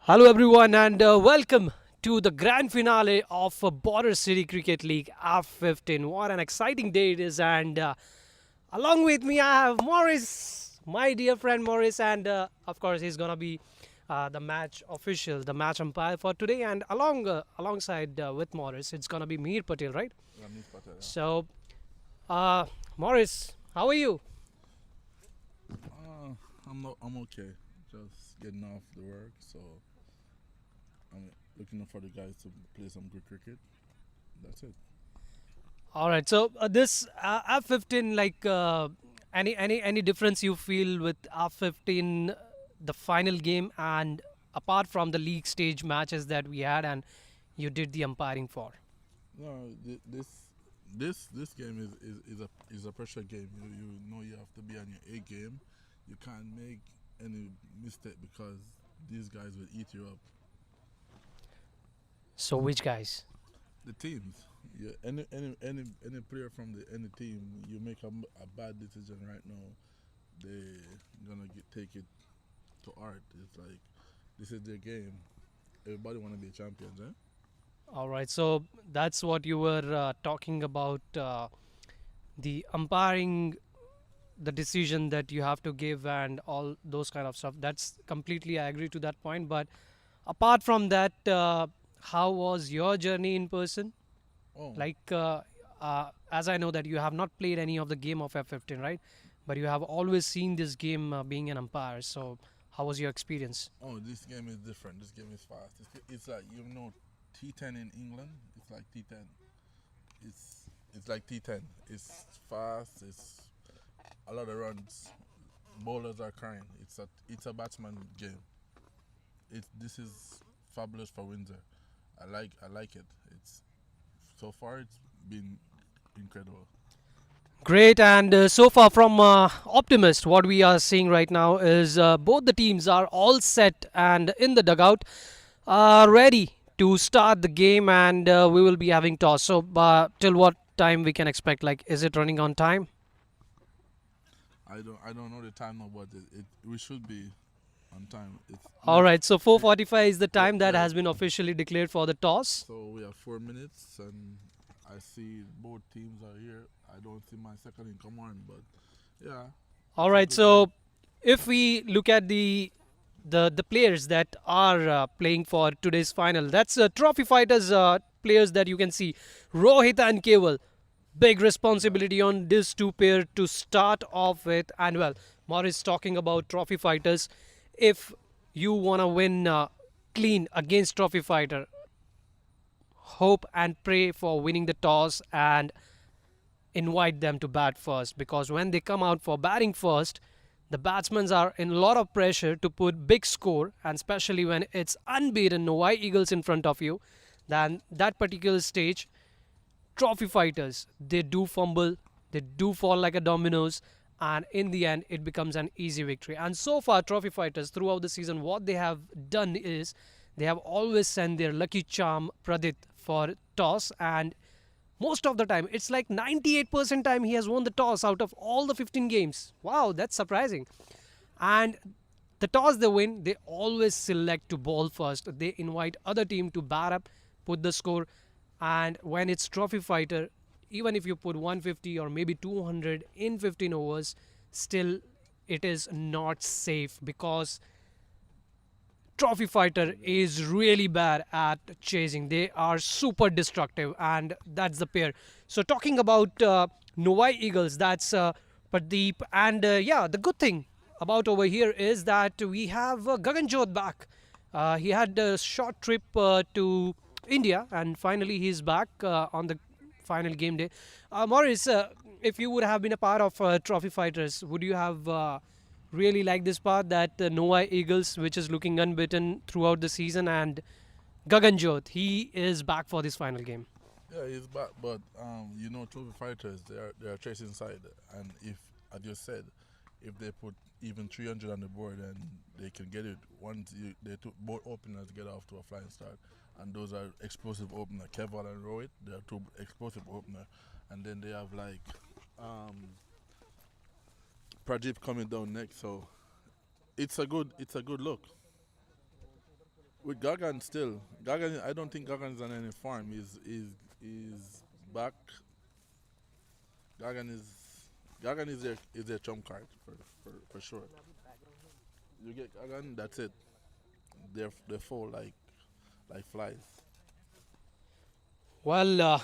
Hello, everyone, and welcome to the grand finale of Border City Cricket League F15. What an exciting day it is! And along with me, I have Morris, my dear friend Morris, and of course, he's gonna be the match official, the match umpire for today. And alongside with Morris, it's gonna be Mir Patel, right? Ramesh Patel, yeah. So, uh, Morris, how are you? I'm okay. Just getting off the work, so I'm looking for the guys to play some good cricket. That's it. All right. So this F15, like any difference you feel with F15, the final game, and apart from the league stage matches that we had, and you did the umpiring for. No, this game is a pressure game. You know you have to be on your A game. You can't make any mistake because these guys will eat you up. So which guys? The teams, yeah, any player from any team, you make a bad decision right now, they gonna take it to art. It's like this is their game. Everybody wanna be champions, eh? All right. So that's what you were talking about, the umpiring, the decision that you have to give, and all those kind of stuff. That's completely I agree to that point. But apart from that, how was your journey in person? Oh, Like, as I know that you have not played any of the game of F15, right? But you have always seen this game being an umpire. So, how was your experience? oh, this game is different. This game is fast. It's like T10 in England. It's like T10. It's like T10. It's fast. It's a lot of runs. Bowlers are crying. It's a batsman game. This is fabulous for Windsor. I like it. It's so far it's been incredible. Great, and so far from Optimist, what we are seeing right now is both the teams are all set and in the dugout, ready to start the game, and we will be having toss. So, till what time we can expect? Like, is it running on time? I don't know the time now, but we should be on time. It's All left. right, so 4:45 is the Yeah, time that yeah. has been officially declared for the toss. So we have 4 minutes, and I see both teams are here. I don't see my second in command, but yeah, All it's a right, good game. so if we look at the players that are playing for today's final, that's trophy fighters players that you can see, Rohit and Keval. Big Yeah. responsibility on this two pair to start off with, and well, Morris talking about trophy fighters. If you wanna win clean against trophy fighter, hope and pray for winning the toss and invite them to bat first, because when they come out for batting first, the batsmen are in a lot of pressure to put big score, and especially when it's unbeaten Novi Eagles in front of you, then that particular stage, trophy fighters, they do fumble, they do fall like a dominoes, and in the end it becomes an easy victory. And so far trophy fighters throughout the season, what they have done is they have always sent their lucky charm Pradit for toss, and most of the time it's like 98% time he has won the toss out of all the 15 games. Wow, that's surprising. And the toss they win, they always select to bowl first. They invite other team to bat up, put the score, and when it's trophy fighter, even if you put 150 or maybe 200 in 15 overs, still it is not safe, because trophy fighter is really bad at chasing. They are super destructive, and that's the pair. So talking about Novi Eagles, that's Pradeep, and yeah, the good thing about over here is that we have Gaganjot back. He had a short trip to India, and finally he's back on the final game day. Morris, if you would have been a part of trophy fighters, would you have really like this part that Novi Eagles, which is looking unbeaten throughout the season, and Gaganjot, he is back for this final game. Yeah, he's back, but trophy fighters they are chasing side, and if, as you said, if they put even 300 on the board and they can get it once they took both openers get off to a flying start, and those are explosive opener. Keval and Rohit, they are two explosive opener, and then they have like um, Pradeep coming down next, so it's a good look. with Gagan still. Gagan, I don't think Gagan's on any form. Is back. Gagan is Gagan is their trump card for sure. You get Gagan, that's it. They fall like flies. Well,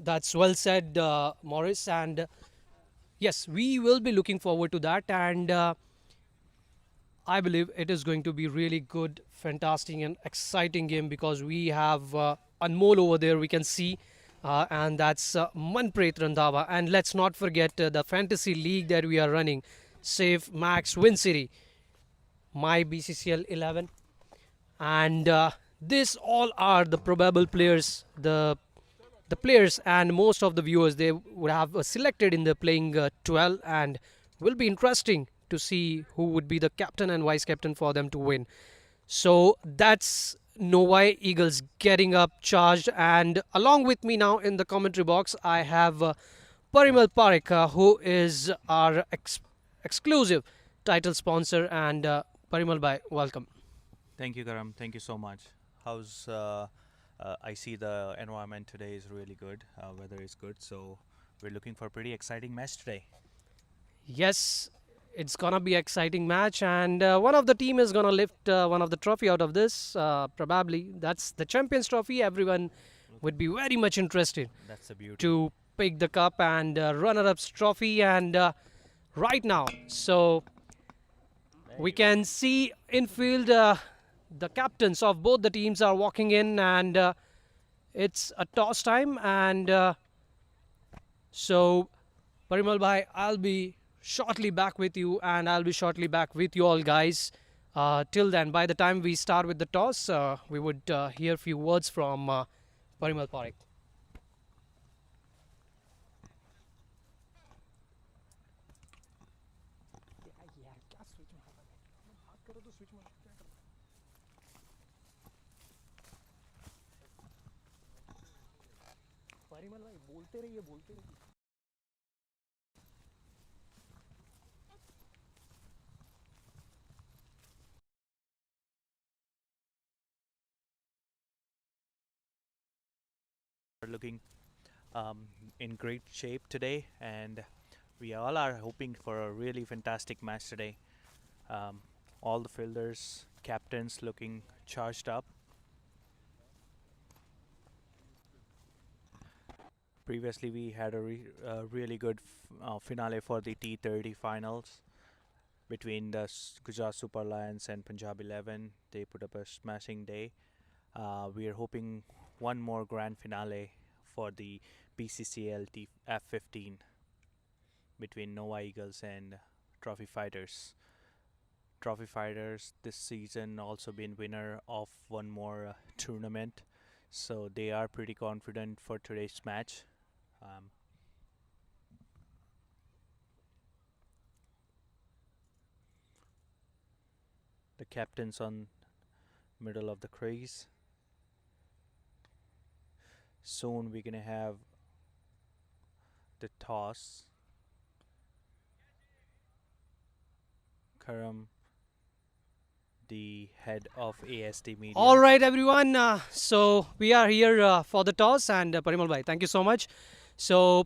that's well said, Morris. And yes, we will be looking forward to that. And I believe it is going to be really good, fantastic, and exciting game because we have Anmol over there. We can see, and that's Manpreet Randhawa. And let's not forget the fantasy league that we are running, Save Max WinCity, my BCCL 11, and this all are the probable players, the players and most of the viewers they would have selected in the playing 12, and will be interesting to see who would be the captain and vice captain for them to win. So that's Novi Eagles getting up charged, and along with me now in the commentary box I have Parimal Parekh, who is our exclusive title sponsor. And Parimal bhai, welcome. Thank you, Karam. Thank you so much. How's I see the environment today is really good. Weather is good, so we're looking for a pretty exciting match today. Yes, it's gonna be exciting match, and one of the team is gonna lift one of the trophy out of this. Probably that's the Champions Trophy. Everyone would be very much interested That's the beauty. to pick the cup and runner-ups trophy. And right now, so we can see infield the captains of both the teams are walking in, and it's a toss time. And so Parimal bhai, I'll be shortly back with you, and I'll be shortly back with you all guys. Till then, by the time we start with the toss, we would hear a few words from Parimal Parekh. We're looking in great shape today, and we all are hoping for a really fantastic match today. Um, all the fielders, captains looking charged up. Previously, we had a really good finale for the T30 finals between the Gujarat Super Lions and Punjab 11. They put up a smashing day. We are hoping one more grand finale for the BCCL F15 between Nova Eagles and Trophy Fighters. Trophy Fighters this season also been winner of one more tournament, so they are pretty confident for today's match. Um, the captains on middle of the crease. Soon we're gonna have the toss. Karam, the head of ASD Media. All right, everyone. So we are here for the toss, and Parimal bhai, thank you so much. So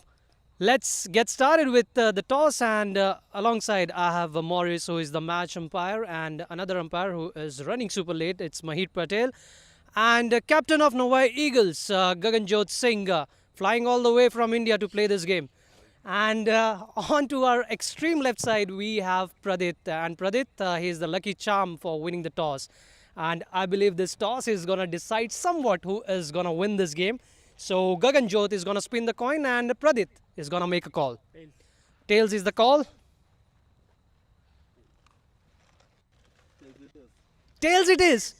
let's get started with the toss, and alongside I have Morris, who is the match umpire, and another umpire who is running super late. It's Mahit Patel, and captain of Novi Eagles, Gaganjot Singh, flying all the way from India to play this game. And on to our extreme left side, we have Pradit. And Pradit, he is the lucky charm for winning the toss. And I believe this toss is going to decide somewhat who is going to win this game. So Gaganjot is going to spin the coin, and Pradit is going to make a call. Tails is the call. Tails it is.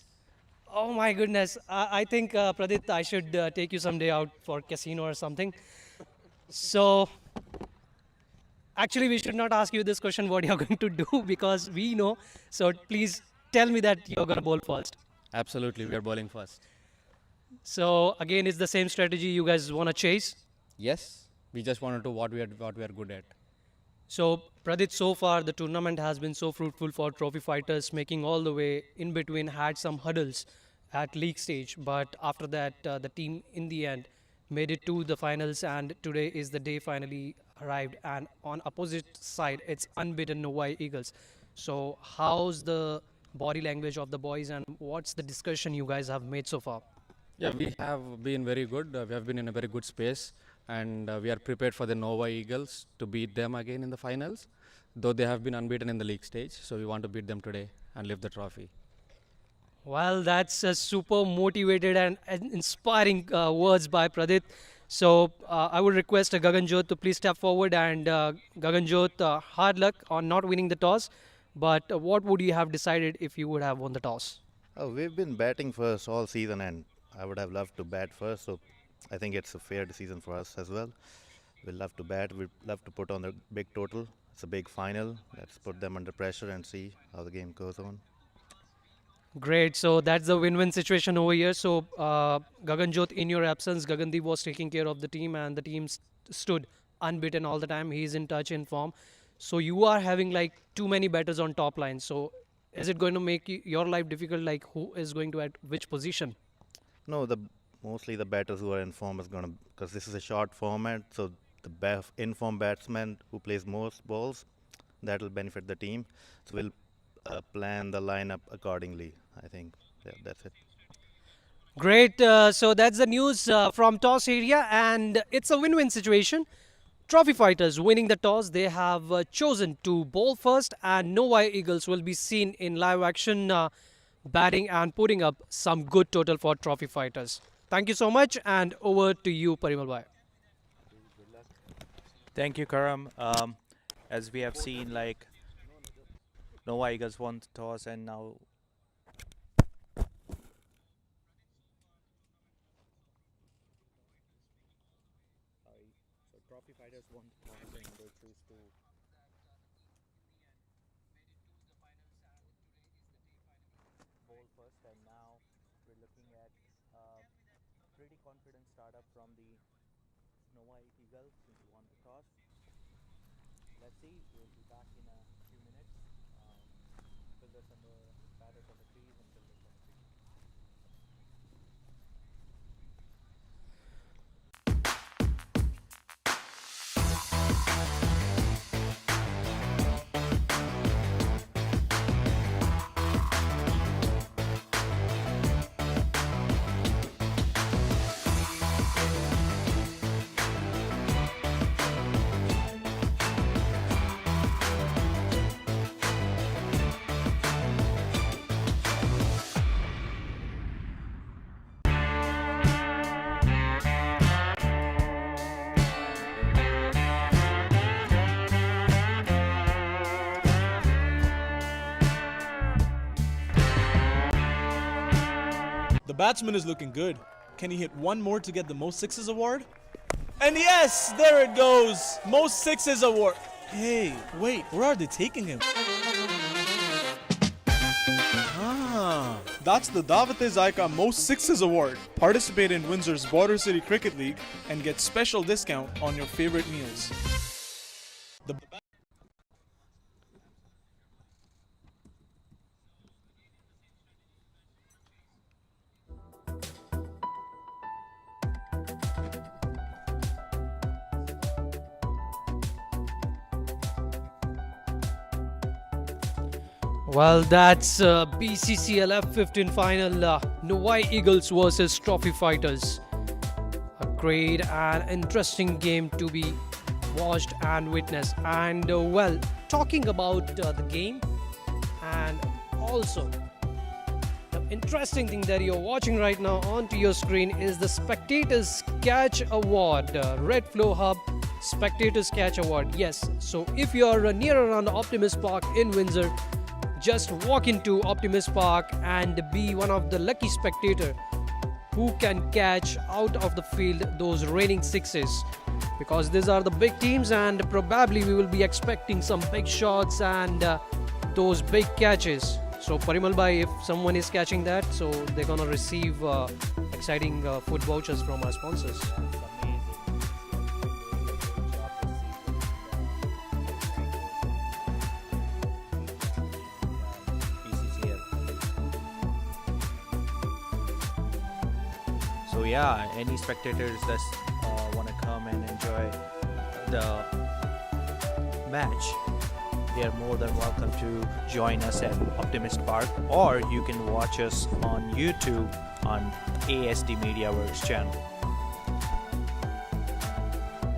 Oh my goodness. I think, Pradit, I should take you someday out for casino or something. So actually, we should not ask you this question what you're going to do, because we know. So please tell me that you're going to bowl first. Absolutely, we are bowling first. So again, it's the same strategy you guys want to chase. Yes, we just want to do what we are good at. So Pradit, so far the tournament has been so fruitful for trophy fighters, making all the way in between, had some hurdles at league stage, but after that, the team in the end made it to the finals, and today is the day finally arrived. And on opposite side, it's unbeaten Novi Eagles. So, how's the body language of the boys, and what's the discussion you guys have made so far? Yeah, we have been very good. We have been in a very good space, and we are prepared for the Nova Eagles to beat them again in the finals. Though they have been unbeaten in the league stage, so we want to beat them today and lift the trophy. Well, that's a super motivated and inspiring words by Pradit. So I would request Gaganjot to please step forward, and Gaganjot, hard luck on not winning the toss. But what would you have decided if you would have won the toss? We've been batting first all season, and I would have loved to bat first. So I think it's a fair season for us as well. We love to bat. We love to put on the big total. It's a big final. Let's put them under pressure and see how the game goes on. Great. So that's the win-win situation over here. So Gaganjot, in your absence, Gagandeep was taking care of the team, and the team stood unbeaten all the time. He's in touch, in form. So you are having like too many batters on top line. So is it going to make your life difficult? Like who is going to at which position? No, the mostly the batters who are in form is gonna, because this is a short format. So the in-form batsman who plays most balls, that will benefit the team. So we'll plan the lineup accordingly. I think that's it. Great. So that's the news from toss area, and it's a win-win situation. Trophy fighters winning the toss, they have chosen to bowl first, and Novi Eagles will be seen in live action batting and putting up some good total for trophy fighters. Thank you so much, and over to you, Parimal bhai. Thank you, Karam. As we have seen, like Nova Eagles won the toss, and now trophy fighters won the toss, and they choose to bowl first. And now we're looking at pretty confident startup from the Nova Eagles since we won the toss. Let's see, we'll be back in a few minutes. Fill some batters on the crease and fill this on the crease. The batsman is looking good. Can he hit one more to get the most sixes award? And yes, there it goes. Most sixes award. Hey, wait, where are they taking him? That's the Dawat-e-Zaika Most Sixes Award. Participate in Windsor's Border City Cricket League and get special discount on your favorite meals. Well, that's BCCL F15 final, Novi Eagles versus Trophy Fighters. A great and interesting game to be watched and witnessed. And well, talking about the game, and also the interesting thing that you're watching right now onto your screen is the Spectators Catch Award, RadFlowHub Spectators Catch Award. Yes, so if you're near around Optimist Park in Windsor, just walk into Optimist Park and be one of the lucky spectator who can catch out of the field those raining sixes, because these are the big teams and probably we will be expecting some big shots and those big catches. So Parimal bhai, if someone is catching that, so they're gonna receive exciting food vouchers from our sponsors. So yeah, any spectators that want to come and enjoy the match, they are more than welcome to join us at Optimist Park, or you can watch us on YouTube on ASD Media Works channel.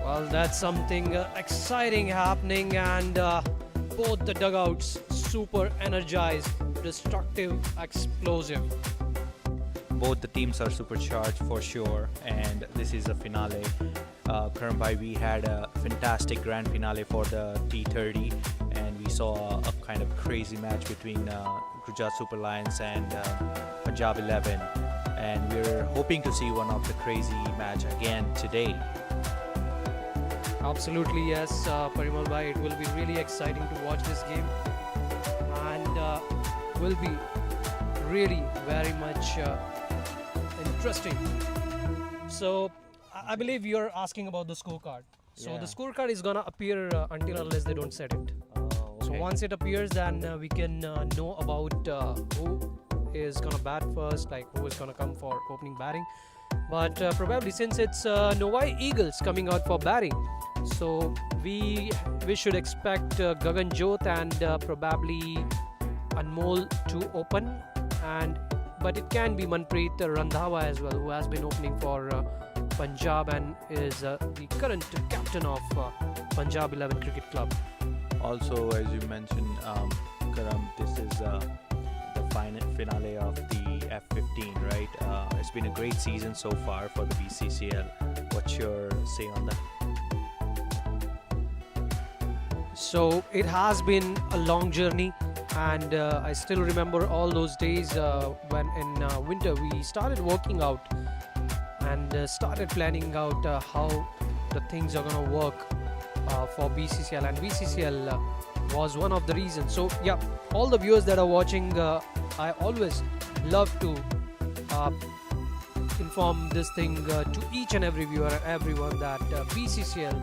Well, that's something exciting happening, and both the dugouts super energized, destructive, explosive. Both the teams are supercharged for sure, and this is a finale. Karambai, we had a fantastic grand finale for the T30, and we saw a kind of crazy match between Gujarat Super Lions and Punjab 11, and we're hoping to see one of the crazy match again today. Absolutely, yes, Parimal bhai, it will be really exciting to watch this game, and will be really very much interesting. So, I believe you're asking about the scorecard. So Yeah. the scorecard is gonna appear until unless they don't set it. So once it appears, then we can know about who is gonna bat first, like who is gonna come for opening batting. But probably since it's Novi Eagles coming out for batting, so we should expect Gaganjot and probably Anmol to open, and but it can be Manpreet Randhawa as well, who has been opening for Punjab and is the current captain of Punjab 11 Cricket Club. Also, as you mentioned, Karam, this is the finale of the F15, right? It's been a great season so far for the BCCL. What's your say on that? So it has been a long journey, and I still remember all those days when in winter we started working out and started planning out how the things are gonna work for BCCL, and BCCL was one of the reasons. So yeah, all the viewers that are watching, I always love to inform this thing to each and every viewer, everyone, that BCCL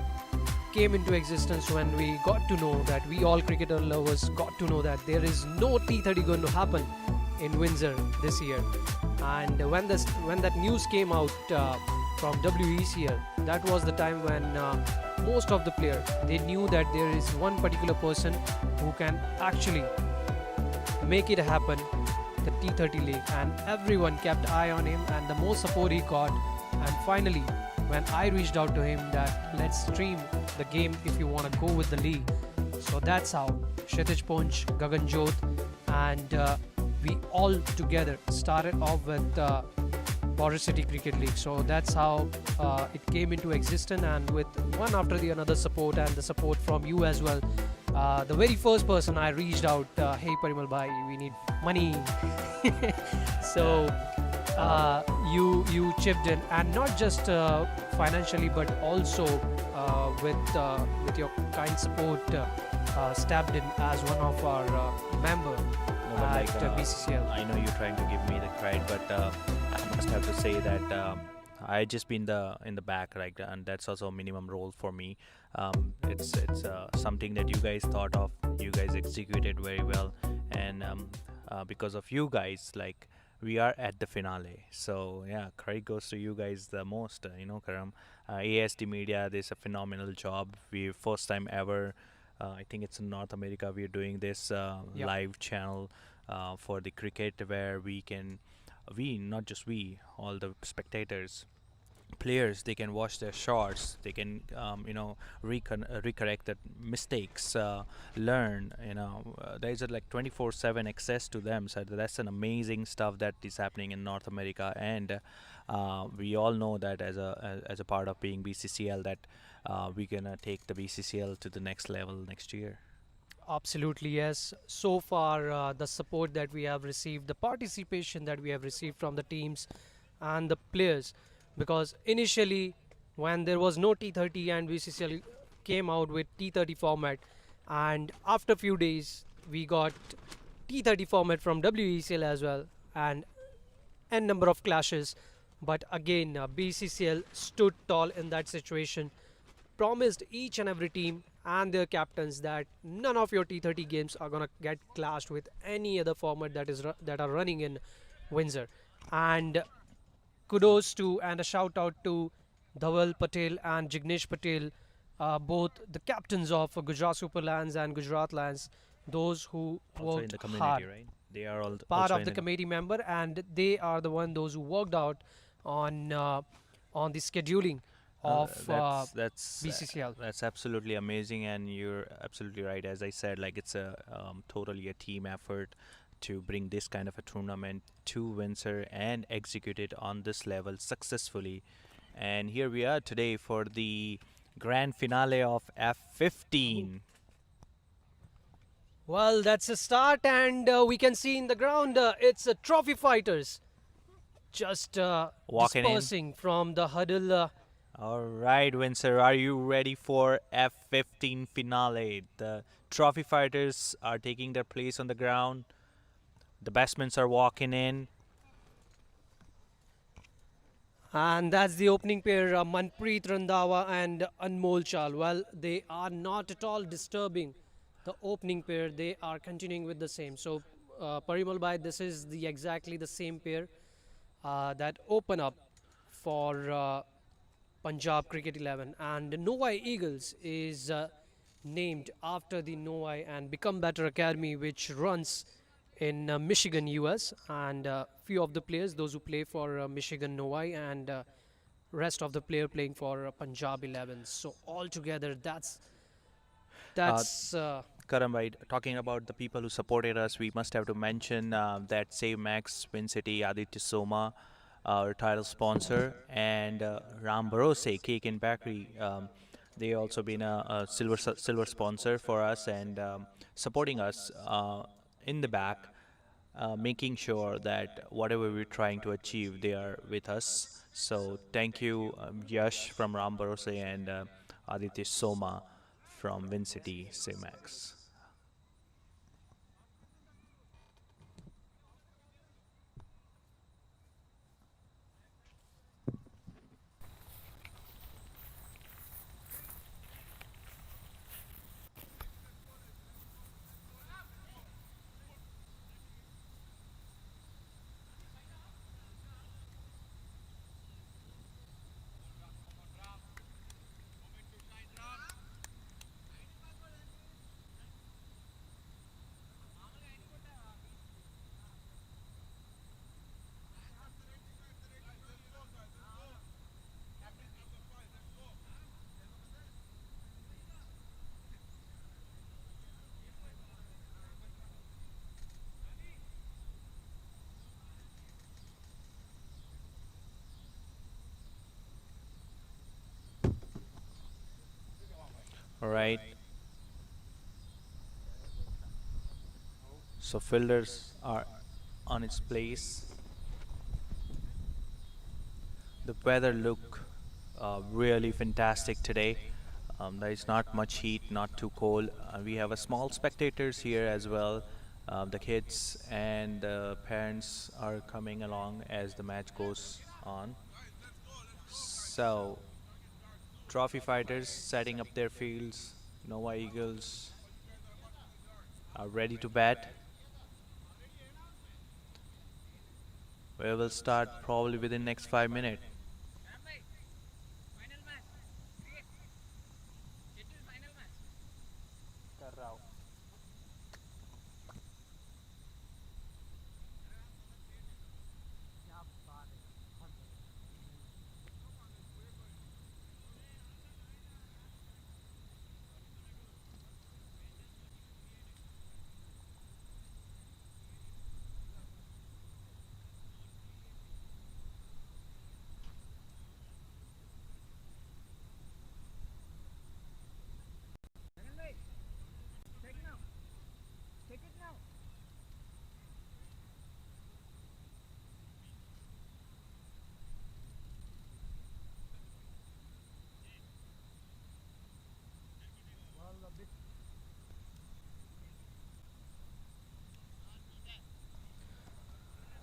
came into existence when we got to know that we all cricketer lovers got to know that there is no T30 going to happen in Windsor this year. And when that news came out from WECL, that was the time when most of the players, they knew that there is one particular person who can actually make it happen, the T30 league, and everyone kept eye on him, and the more support he got. And finally, when I reached out to him that let's stream the game if you want to go with the league, so that's how Kshitij, Punj, Gaganjot, and we all together started off with City Cricket League. So that's how it came into existence, and with one after the another support and the support from you as well. The very first person I reached out, hey Parimal bhai, we need money. So you chipped in, and not just financially, but also with your kind support, stepped in as one of our member at BCCL. I know you're trying to give me the credit, but I must have to say that I just been in the back, like, and that's also a minimum role for me. It's something that you guys thought of, you guys executed very well, and because of you guys, like, we are at the finale. So yeah, credit goes to you guys the most. Karam, ASD Media, this is a phenomenal job. We first time ever. I think it's in North America. We're doing this live channel for the cricket, where not just we, all the spectators, players, they can watch their shots, they can recorrect the mistakes, learn. There's like 24/7 access to them, so that's an amazing stuff that is happening in North America. And we all know that as a part of being BCCL, that we're gonna take the BCCL to the next level next year. Absolutely, yes. So far, the support that we have received, the participation that we have received from the teams and the players, because initially when there was no T30 and BCCL came out with T30 format, and after few days we got T30 format from WECL as well, and n number of clashes. But again, BCCL stood tall in that situation, promised each and every team and their captains that none of your T30 games are gonna get clashed with any other format that are running in Windsor. And kudos to and a shout out to Dhawal Patel and Jignesh Patel, both the captains of Gujarat Super Lions and Gujarat Lions, those who Also in worked the hard, community, right? They are all part also of in the committee member, and they are the one those who worked out on on the scheduling of BCCL. that's absolutely amazing, and you're absolutely right. As I said, like it's a totally a team effort to bring this kind of a tournament to Windsor and execute it on this level successfully. And here we are today for the grand finale of F15. Well, that's a start, and we can see in the ground it's trophy fighters just Walking in. dispersing from the huddle. All right, Windsor, are you ready for F15 finale? The trophy fighters are taking their place on the ground. The batsmen are walking in. And that's the opening pair, Manpreet Randhawa and Anmol Chal. Well, they are not at all disturbing the opening pair. They are continuing with the same. So, Parimal Bhai, this is the exactly the same pair that open up for Punjab Cricket 11. And Novi Eagles is named after the Novi and Become Better Academy, which runs in Michigan, US, and few of the players, those who play for Michigan Novi, and rest of the player playing for Punjab 11. So altogether, that's Karam bhai, talking about the people who supported us, we must have to mention that Save Max, WinCity, Aditya, Soma, our title sponsor, and Ram Bharose Cake and Bakery. They also been a silver sponsor for us and supporting us in the back, making sure that whatever we're trying to achieve, they are with us. So thank you, Yash from Ram Bharose and Aditya Soma from WinCity Max. All right. So fielders are on its place. The weather look really fantastic today. There is not much heat, not too cold. We have a small spectators here as well. The kids and the parents are coming along as the match goes on. So, trophy fighters setting up their fields. Nova Eagles are ready to bat. We will start probably within next 5 minutes.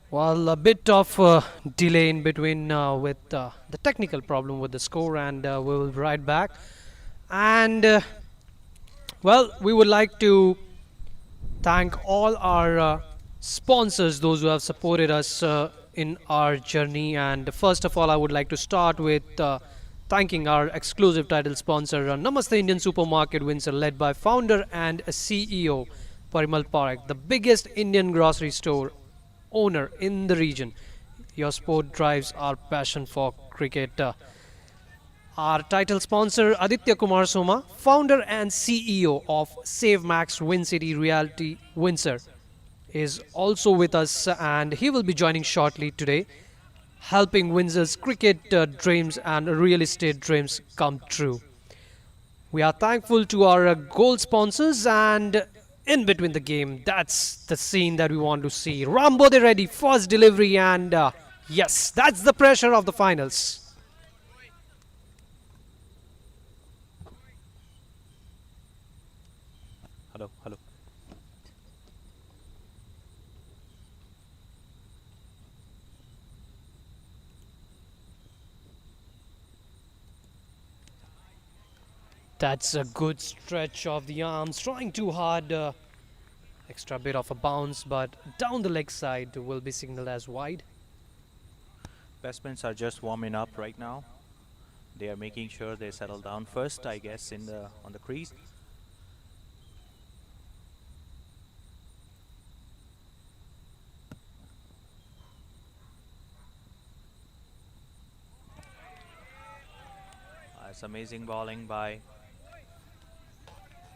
Well, a bit of delay in between with the technical problem with the score, and we will be right back. And well, we would like to thank all our sponsors, those who have supported us in our journey. And first of all, I would like to start with thanking our exclusive title sponsor, Namaste Indian Supermarket Windsor, led by founder and CEO Parimal Parekh, the biggest Indian grocery store owner in the region. Your sport drives our passion for cricket. Our title sponsor, Aditya Kumar Soma, founder and CEO of Save Max WinCity Realty Windsor, is also with us, and he will be joining shortly today, helping Windsor's cricket dreams and real estate dreams come true. We are thankful to our gold sponsors, and in between the game, that's the scene that we want to see. Rambo de Reddy, first delivery, and yes, that's the pressure of the finals. Hello, hello. That's a good stretch of the arms, trying too hard. Extra bit of a bounce, but down the leg side will be signaled as wide. Batsmen are just warming up right now. They are making sure they settle down first, I guess, in the on the crease. It's amazing bowling by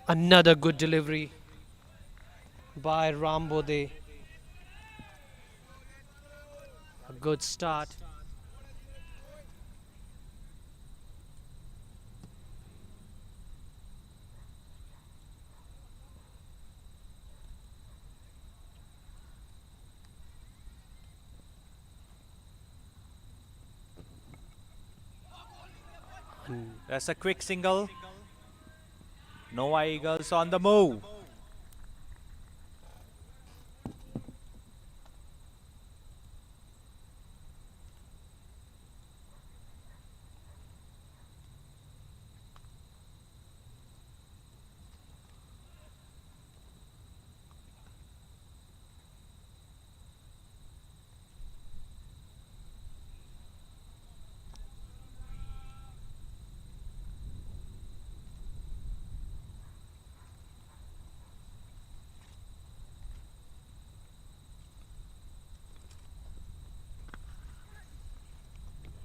Another good delivery by Rambode. A good start. that's a quick single. Nova Eagles on the move.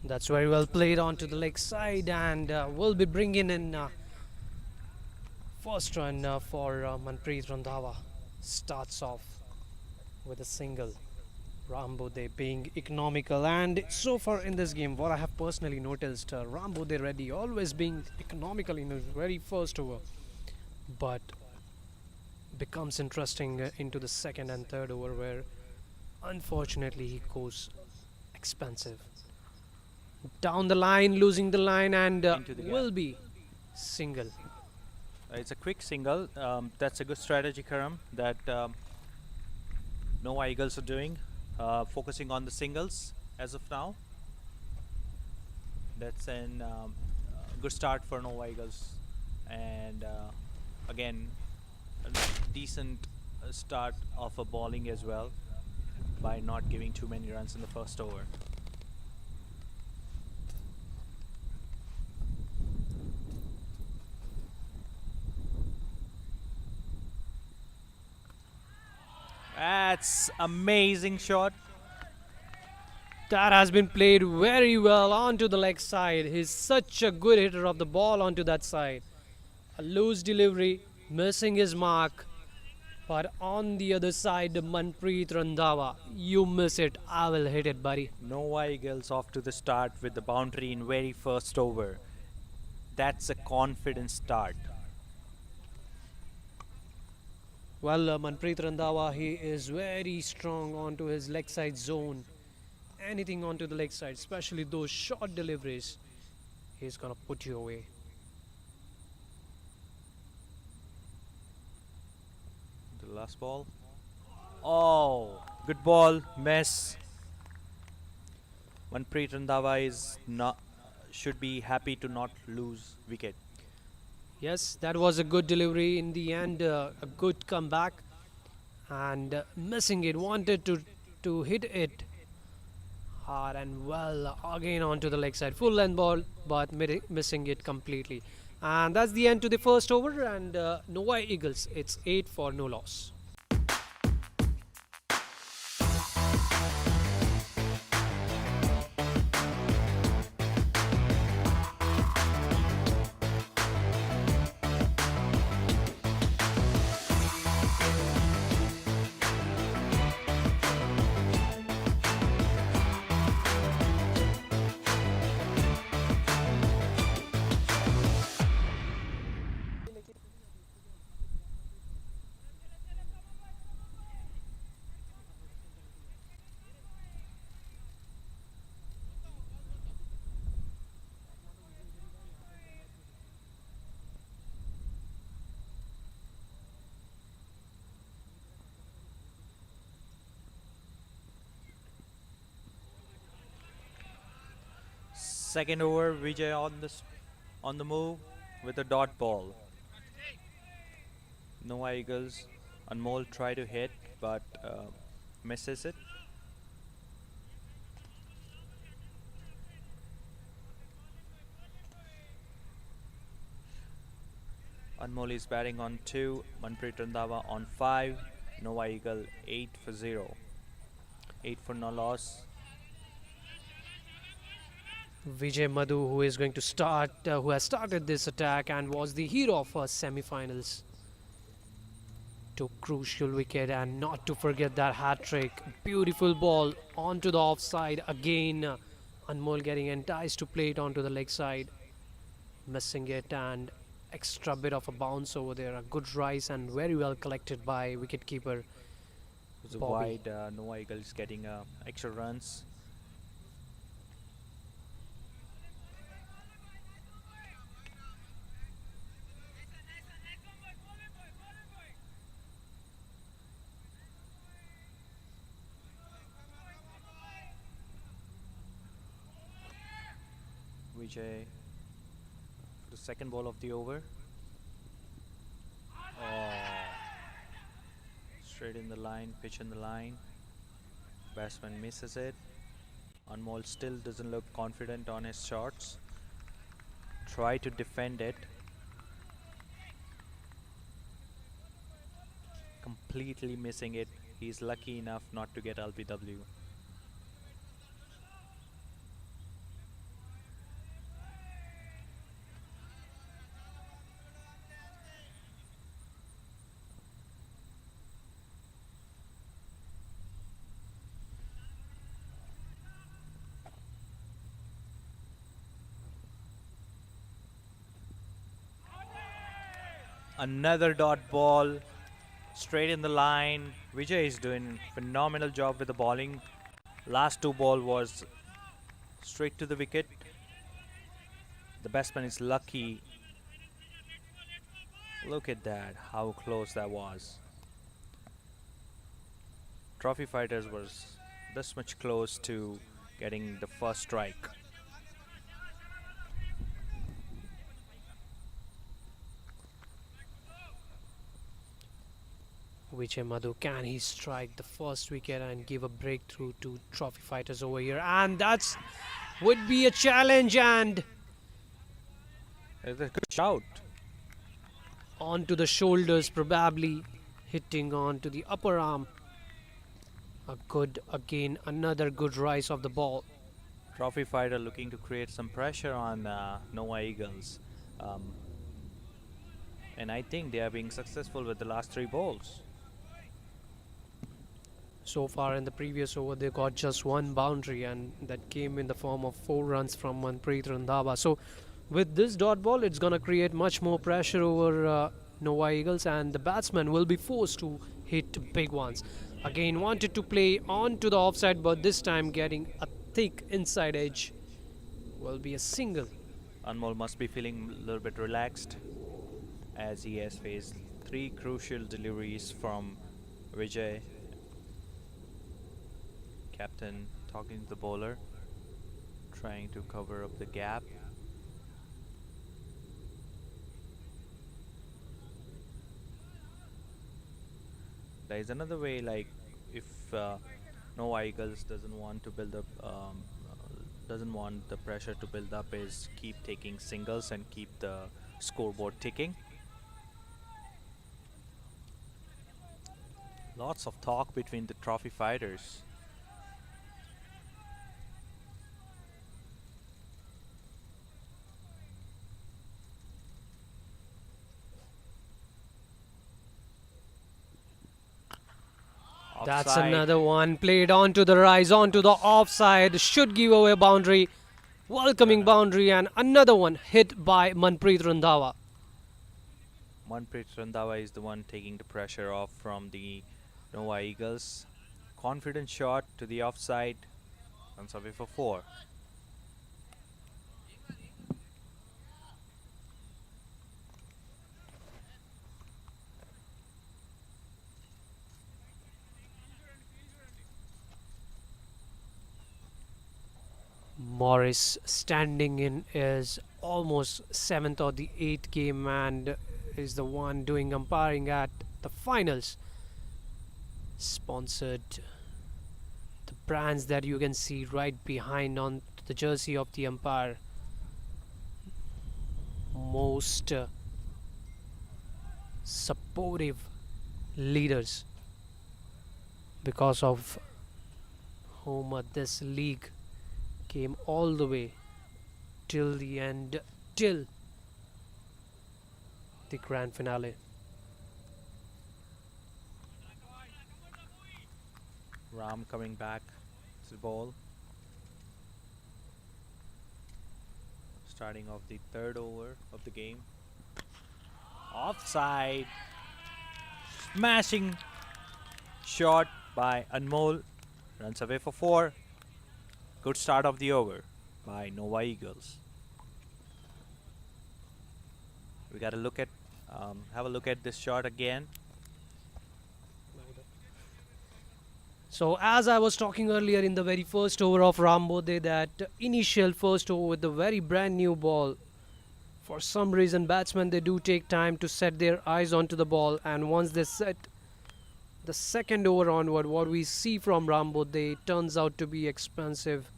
That's very well played onto the leg side, and we'll be bringing in first run for Manpreet Randhawa. Starts off with a single. Rambode being economical, and so far in this game, what I have personally noticed, Rambode Reddy always being economical in his very first over, but becomes interesting into the second and third over, where unfortunately he goes expensive. Down the line, losing the line, and Into the gap. will be single. It's a quick single. That's a good strategy, Karam, that Nova Eagles are doing, focusing on the singles as of now. That's an good start for Nova Eagles, and again, a decent start of a bowling as well by not giving too many runs in the first over. That's amazing shot. That has been played very well onto the leg side. He's such a good hitter of the ball onto that side. A loose delivery, missing his mark. But on the other side, Manpreet Randhawa, you miss it, I will hit it, buddy. Nova Eagles off to the start with the boundary in very first over. That's a confident start. Well, Manpreet Randhawa, he is very strong onto his leg side zone. Anything onto the leg side, especially those short deliveries, he's gonna put you away. The last ball. Oh, good ball, miss. Manpreet Randhawa is not should be happy to not lose wicket. Yes, that was a good delivery in the end, a good comeback, and missing it, wanted to hit it hard and well again onto the leg side. Full length ball, but missing it completely. And that's the end to the first over. And Novi Eagles, it's 8 for no loss. Second over, Vijay on the move with a dot ball. Novi Eagles. Anmol try to hit, but misses it. Anmol is batting on 2, Manpreet Randhawa on 5, Novi Eagle 8 for 0. 8 for no loss. Vijay Madhu, who is going to start, who has started this attack and was the hero of our semi-finals. Took crucial wicket, and not to forget that hat trick. Beautiful ball onto the offside again. Anmol getting enticed to play it onto the leg side, missing it, and extra bit of a bounce over there. A good rise and very well collected by wicketkeeper. It was a Bobby. wide. Novi Eagles getting extra runs. Vijay for the second ball of the over. Oh. Straight in the line, pitch in the line. Batsman misses it. Anmol still doesn't look confident on his shots. Try to defend it. Completely missing it. He's lucky enough not to get LBW. Another dot ball straight in the line. Vijay is doing phenomenal job with the bowling. Last 2 ball was straight to the wicket. The batsman is lucky. Look at that, how close that was. Trophy Fighters was this much close to getting the first strike. Vijay Madhu, can he strike the first wicket and give a breakthrough to Trophy Fighters over here? And that's would be a challenge, and It's a good shout. onto the shoulders, probably hitting onto the upper arm. Another good rise of the ball. Trophy Fighter looking to create some pressure on Novi Eagles. And I think they are being successful with the last 3 balls. So far in the previous over, they got just 1 boundary, and that came in the form of 4 runs from Manpreet Randhawa. So with this dot ball, it's going to create much more pressure over Novi Eagles, and the batsman will be forced to hit big ones. Again, wanted to play onto the offside, but this time getting a thick inside edge. Will be a single. Anmol must be feeling a little bit relaxed as he has faced 3 crucial deliveries from Vijay. Captain talking to the bowler, trying to cover up the gap. There is another way, like if Nova Eagles doesn't want to build up, doesn't want the pressure to build up, is keep taking singles and keep the scoreboard ticking. Lots of talk between the trophy fighters. That's Offside. another one played onto the rise, onto the offside. Should give away boundary. Welcoming boundary, and another one hit by Manpreet Randhawa. Manpreet Randhawa is the one taking the pressure off from the Nova Eagles. Confident shot to the offside. Runs away for 4. Morris standing in is almost 7th or the 8th game and is the one doing umpiring at the finals. Sponsored the brands that you can see right behind on the jersey of the umpire. Most supportive leaders because of whom this league came all the way till the end, till the grand finale. Ram coming back to the ball. Starting off the 3rd over of the game. Offside. Smashing shot by Anmol. Runs away for 4. Good start of the over by Nova Eagles. We got to look at, have a look at this shot again. So as I was talking earlier in the very first over of Rambode, that initial first over with the very brand new ball, for some reason batsmen, they do take time to set their eyes onto the ball, and once they set the second over onward, what we see from Rambode turns out to be expensive.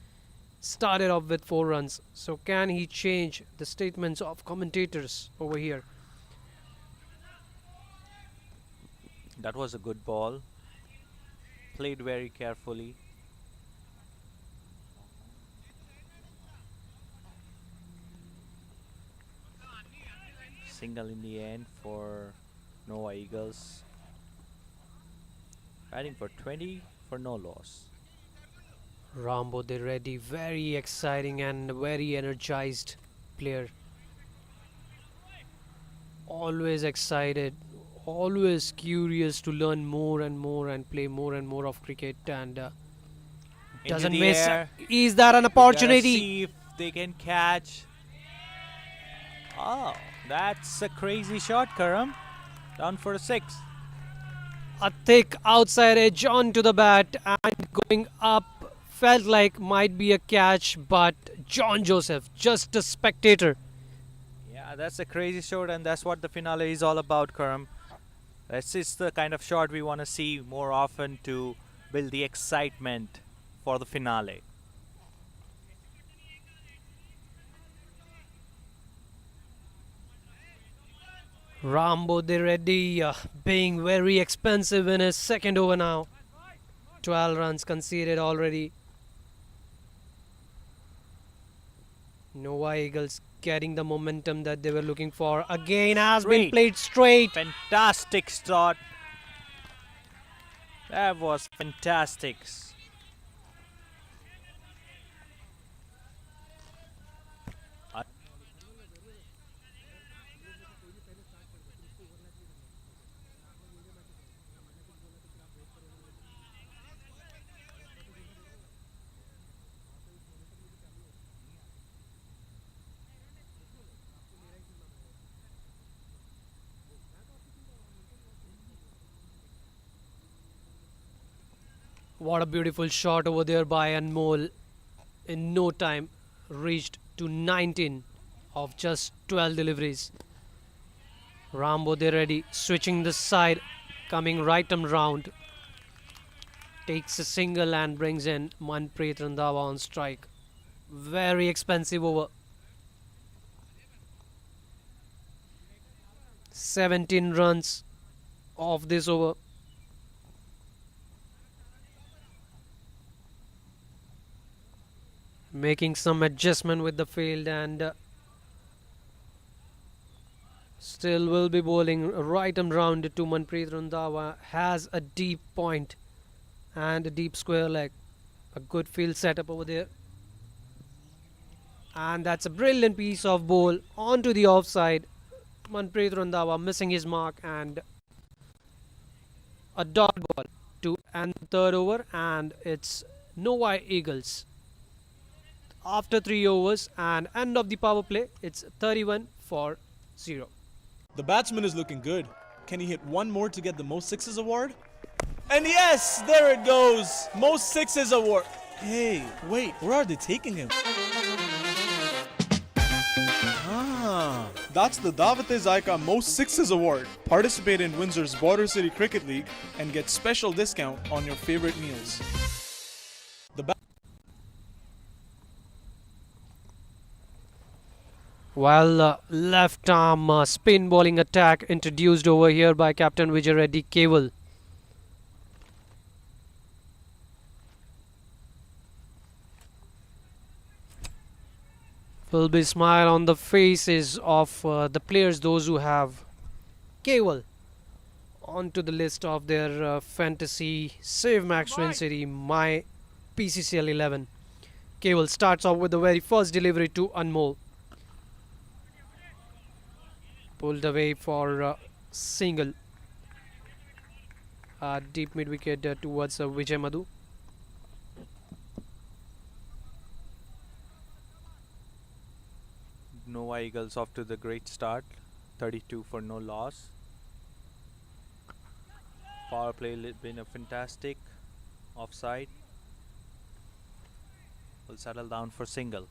Started off with 4 runs. So can he change the statements of commentators over here? That was a good ball. Played very carefully. Single in the end for Nova Eagles. Batting for 20 for no loss. Rambode Reddy, very exciting and very energized player. Always excited, always curious to learn more and more and play more and more of cricket, and Into doesn't the miss. air. Is that an We gotta opportunity? see if they can catch. Oh, that's a crazy shot, Karam. Down for a 6. A thick outside edge onto the bat and going up. Felt like might be a catch, but John Joseph, just a spectator. Yeah, that's a crazy shot, and that's what the finale is all about, Karam. This is the kind of shot we want to see more often to build the excitement for the finale. Rambode Reddy being very expensive in his second over now. 12 runs conceded already. Nova Eagles getting the momentum that they were looking for. Again has been Straight. played straight. Fantastic shot. That was fantastic. What a beautiful shot over there by Anmol. In no time reached to 19 of just 12 deliveries. Rambode Reddy switching the side, coming right and round. takes a single and brings in Manpreet Randhawa on strike. Very expensive over. 17 runs off this over. Making some adjustment with the field and still will be bowling right and round to Manpreet Randhawa. Has a deep point and a deep square leg. A good field setup over there. And that's a brilliant piece of ball onto the offside. Manpreet Randhawa missing his mark and a dot ball to end the third over, and it's Novi Eagles. After 3 overs and end of the power play, it's 31 for 0. The batsman is looking good. Can he hit one more to get the most sixes award? And yes, there it goes. Most sixes award. Hey, wait, where are they taking him? That's the Dawat-e-Zaika Most Sixes Award. Participate in Windsor's Border City Cricket League and get special discount on your favorite meals. While left arm spin bowling attack introduced over here by Captain Vijay Reddy Keval. Will be smile on the faces of the players, those who have Keval onto the list of their fantasy save max WinCity my BCCL 11. Keval starts off with the very first delivery to Anmol. Pulled away for single. Deep mid wicket towards Vijay Madhu. Nova Eagles off to the great start. 32 for no loss. Power play been a fantastic. Offside. Will settle down for single.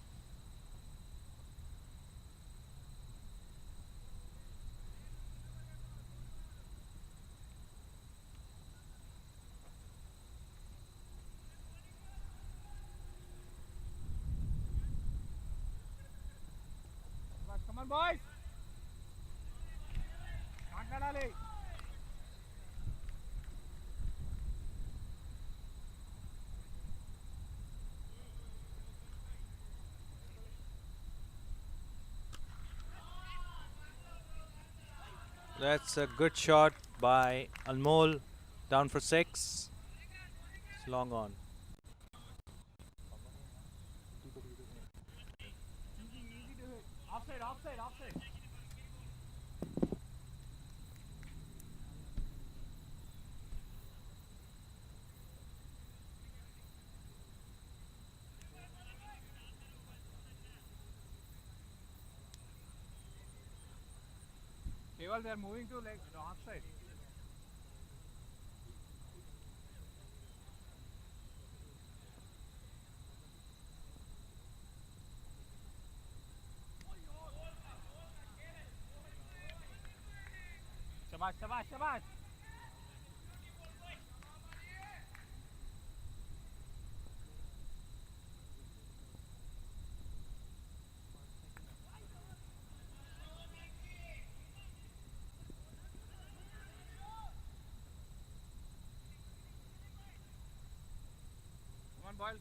Come on, boys. That's a good shot by Anmol. Down for 6. It's long on. Offside. Keval, they are moving to like the offside. Shabash. Come on, ball.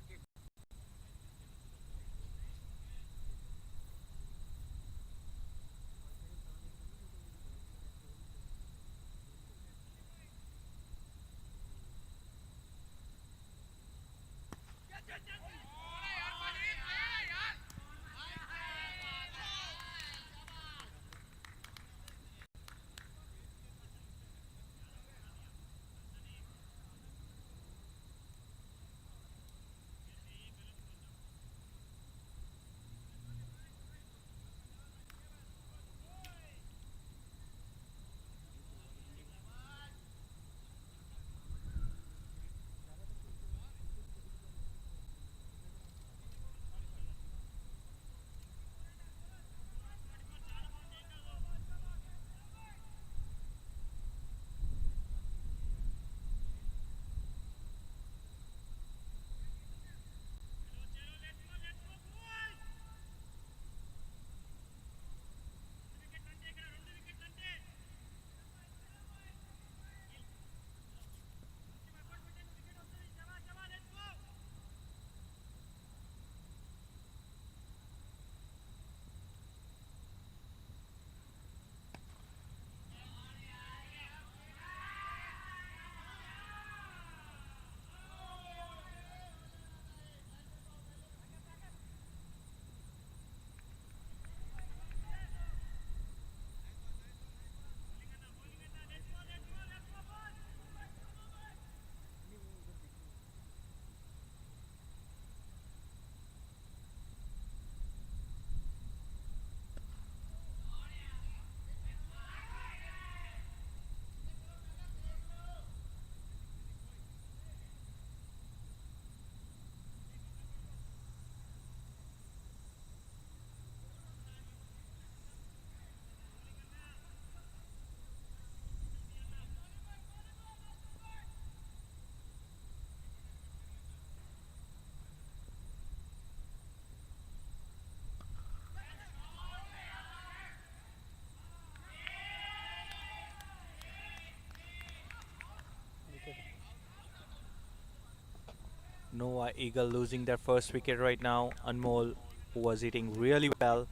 Nova Eagle losing their first wicket right now. Anmol, who was hitting really well.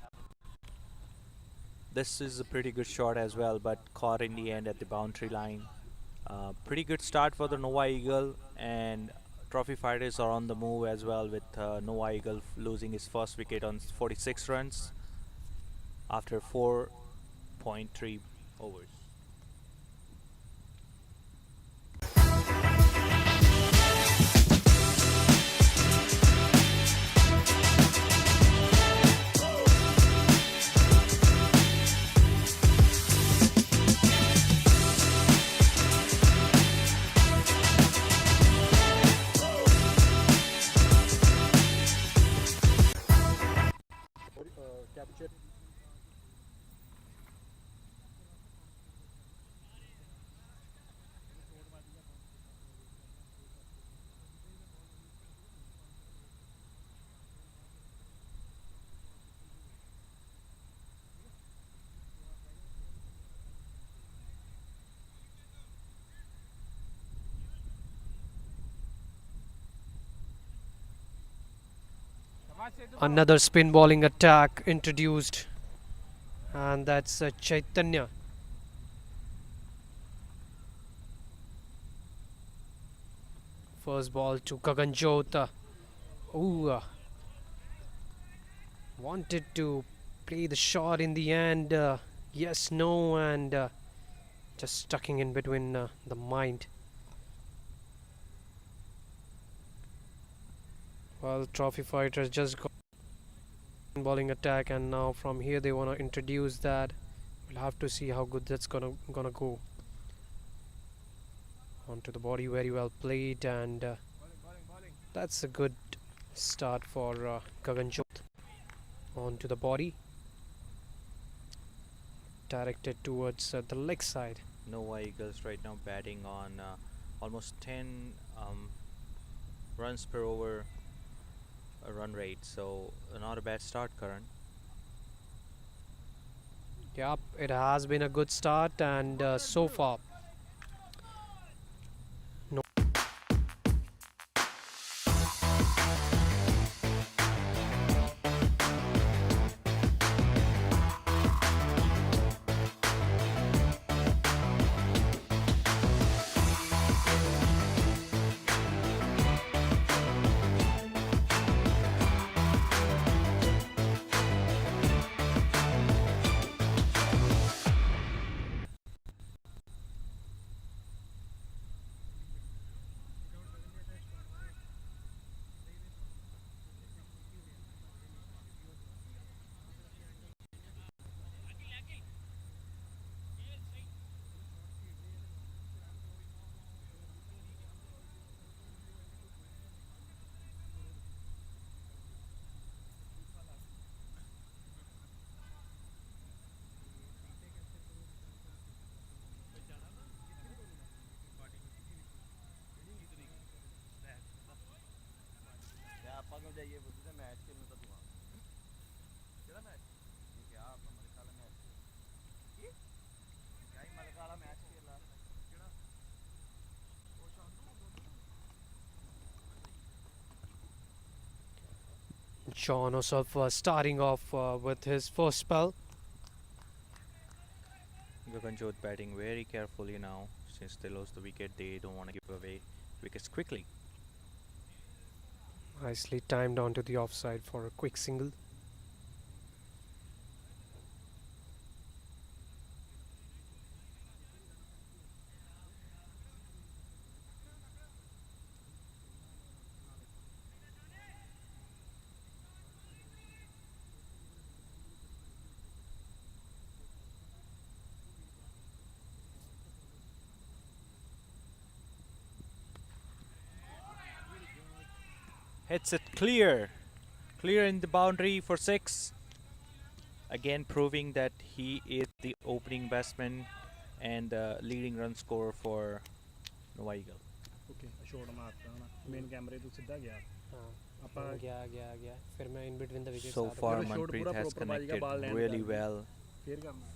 This is a pretty good shot as well, but caught in the end at the boundary line. Pretty good start for the Nova Eagle, and Trophy Fighters are on the move as well, with Nova Eagle losing his first wicket on 46 runs after 4.3 overs. Another spin bowling attack introduced, and that's Chaitanya. First ball to Gaganjot. Wanted to play the shot in the end. Yes, no, and just stucking in between the mind. Well, Trophy Fighters just got bowling attack, and now from here they want to introduce that. We'll have to see how good that's gonna go. Onto the body, very well played, and that's a good start for Gaganjot. Onto the body, directed towards the leg side. Nova Eagles right now batting on almost 10 runs per over run rate, so not a bad start, Karan. Yep, it has been a good start, and so far John Ossoff starting off with his first spell. Gaganjot batting very carefully now. Since they lost the wicket, they don't want to give away wickets quickly. Nicely timed onto the offside for a quick single. Hits it clear in the boundary for 6. Again proving that he is the opening batsman and leading run scorer for Nova Eagle. Okay shot मारता हूं ना main कैमरे तो सीधा गया हाँ, ਆਪਾਂ गया फिर मैं in between the wickets So uh far Shot Manpreet pura has proper बाजी का connected ball land really कर दिया। well. फिर करना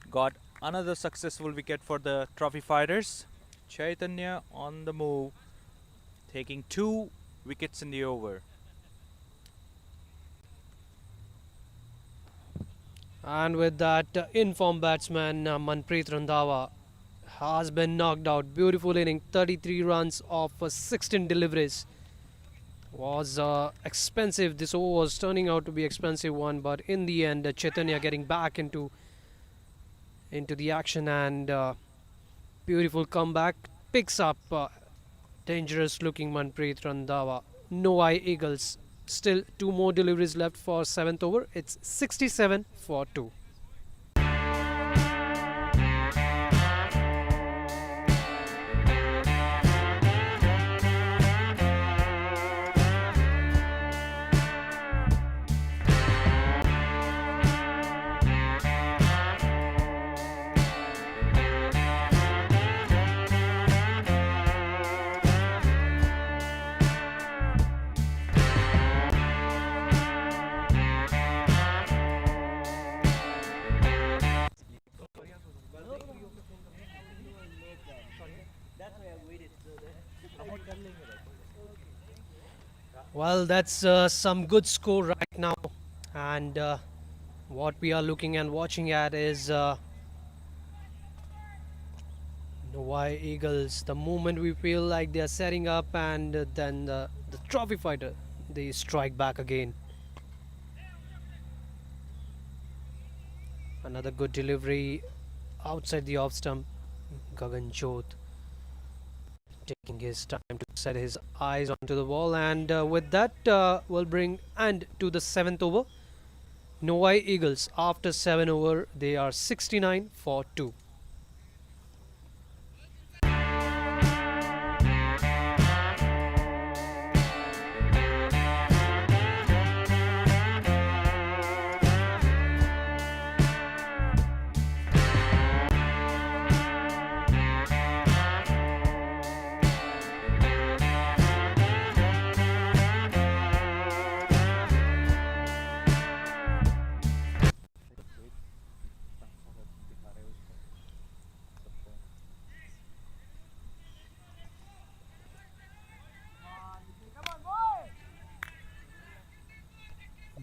got another successful wicket for the trophy fighters. Chaitanya on the move, taking 2 wickets in the over. And with that, in-form batsman Manpreet Randhawa has been knocked out. Beautiful inning, 33 runs off 16 deliveries. Was expensive. This over was turning out to be expensive one, but in the end, Chaitanya getting back into the action, and beautiful comeback picks up dangerous-looking Manpreet Randhawa. Novi Eagles still 2 more deliveries left for 7th over. It's 67 for 2. Well, that's some good score right now, and what we are looking and watching at is Novi Eagles. The moment we feel like they are setting up, and then the trophy fighter, they strike back again. Another good delivery outside the off stump. Gaganjot taking his time to set his eyes onto the ball, and with that will bring end to the 7th over. Novi Eagles, after 7 over, they are 69 for 2.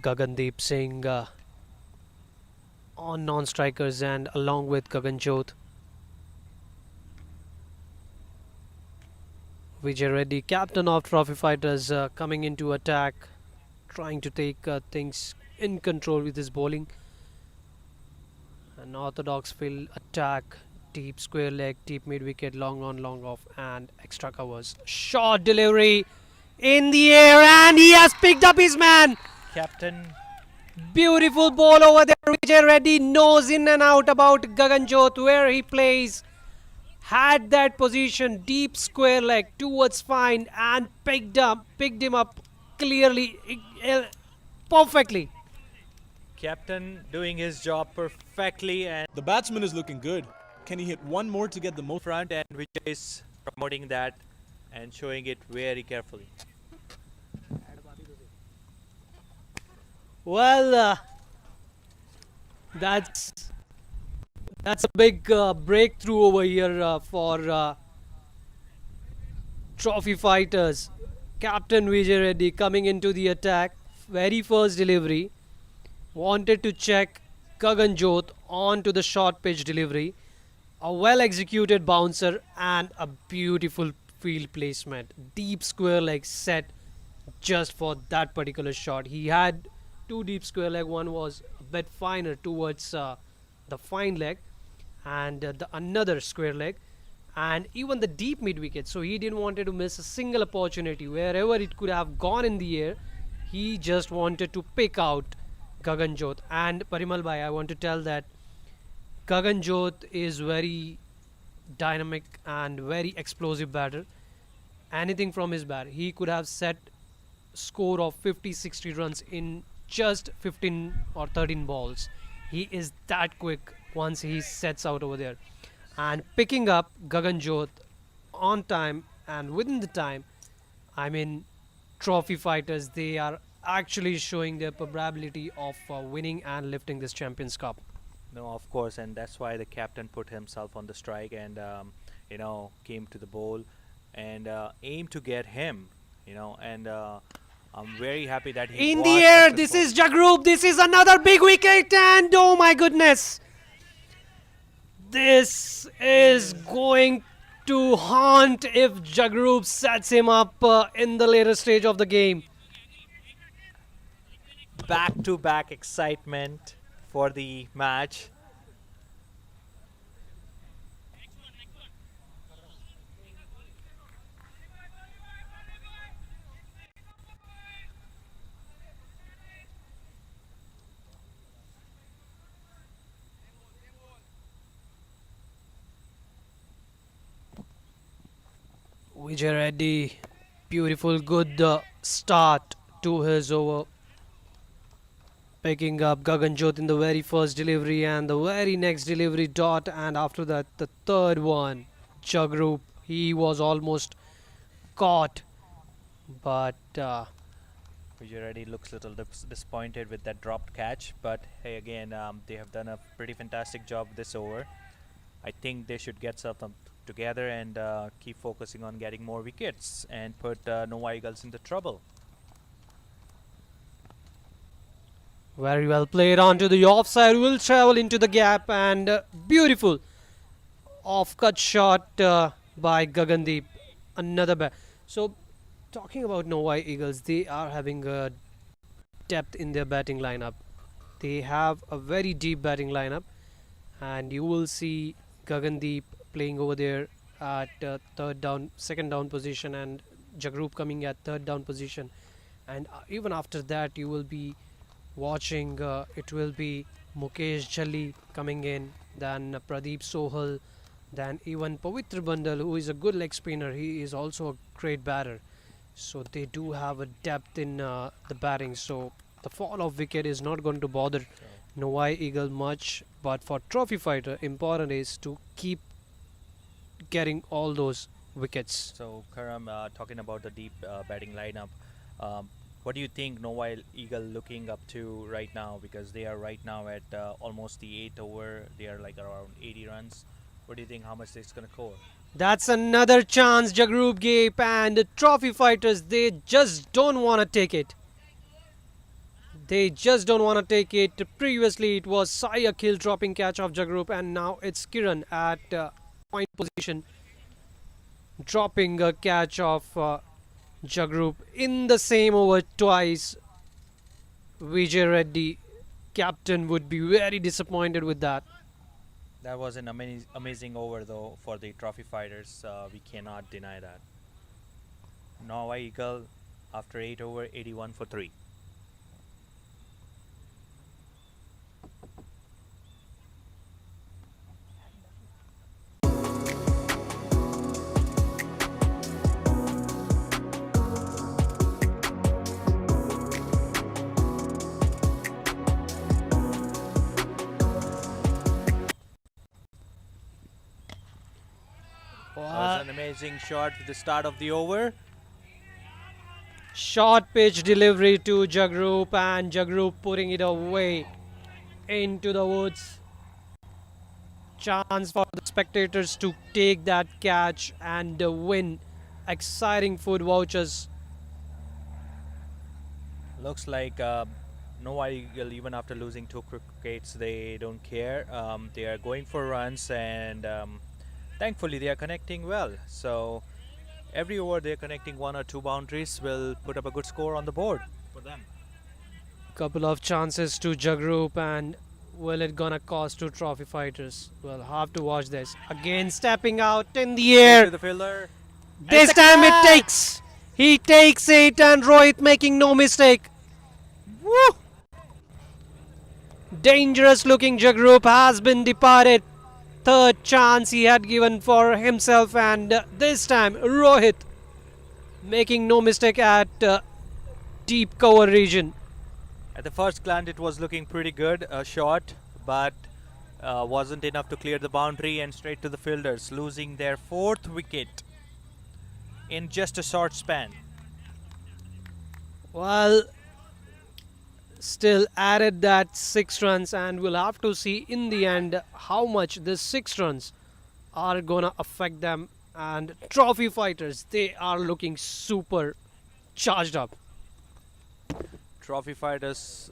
Gagandeep Singh on non-strikers, and along with Gaganjot, Vijay Reddy, captain of trophy fighters, coming into attack, trying to take things in control with his bowling. An orthodox field attack, deep square leg, deep mid wicket, long on, long off, and extra covers. Short delivery in the air, and he has picked up his man. Captain. Beautiful ball over there. Vijay Reddy knows in and out about Gaganjot, where he plays. Had that position, deep square leg towards fine, and picked him up clearly, perfectly. Captain doing his job perfectly, and The batsman is looking good. Can he hit one more to get the most? front, and Vijay is promoting that and showing it very carefully. Well, that's a big breakthrough over here for trophy fighters. Captain Vijay Reddy coming into the attack. Very first delivery. Wanted to check Gaganjot onto the short pitch delivery. A well executed bouncer and a beautiful field placement. Deep square leg set just for that particular shot. He had 2 deep square leg. One was a bit finer towards the fine leg, and the another square leg, and even the deep mid wicket. So he didn't want to miss a single opportunity. Wherever it could have gone in the air, he just wanted to pick out Gaganjot. And Parimal bhai, I want to tell that Gaganjot is very dynamic and very explosive batter. Anything from his bat, he could have set score of 50-60 runs in just 15 or 13 balls. He is that quick once he sets out over there. And picking up Gaganjot on time and within the time, I mean, trophy fighters, they are actually showing their probability of winning and lifting this Champions Cup. No, of course, and that's why the captain put himself on the strike and came to the bowl and aimed to get him. And I'm very happy that he In the was air, this successful. is Jagrup. This is another big wicket, and oh my goodness, this is going to haunt if Jagrup sets him up in the later stage of the game. Back-to-back excitement for the match. Vijay Reddy, beautiful, good start to his over. Picking up Gaganjot in the very first delivery and the very next delivery dot, and after that the third one. Jagrup, he was almost caught, but Vijay Reddy looks a little disappointed with that dropped catch, but hey, again, they have done a pretty fantastic job this over. I think they should get something together and keep focusing on getting more wickets and put Novi Eagles into trouble. very well played onto the offside, will travel into the gap, and beautiful off-cut shot by Gagandeep. Another bat. So, talking about Novi Eagles, they are having a depth in their batting lineup. They have a very deep batting lineup, and you will see Gagandeep playing over there at second down position, and Jagrup coming at third down position. And even after that, you will be watching. It will be Mukesh Jhalli coming in, then Pradeep Sohal, then even Pavitra Bandal, who is a good leg spinner. He is also a great batter. So they do have a depth in the batting. So the fall of wicket is not going to bother Novi Eagle much. But for trophy fighter, important is to keep getting all those wickets. So, Karam, talking about the deep batting lineup, what do you think Novi Eagle looking up to right now? Because they are right now at almost the 8th over. They are like around 80 runs. What do you think? How much it's going to score? That's another chance Jagrup gave, and the trophy fighters, they just don't want to take it. They just don't want to take it. Previously, it was Sai Akhil dropping catch of Jagrup, and now it's Kiran at point position dropping a catch of Jagrup in the same over twice. Vijay Reddy, captain, would be very disappointed with that. That was an amazing over, though, for the trophy fighters. We cannot deny that. Novi Eagle, after 8 over, 81 for 3. That was an amazing shot at the start of the over. Short pitch delivery to Jagrup, and Jagrup putting it away into the woods. Chance for the spectators to take that catch and win exciting food vouchers. Looks like Novi Eagle, even after losing 2 crickets, they don't care. They are going for runs, and thankfully they are connecting well. So every over they're connecting 1 or 2 boundaries will put up a good score on the board for them. Couple of chances to Jagrup, and will it gonna cost to trophy fighters? We'll have to watch this. Again stepping out in the To air. the fielder. This time it takes. He takes it, and Rohit making no mistake. Woo! Dangerous looking Jagrup has been departed. Third chance he had given for himself, and this time Rohit making no mistake at deep cover region. At the first glance, it was looking pretty good, a shot, but wasn't enough to clear the boundary and straight to the fielders, losing their 4th wicket in just a short span. Well, still added that 6 runs, and we'll have to see in the end how much this 6 runs are gonna affect them. And trophy fighters, they are looking super charged up. Trophy fighters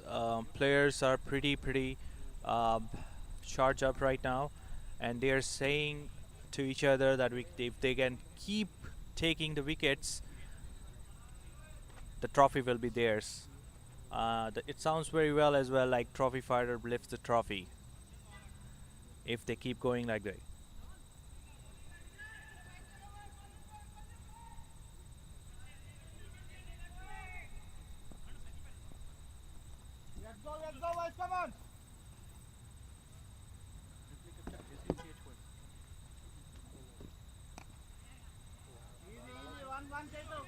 players are pretty um, charged up right now, and they are saying to each other that if they can keep taking the wickets, the trophy will be theirs. It sounds very well as well, like trophy fighter lifts the trophy if they keep going like that.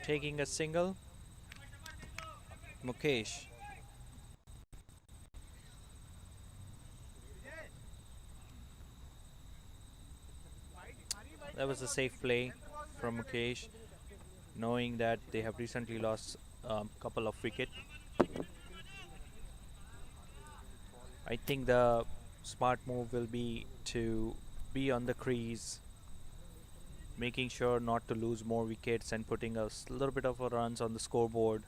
Taking a single, Mukesh. That was a safe play from Mukesh, knowing that they have recently lost a couple of wickets. I think the smart move will be to be on the crease, making sure not to lose more wickets and putting a little bit of a runs on the scoreboard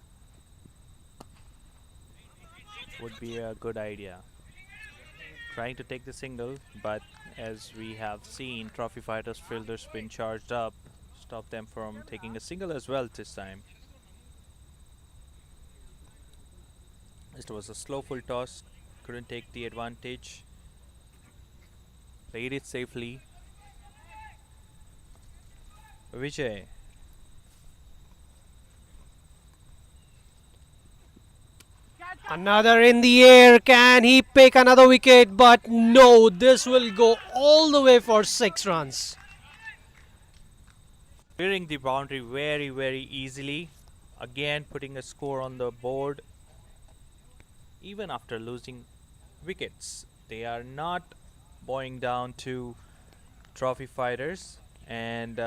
would be a good idea. Trying to take the single, but as we have seen, trophy fighters fielders been charged up, stop them from taking a single as well this time. It was a slow full toss, couldn't take the advantage, played it safely. Vijay. Another in the air. Can he pick another wicket? But no, this will go all the way for 6 runs. Clearing the boundary very easily. Again putting a score on the board. Even after losing wickets, they are not bowing down to trophy fighters. And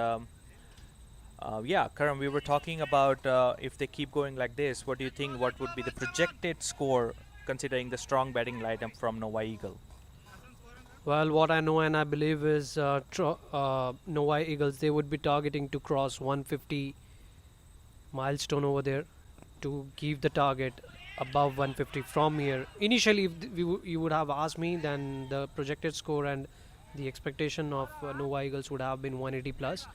yeah, Karam, we were talking about if they keep going like this, what do you think? What would be the projected score considering the strong batting lineup from Nova Eagle? Well, what I know and I believe is Novi Eagles, they would be targeting to cross 150 milestone over there to give the target above 150 from here. Initially, if you would have asked me, then the projected score and the expectation of Nova Eagles would have been 180 plus.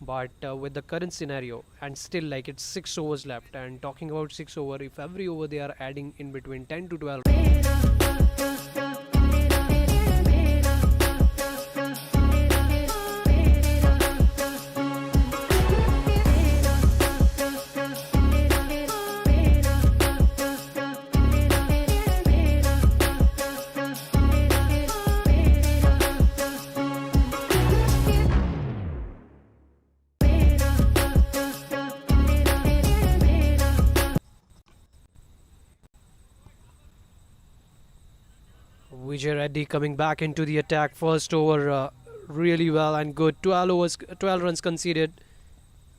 But with the current scenario, and still like it's 6 overs left, and talking about 6 over, if every over they are adding in between 10 to 12. Vijay Reddy coming back into the attack. First over really well and good. 12 runs conceded,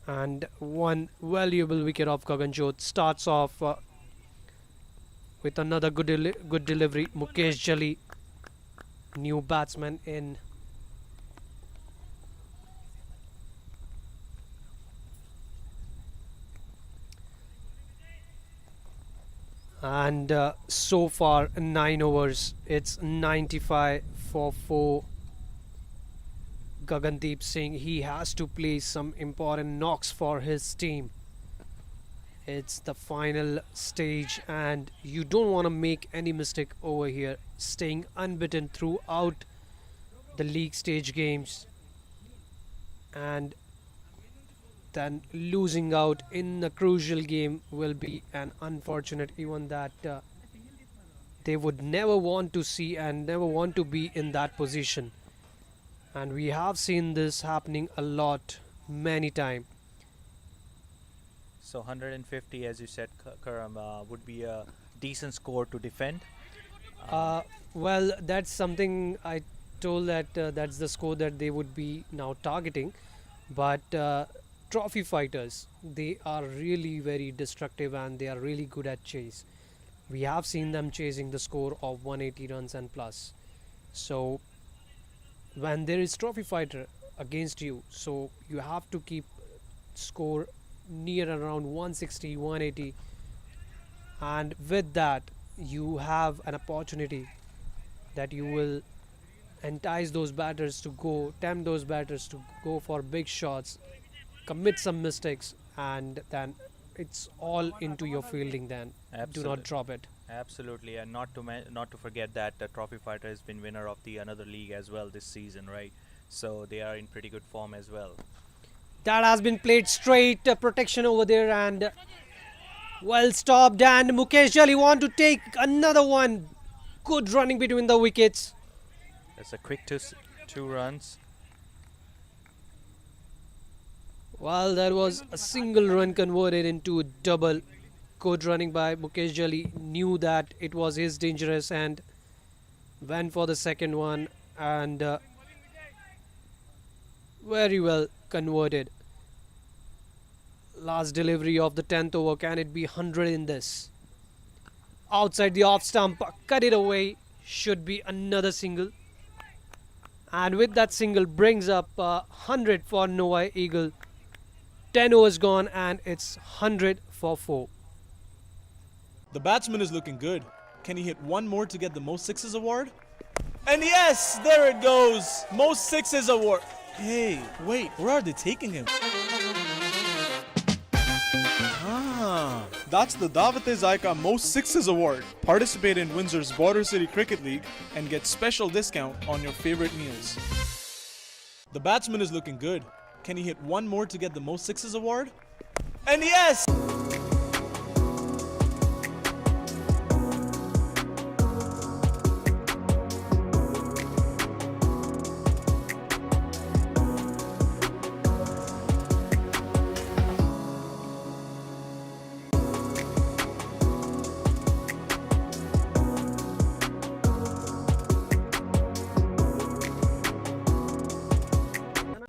and one valuable wicket of Gaganjot. Starts off with another good delivery. Mukesh Jali, new batsman in. And so far 9 overs, it's 95 for 4. Gagandeep Singh, he has to play some important knocks for his team. It's the final stage and you don't want to make any mistake over here. Staying unbeaten throughout the league stage games and then losing out in a crucial game will be an unfortunate event that they would never want to see and never want to be in that position. And we have seen this happening a lot, many times. So 150, as you said, Karam, would be a decent score to defend. Well, that's something I told that that's the score that they would be now targeting. But trophy fighters, they are really very destructive and they are really good at chase. We have seen them chasing the score of 180 runs and plus. So when there is trophy fighter against you, so you have to keep score near around 160, 180, and with that you have an opportunity that you will entice those batters to go, tempt those batters to go for big shots, commit some mistakes, and then it's all into your fielding. Then do not drop it. Absolutely, and not to forget that the Trophy Fighter has been winner of the another league as well this season, right? So they are in pretty good form as well. That has been played straight, protection over there, and well stopped. And Mukesh Jali want to take another one. Good running between the wickets. That's a quick two runs. Well, that was a single run converted into a double. Good running by Mukesh Jali. Knew that it was his dangerous and went for the second one, and very well converted. Last delivery of the 10th over. Can it be 100 in this? Outside the off stump, cut it away. Should be another single. And with that single brings up 100 for Novi Eagle. 10 overs gone and it's 100 for 4. The batsman is looking good. Can he hit one more to get the most sixes award? And yes, there it goes. Most sixes award. Hey, wait, where are they taking him? Ah, that's the Dawat-e-Zaika Most Sixes Award. Participate in Windsor's Border City Cricket League and get special discount on your favorite meals. The batsman is looking good. Can he hit one more to get the Most Sixes Award? And yes!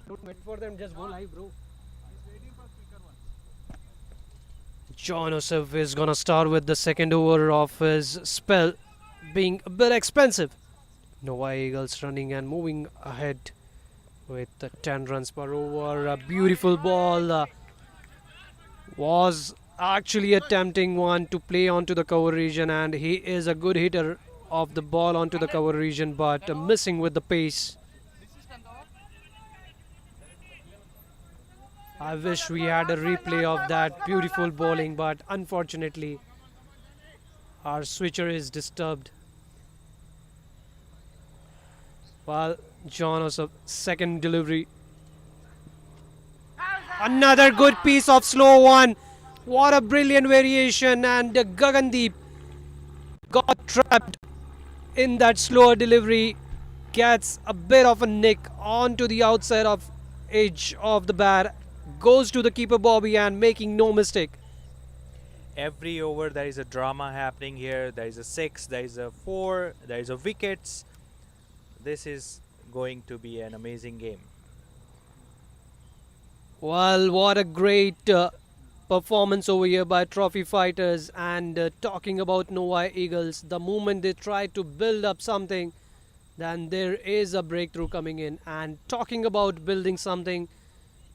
Don't wait for them, just go live, bro. John Osef is gonna start with the second over of his spell, being a bit expensive. Novi Eagles running and moving ahead with 10 runs per over. A beautiful ball was actually a tempting one to play onto the cover region, and he is a good hitter of the ball onto the cover region, but missing with the pace. I wish we had a replay of that beautiful bowling, but unfortunately our switcher is disturbed. While John Osop, second delivery. Another good piece of slow one. What a brilliant variation, and Gagandeep got trapped in that slower delivery. Gets a bit of a nick onto the outside of edge of the bat. Goes to the keeper Bobby and making no mistake. Every over there is a drama happening here. There is a 6, there is a 4, there is a wickets. This is going to be an amazing game. Well, what a great performance over here by Trophy Fighters. And talking about Novi Eagles, the moment they try to build up something, then there is a breakthrough coming in. And talking about building something,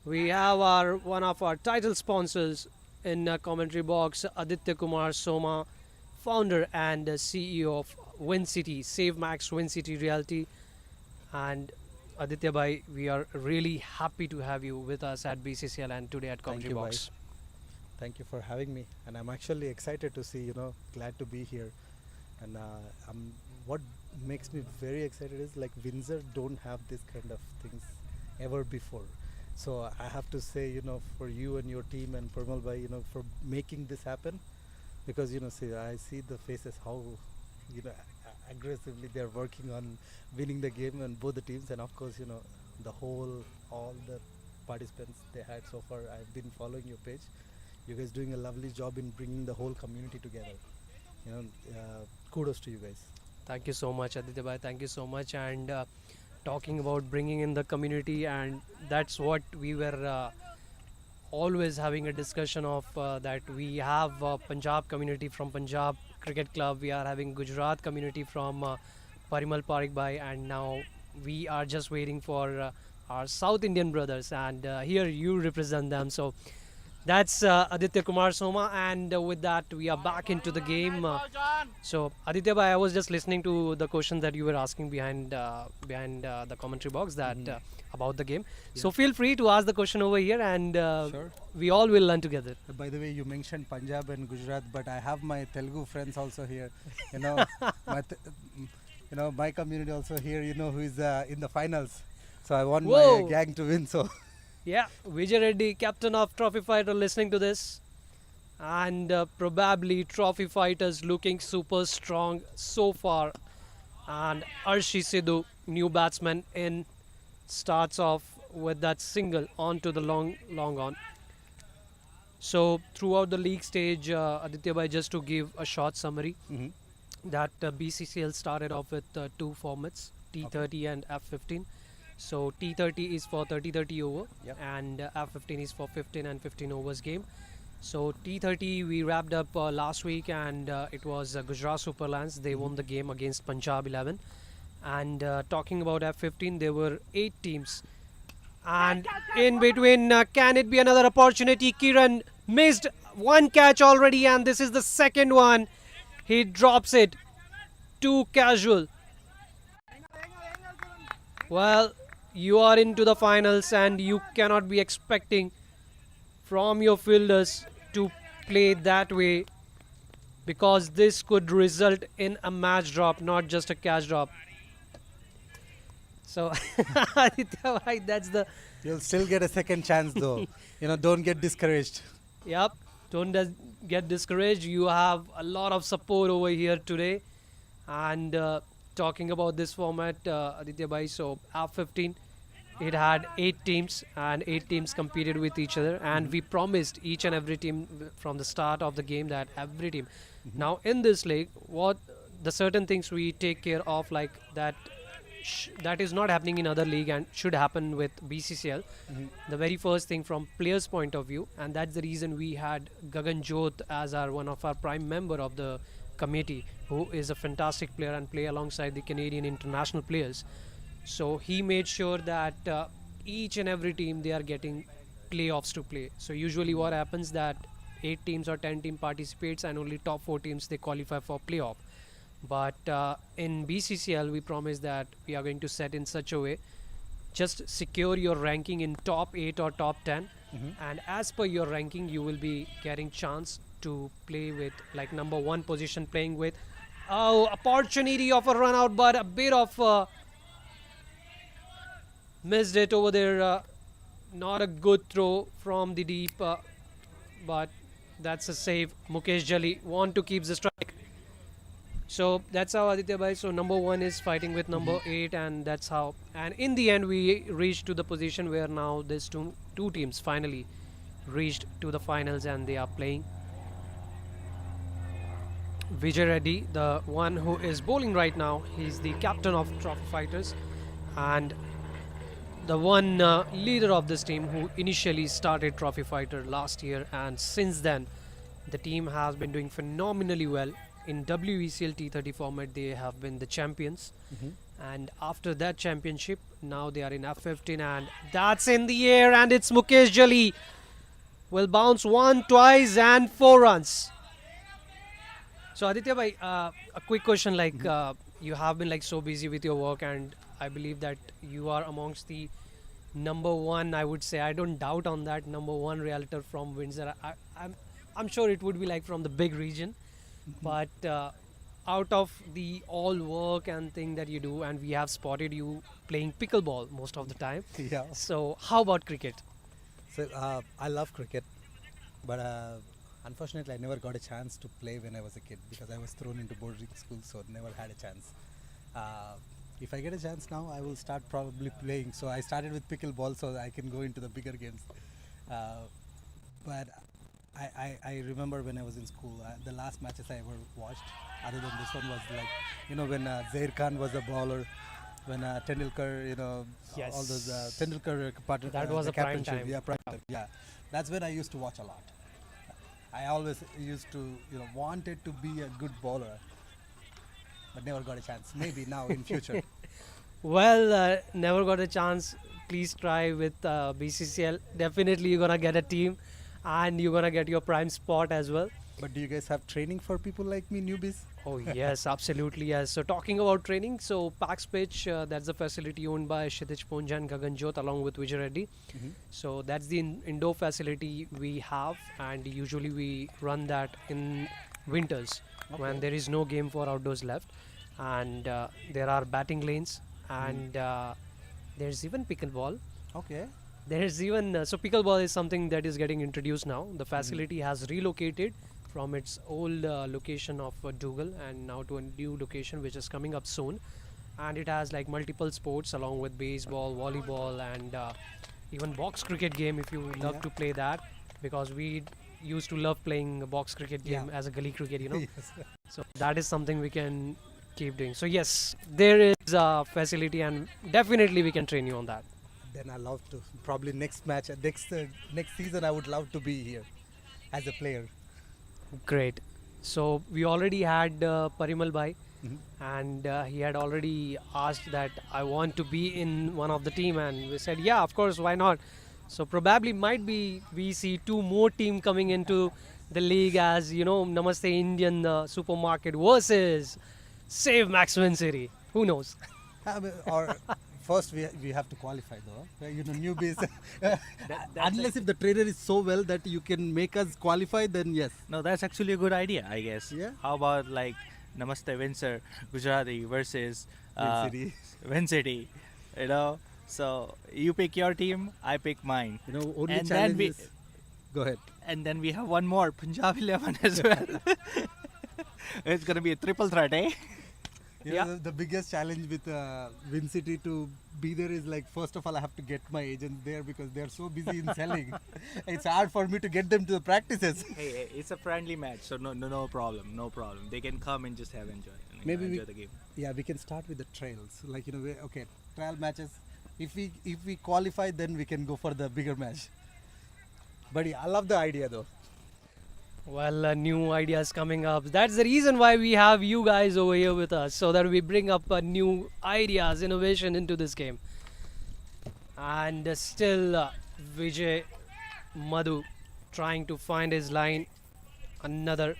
we have one of our title sponsors in commentary box, Aditya Kumar Soma, founder and CEO of WinCity, Save Max WinCity Realty. And Aditya bhai, we are really happy to have you with us at BCCL and today at commentary box. Thank you for having me, and I'm actually excited to see, glad to be here. And what makes me very excited is like Windsor don't have this kind of things ever before. So I have to say, for you and your team and Parimal bhai, for making this happen, because see, I see the faces how aggressively they're working on winning the game, and both the teams, and of course all the participants they had so far. I've been following your page. You guys doing a lovely job in bringing the whole community together. Kudos to you guys. Thank you so much, Aditya bhai. Thank you so much. And talking about bringing in the community, and that's what we were always having a discussion of, that we have Punjab community from Punjab Cricket Club. We are having Gujarat community from Parimal Parekh, and now we are just waiting for our South Indian brothers, and here you represent them. So that's Aditya, Kumar, Soma, and with that we are back into the game. So Aditya, bhai, I was just listening to the question that you were asking behind the commentary box that about the game. So feel free to ask the question over here, and Sure. we all will learn together. By the way, you mentioned Punjab and Gujarat, but I have my Telugu friends also here. You know, my community also here. You know, who is in the finals. So I want Whoa. my gang to win. So Yeah, Vijay Reddy, captain of Trophy Fighter, listening to this. And probably Trophy Fighters looking super strong so far. And Arshi Sidhu, new batsman in, starts off with that single onto the long on. So throughout the league stage, Aditya bhai, just to give a short summary, that BCCL started off with two formats, T30 and F15. So T30 is for 30-30 over, Yep. and F15 is for 15 and 15 overs game. So T30 we wrapped up last week, and it was Gujarat Super Lions. They won the game against Punjab 11. And talking about F15, there were 8 teams. And in between, can it be another opportunity? Kiran missed one catch already, and this is the second one. He drops it. Too casual. Well, you are into the finals, and you cannot be expecting from your fielders to play that way, because this could result in a match drop, not just a catch drop. So, Aditya bhai, that's the you'll still get a second chance, though. You know, don't get discouraged. Yep, don't get discouraged. You have a lot of support over here today. And talking about this format, Aditya bhai, so F15, it had 8 teams, and 8 teams competed with each other. And we promised each and every team from the start of the game that every team. Now in this league, what the certain things we take care of, like that that is not happening in other league and should happen with BCCL. The very first thing from players point of view, and that's the reason we had Gaganjot as our one of our prime member of the committee, who is a fantastic player and play alongside the Canadian international players. So he made sure that each and every team, they are getting playoffs to play. So usually what happens that 8 teams or 10 team participates, and only top 4 teams they qualify for playoff. But in BCCL, we promise that we are going to set in such a way, just secure your ranking in top 8 or top 10, and as per your ranking, you will be getting chance to play with like number 1 position, playing with opportunity of a run out, but a bit of missed it over there. Not a good throw from the deep, but that's a save. Mukesh Jali want to keep the strike. So that's how, Aditya bhai. So number 1 is fighting with number 8, and that's how. And in the end, we reached to the position where now these two teams finally reached to the finals, and they are playing. Vijay Reddy, the one who is bowling right now, he's the captain of Trophy Fighters, and the one leader of this team who initially started Trophy Fighter last year, and since then the team has been doing phenomenally well. In WECL T30 format, they have been the champions, and after that championship, now they are in F15, and that's in the air, and it's Mukesh Jali will bounce 1, twice, and 4 runs. So Aditya bhai, a quick question, like you have been like so busy with your work, and I believe that you are amongst the number 1, I would say, I don't doubt on that, number 1 realtor from Windsor. I'm sure it would be like from the big region. But out of the all work and thing that you do, and we have spotted you playing pickleball most of the time. Yeah. So how about cricket? So I love cricket, but unfortunately I never got a chance to play when I was a kid, because I was thrown into boarding school, so never had a chance. If I get a chance now, I will start probably playing. So I started with pickleball so that I can go into the bigger games. But I remember when I was in school, the last matches I ever watched, other than this one, was like, you know, when Zair Khan was a bowler, when Tendulkar, you know, Yes. all those Tendulkar part of That was the a prime captainship. time. Yeah, prime time. Yeah, that's when I used to watch a lot. I always used to, wanted to be a good bowler, but never got a chance. Maybe now in future. Well, never got a chance. Please try with BCCL. Definitely, you're gonna get a team, and you're gonna get your prime spot as well. But do you guys have training for people like me, newbies? Oh yes, absolutely yes. So talking about training, so PaxPitch, that's the facility owned by Kshitij, Punj and Gaganjot along with Vijay Reddy. So that's the indoor facility we have, and usually we run that in winters when there is no game for outdoors left, and there are batting lanes, and there's even pickleball. Okay. There's even so pickleball is something that is getting introduced now. The facility has relocated from its old location of Dougal and now to a new location which is coming up soon, and it has like multiple sports along with baseball, volleyball, and even box cricket game if you love to play that, because we used to love playing a box cricket game as a gully cricket, Yes. so that is something we can keep doing. So yes, there is a facility and definitely we can train you on that. Then I love to probably next match, next season. I would love to be here as a player. Great. So we already had Parimal bhai, and he had already asked that I want to be in one of the team, and we said yeah, of course, why not. So probably might be we see two more team coming into the league, as Namaste Indian Supermarket versus Save Max WinCity. Who knows? Or first we have to qualify though. Newbies. Unless if the trainer is so well that you can make us qualify, then yes. No, that's actually a good idea, I guess. Yeah. How about like Namaste Windsor Gujarati versus WinCity. WinCity, So you pick your team, I pick mine. Only And then challenge we- is. Go ahead. And then we have one more, Punjab 11 as well. It's gonna be a triple threat, eh? The biggest challenge with WinCity to be there is like, first of all, I have to get my agents there because they're so busy in selling. It's hard for me to get them to the practices. Hey, it's a friendly match, so no problem, no problem. They can come and just have enjoy. Maybe enjoy the game. Yeah, we can start with the trails. Like, okay, trial matches. If we qualify, then we can go for the bigger match. But yeah, I love the idea though. Well, new ideas coming up. That's the reason why we have you guys over here with us, so that we bring up new ideas, innovation into this game. And still, Vijay Madhu trying to find his line. Another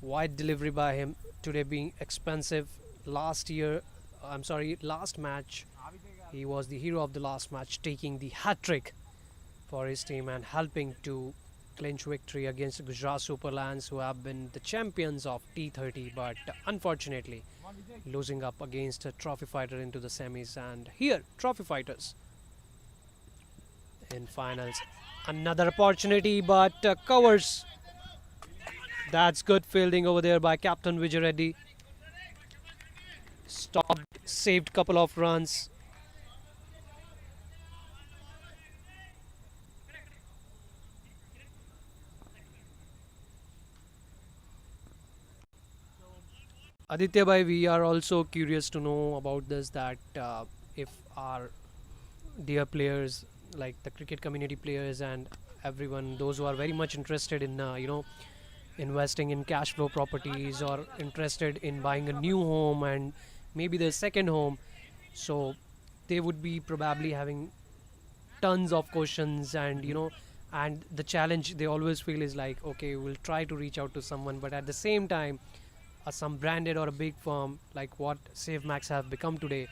wide delivery by him today, being expensive. Last match, he was the hero of the last match, taking the hat trick for his team and helping to clinch victory against Gujarat Super Lions, who have been the champions of T30, but unfortunately losing up against a Trophy Fighter into the semis. And here, Trophy Fighters in finals. Another opportunity, but covers. That's good fielding over there by Captain Vijay Reddy. Stopped, saved couple of runs. Aditya bhai, we are also curious to know about this, that if our dear players, like the cricket community players and everyone, those who are very much interested in investing in cash flow properties or interested in buying a new home and maybe their second home, so they would be probably having tons of questions, and and the challenge they always feel is like, okay, we'll try to reach out to someone, but at the same time some branded or a big firm like what Save Max have become today,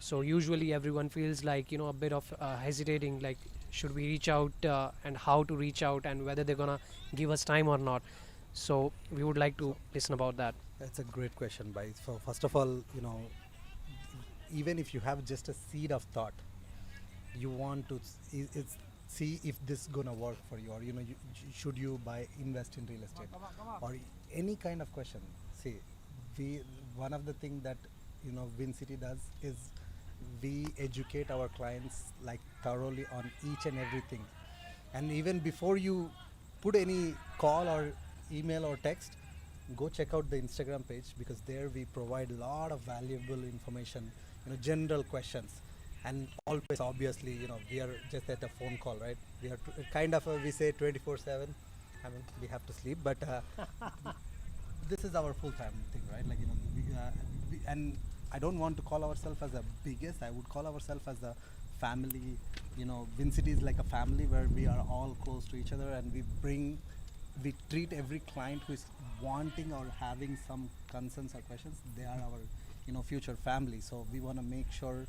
so usually everyone feels like a bit of hesitating, like should we reach out and how to reach out and whether they're gonna give us time or not. So we would like to listen about that. That's a great question, Bhai. So first of all, even if you have just a seed of thought, you want to see if this gonna work for you, or should you invest in real estate, or any kind of question. See, one of the things that WinCity does is we educate our clients like thoroughly on each and everything, and even before you put any call or email or text, go check out the Instagram page, because there we provide a lot of valuable information, general questions, and always obviously we are just at a phone call, right? We are kind of we say 24/7, I mean, we have to sleep, but this is our full-time thing, right? Like, and I don't want to call ourselves as a biggest. I would call ourselves as a family. WinCity is like a family where we are all close to each other, and we treat every client who is wanting or having some concerns or questions. They are our, future family. So we want to make sure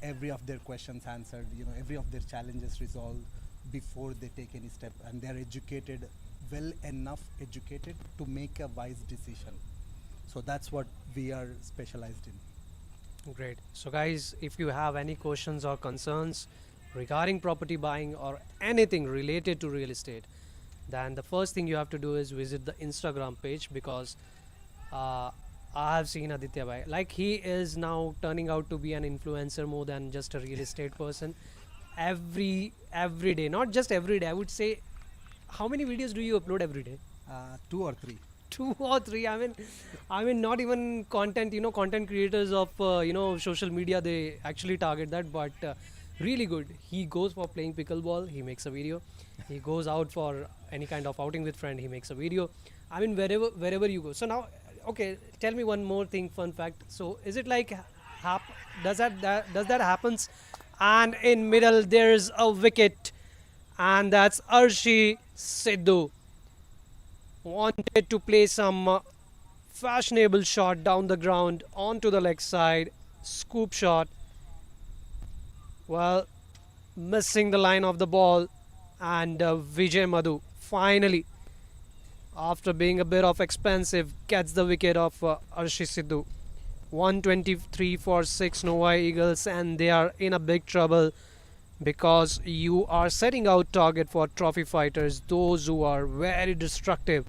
every of their questions answered, every of their challenges resolved before they take any step, and they're educated, well enough educated to make a wise decision. So that's what we are specialized in. Great. So guys, if you have any questions or concerns regarding property buying or anything related to real estate, then the first thing you have to do is visit the Instagram page, because I have seen Aditya bhai, like he is now turning out to be an influencer more than just a real estate person. Every day, not just every day, I would say, how many videos do you upload every day? 2 or 3. 2 or 3. I mean not even content, content creators of social media, they actually target that, but really good. He goes for playing pickleball, he makes a video. He goes out for any kind of outing with friend, he makes a video. I mean, wherever you go. So now, okay, tell me one more thing, fun fact. So is it like does that happens, and in middle there's a wicket, and that's Arshi Sidhu wanted to play some fashionable shot down the ground onto the leg side, scoop shot. Well, missing the line of the ball, and Vijay Madhu finally, after being a bit of expensive, gets the wicket of Arshi Sidhu. 123 for 6 Novi Eagles, and they are in a big trouble, because you are setting out target for trophy fighters, those who are very destructive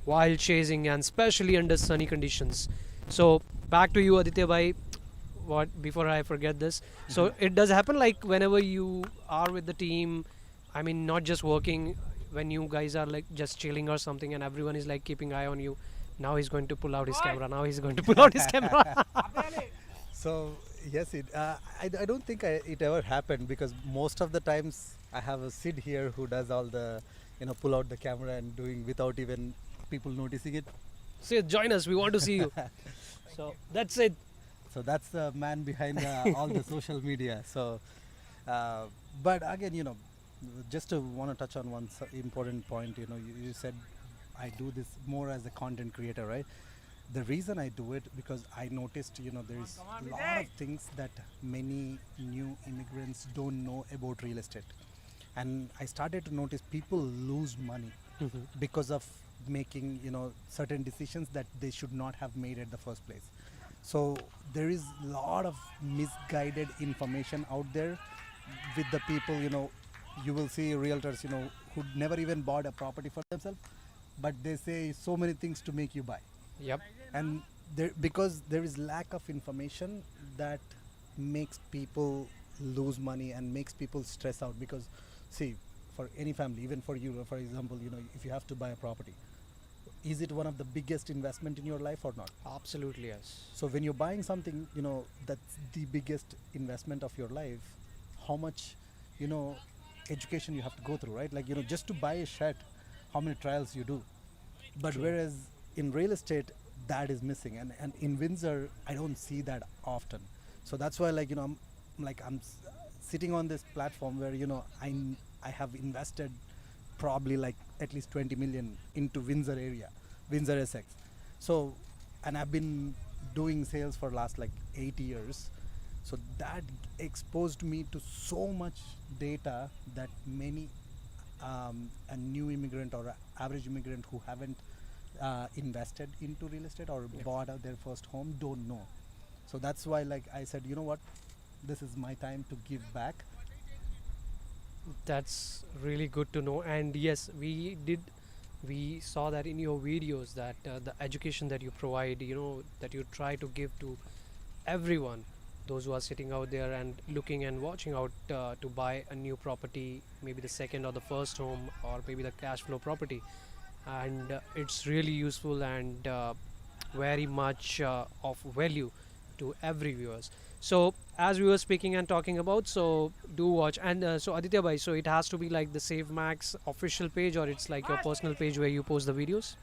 while chasing, and especially under sunny conditions. So back to you, Aditya bhai. What, before I forget this, so it does happen like whenever you are with the team, I mean not just working, when you guys are like just chilling or something, and everyone is like keeping eye on you, now he's going to pull out his camera, now he's going to pull out his camera. So yes, I don't think it ever happened, because most of the times I have a Sid here who does all the, pull out the camera and doing without even people noticing it. Sid, join us, we want to see you. So that's it. So that's the man behind all the social media. So, but again, just to want to touch on one important point, you said I do this more as a content creator, right? The reason I do it, because I noticed, there's a lot of things that many new immigrants don't know about real estate. And I started to notice people lose money because of making, certain decisions that they should not have made at the first place. So there is a lot of misguided information out there with the people, you will see realtors, who never even bought a property for themselves, but they say so many things to make you buy. Yep. And because there is lack of information, that makes people lose money and makes people stress out. Because see, for any family, even for you, for example, if you have to buy a property, is it one of the biggest investment in your life or not? Absolutely yes. So when you're buying something, that's the biggest investment of your life, how much, education you have to go through, right? Like, just to buy a shed, how many trials you do. But whereas in real estate, that is missing. And in Windsor, I don't see that often. So that's why, like, I'm sitting on this platform where, I have invested probably like at least 20 million into Windsor area, Windsor Essex. So, and I've been doing sales for last like 8 years. So that exposed me to so much data that many a new immigrant or average immigrant who haven't invested into real estate or bought out their first home don't know. So that's why, like I said, you know what, this is my time to give back. That's really good to know. And yes, we saw that in your videos, that the education that you provide, that you try to give to everyone, those who are sitting out there and looking and watching out to buy a new property, maybe the second or the first home, or maybe the cash flow property. And it's really useful and very much of value to every viewers. So as we were speaking and talking about, so do watch. And so Aditya bhai, so it has to be like the Save Max official page, or it's like your personal page where you post the videos?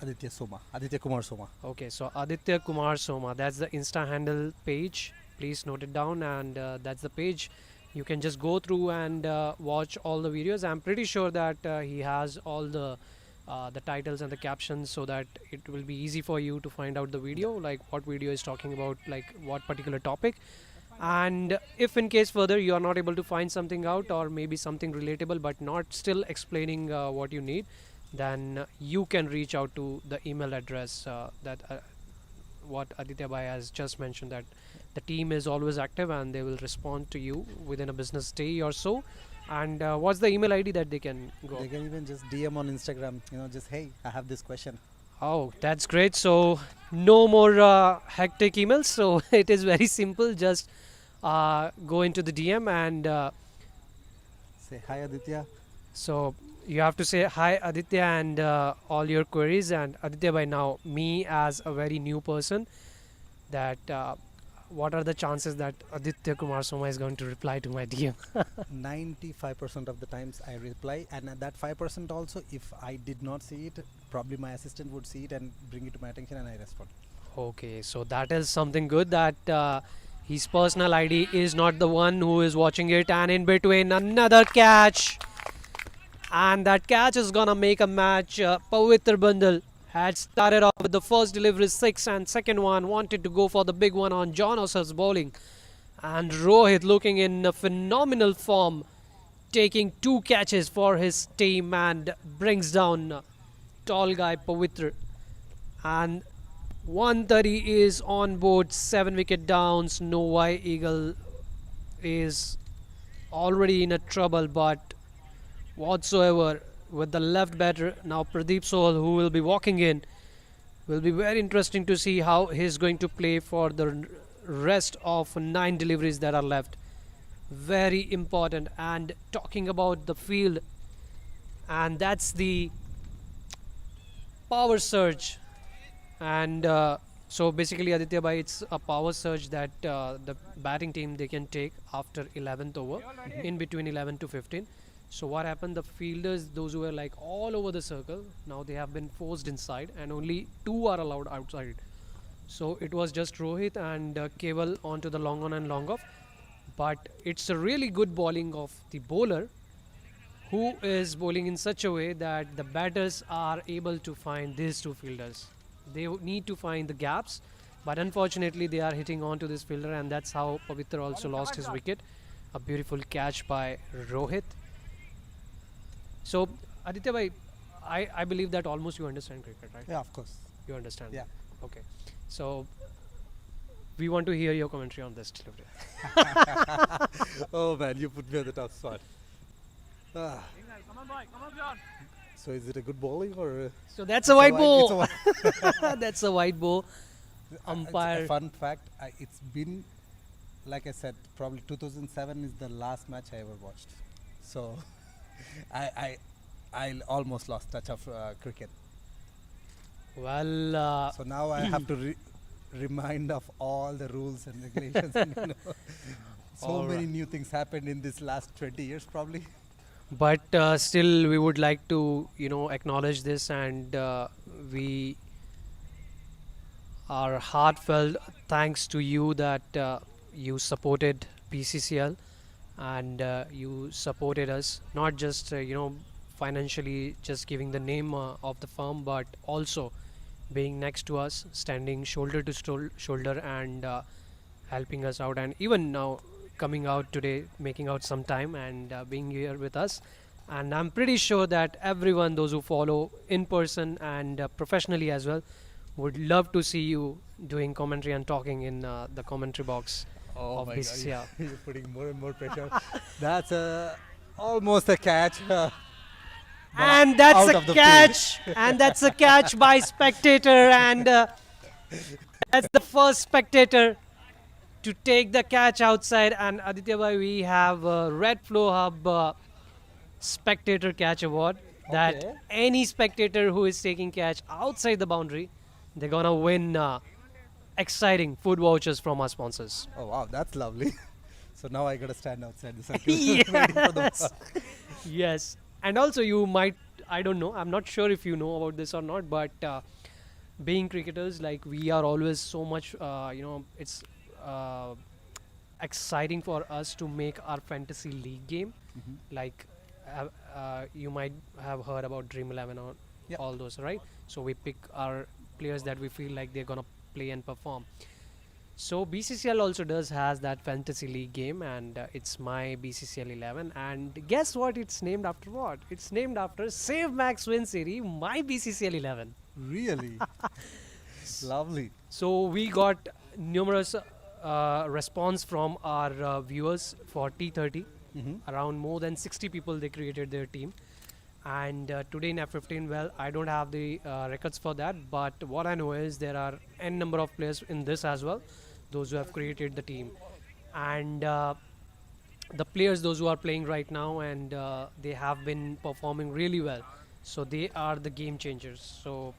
Aditya Soma, Aditya Kumar Soma. Okay, so Aditya Kumar Soma, that's the Insta handle page. Please note it down, and that's the page. You can just go through and watch all the videos. I'm pretty sure that he has all the titles and the captions, so that it will be easy for you to find out the video, like what video is talking about, like what particular topic. And if in case further you are not able to find something out, or maybe something relatable but not still explaining what you need, then you can reach out to the email address that what Aditya Bhai has just mentioned, that the team is always active and they will respond to you within a business day or so. And what's the email ID that they can go? They can even just DM on Instagram, just, hey, I have this question. Oh, that's great. So no more hectic emails. So it is very simple. Just go into the DM and Say, hi Aditya. so you have to say hi Aditya and all your queries. And Aditya, by now, me as a very new person, that what are the chances that Aditya Kumar Soma is going to reply to my DM? 95% of the times I reply, and at that 5% also, if I did not see it, probably my assistant would see it and bring it to my attention, and I respond. Okay, so that is something good, that his personal ID is not the one who is watching it. And in between, another catch, and that catch is gonna make a match. Pavitr Bandal had started off with the first delivery 6, and second one wanted to go for the big one on John Osser's bowling. And Rohit looking in a phenomenal form, taking 2 catches for his team and brings down tall guy Pavitr. And 130 is on board, 7 wicket downs. Novi Eagle is already in a trouble, but whatsoever with the left batter now Pradeep Sohal, who will be walking in, will be very interesting to see how he's going to play for the rest of 9 deliveries that are left. Very important. And talking about the field, and that's the power surge. And so basically, Aditya bhai, it's a power surge that the batting team, they can take after 11th over, in between 11 to 15. So what happened, the fielders, those who were like all over the circle, now they have been forced inside, and only 2 are allowed outside. So it was just Rohit and Keval onto the long on and long off. But it's a really good bowling of the bowler, who is bowling in such a way that the batters are able to find these 2 fielders. They need to find the gaps, but unfortunately they are hitting onto this fielder, and that's how Pavitra also lost his wicket. A beautiful catch by Rohit. So Aditya bhai, I believe that almost you understand cricket, right? Yeah, of course. You understand? Yeah. Okay. So we want to hear your commentary on this delivery. Oh man, you put me on the tough spot. Ah, Come on, boy. Come on, John. so is it a good bowling or? So that's a white It's ball. a wide- That's a white ball. It's Umpire. a fun fact. It's been, like I said, probably 2007 is the last match I ever watched. So, I almost lost touch of cricket. Well, So now I have to remind of all the rules and regulations. And, so All many right. new things happened in this last 20 years, probably. but still we would like to acknowledge this, and we are heartfelt thanks to you that you supported BCCL, and you supported us, not just financially, just giving the name of the firm, but also being next to us, standing shoulder to shoulder, and helping us out, and even now coming out today, making out some time, and being here with us. And I'm pretty sure that everyone, those who follow in person and professionally as well, would love to see you doing commentary and talking in the commentary box of BCCL. You're putting more and more pressure. That's almost a catch. And that's out a of the catch, and that's a catch by spectator, and that's the first spectator to take the catch outside. And Aditya bhai, we have a RadFlowHub spectator catch award, that any spectator who is taking catch outside the boundary, they're gonna win exciting food vouchers from our sponsors. Oh wow, that's lovely. So now I gotta stand outside the circle waiting for the Yes. Yes. And also, you might, I don't know, I'm not sure if you know about this or not, but being cricketers, like, we are always so much, it's uh, exciting for us to make our fantasy league game. Mhm. Like, you might have heard about Dream 11 or Yeah. all those, right? So we pick our players that we feel like they're gonna play and perform. So BCCL also does has that fantasy league game, and it's my BCCL 11. And guess what? It's named after what? It's named after Save Max WinCity, my BCCL 11. Really lovely. So we got numerous response from our viewers for T30. Mm-hmm. Around more than 60 people they created their team. And today in F15, well, I don't have the records for that, but what I know is there are n number of players in this as well, those who have created the team. And the players, those who are playing right now, and they have been performing really well. So they are the game changers. So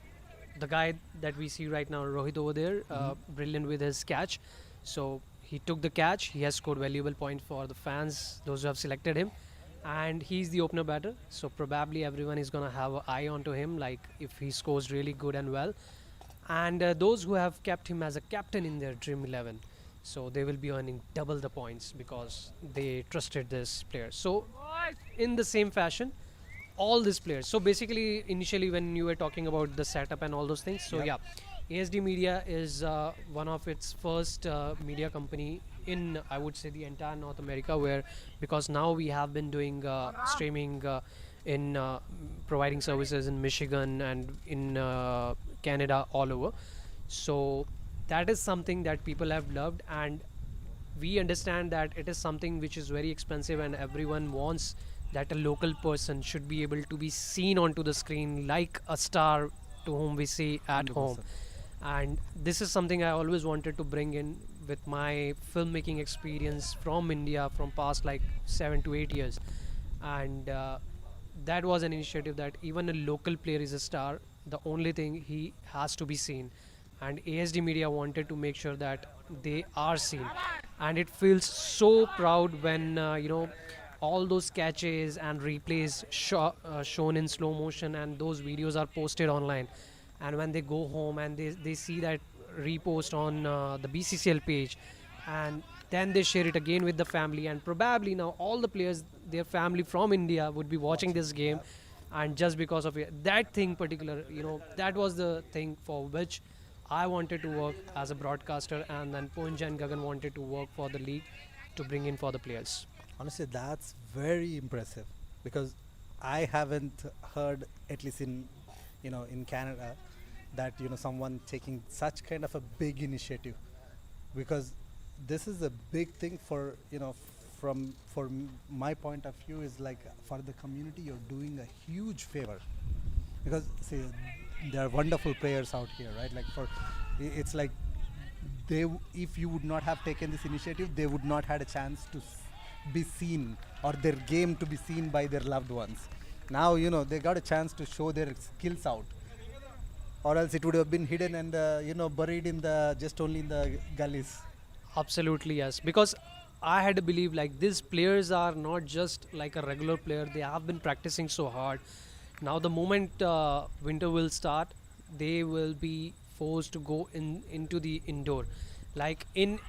the guy that we see right now, Rohit over there, brilliant with his catch. So he took the catch. He has scored valuable points for the fans, those who have selected him. And he's the opener batter. So probably everyone is going to have an eye onto him, like if he scores really good and well. And those who have kept him as a captain in their Dream 11, so they will be earning double the points because they trusted this player. So in the same fashion, all these players. So basically, initially when you were talking about the setup and all those things, so Yep. yeah, ASD Media is one of its first media company in, I would say, the entire North America, where, because now we have been doing streaming in providing services in Michigan and in Canada, all over. So that is something that people have loved, and we understand that it is something which is very expensive, and everyone wants that a local person should be able to be seen onto the screen like a star to whom we see at home. 100%. And this is something I always wanted to bring in with my filmmaking experience from India from past like 7 to 8 years. And that was an initiative that even a local player is a star. The only thing, he has to be seen. And ASD Media wanted to make sure that they are seen. And it feels so proud when, all those catches and replays shown in slow motion, and those videos are posted online. And when they go home and they see that repost on the BCCL page, and then they share it again with the family, and probably now all the players, their family from India would be watching this game. And just because of it, that thing particular, that was the thing for which I wanted to work as a broadcaster, and then Punj and Gagan wanted to work for the league to bring in for the players. Honestly, that's very impressive because I haven't heard, at least in Canada, that someone taking such kind of a big initiative, because this is a big thing for my point of view, is like, for the community you're doing a huge favor, because see, there are wonderful players out here, right? Like, it's like if you would not have taken this initiative, they would not had a chance to be seen, or their game to be seen by their loved ones. Now they got a chance to show their skills out, or else it would have been hidden and buried in the just only in the gullies. Absolutely, yes. Because I had to believe like these players are not just like a regular player. They have been practicing so hard. Now the moment winter will start, they will be forced to go into the indoor. Like in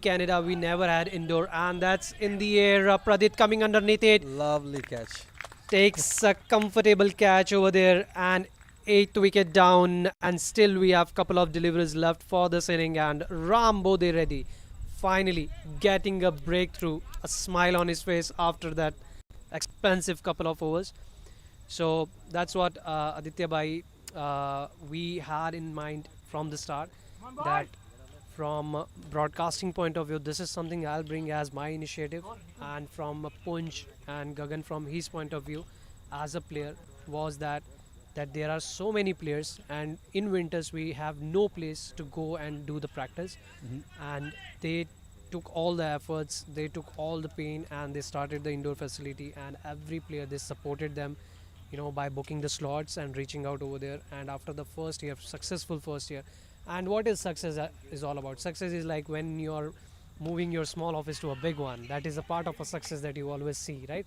Canada, we never had indoor, and that's in the air. Pradit coming underneath it, Lovely catch. takes a comfortable catch over there, and eighth wicket down. And still we have couple of deliveries left for this inning, and Rambo de Reddy finally getting a breakthrough, a smile on his face after that expensive couple of overs. So that's what Aditya Bhai, we had in mind from the start, that from a broadcasting point of view, this is something I'll bring as my initiative, and from Punj and Gagan from his point of view as a player, was that there are so many players, and in winters we have no place to go and do the practice. And they took all the efforts, they took all the pain, and they started the indoor facility, and every player, they supported them, by booking the slots and reaching out over there. And after the first year, successful first year, And what is success is all about? Success is like when you're moving your small office to a big one. That is a part of a success that you always see, right?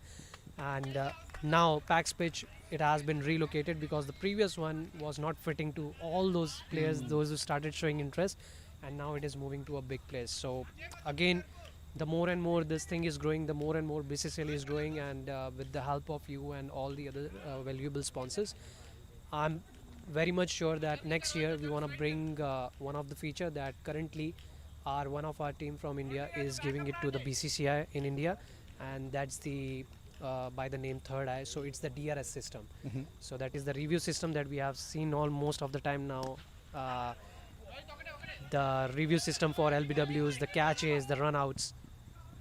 And now PaxPitch, it has been relocated because the previous one was not fitting to all those players, those who started showing interest, and now it is moving to a big place. So again, the more and more this thing is growing, the more and more BCCL is growing, and with the help of you and all the other valuable sponsors, I'm very much sure that next year we want to bring one of the feature that currently one of our team from India is giving it to the BCCI in India, and that's the by the name Third Eye. So it's the DRS system. So that is the review system that we have seen most of the time now. The review system for LBWs, the catches, the runouts,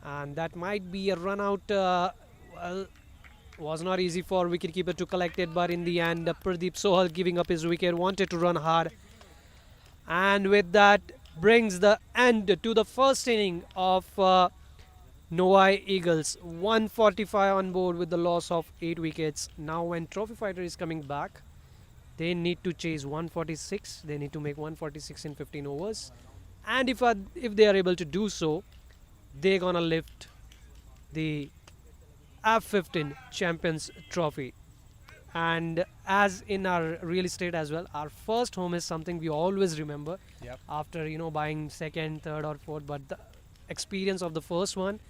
and that might be a run out. Well, was not easy for wicketkeeper to collect it, but in the end, Pradeep Sohal giving up his wicket, wanted to run hard, and with that brings the end to the first inning of Novi Eagles. 145 on board with the loss of 8 wickets. Now, when Trophy Fighter is coming back, they need to chase 146. They need to make 146 in 15 overs, and if they are able to do so, they're gonna lift the F15 Champions Trophy. And as in our real estate as well, our first home is something we always remember. Yep. After buying second, third, or fourth, but the experience of the first one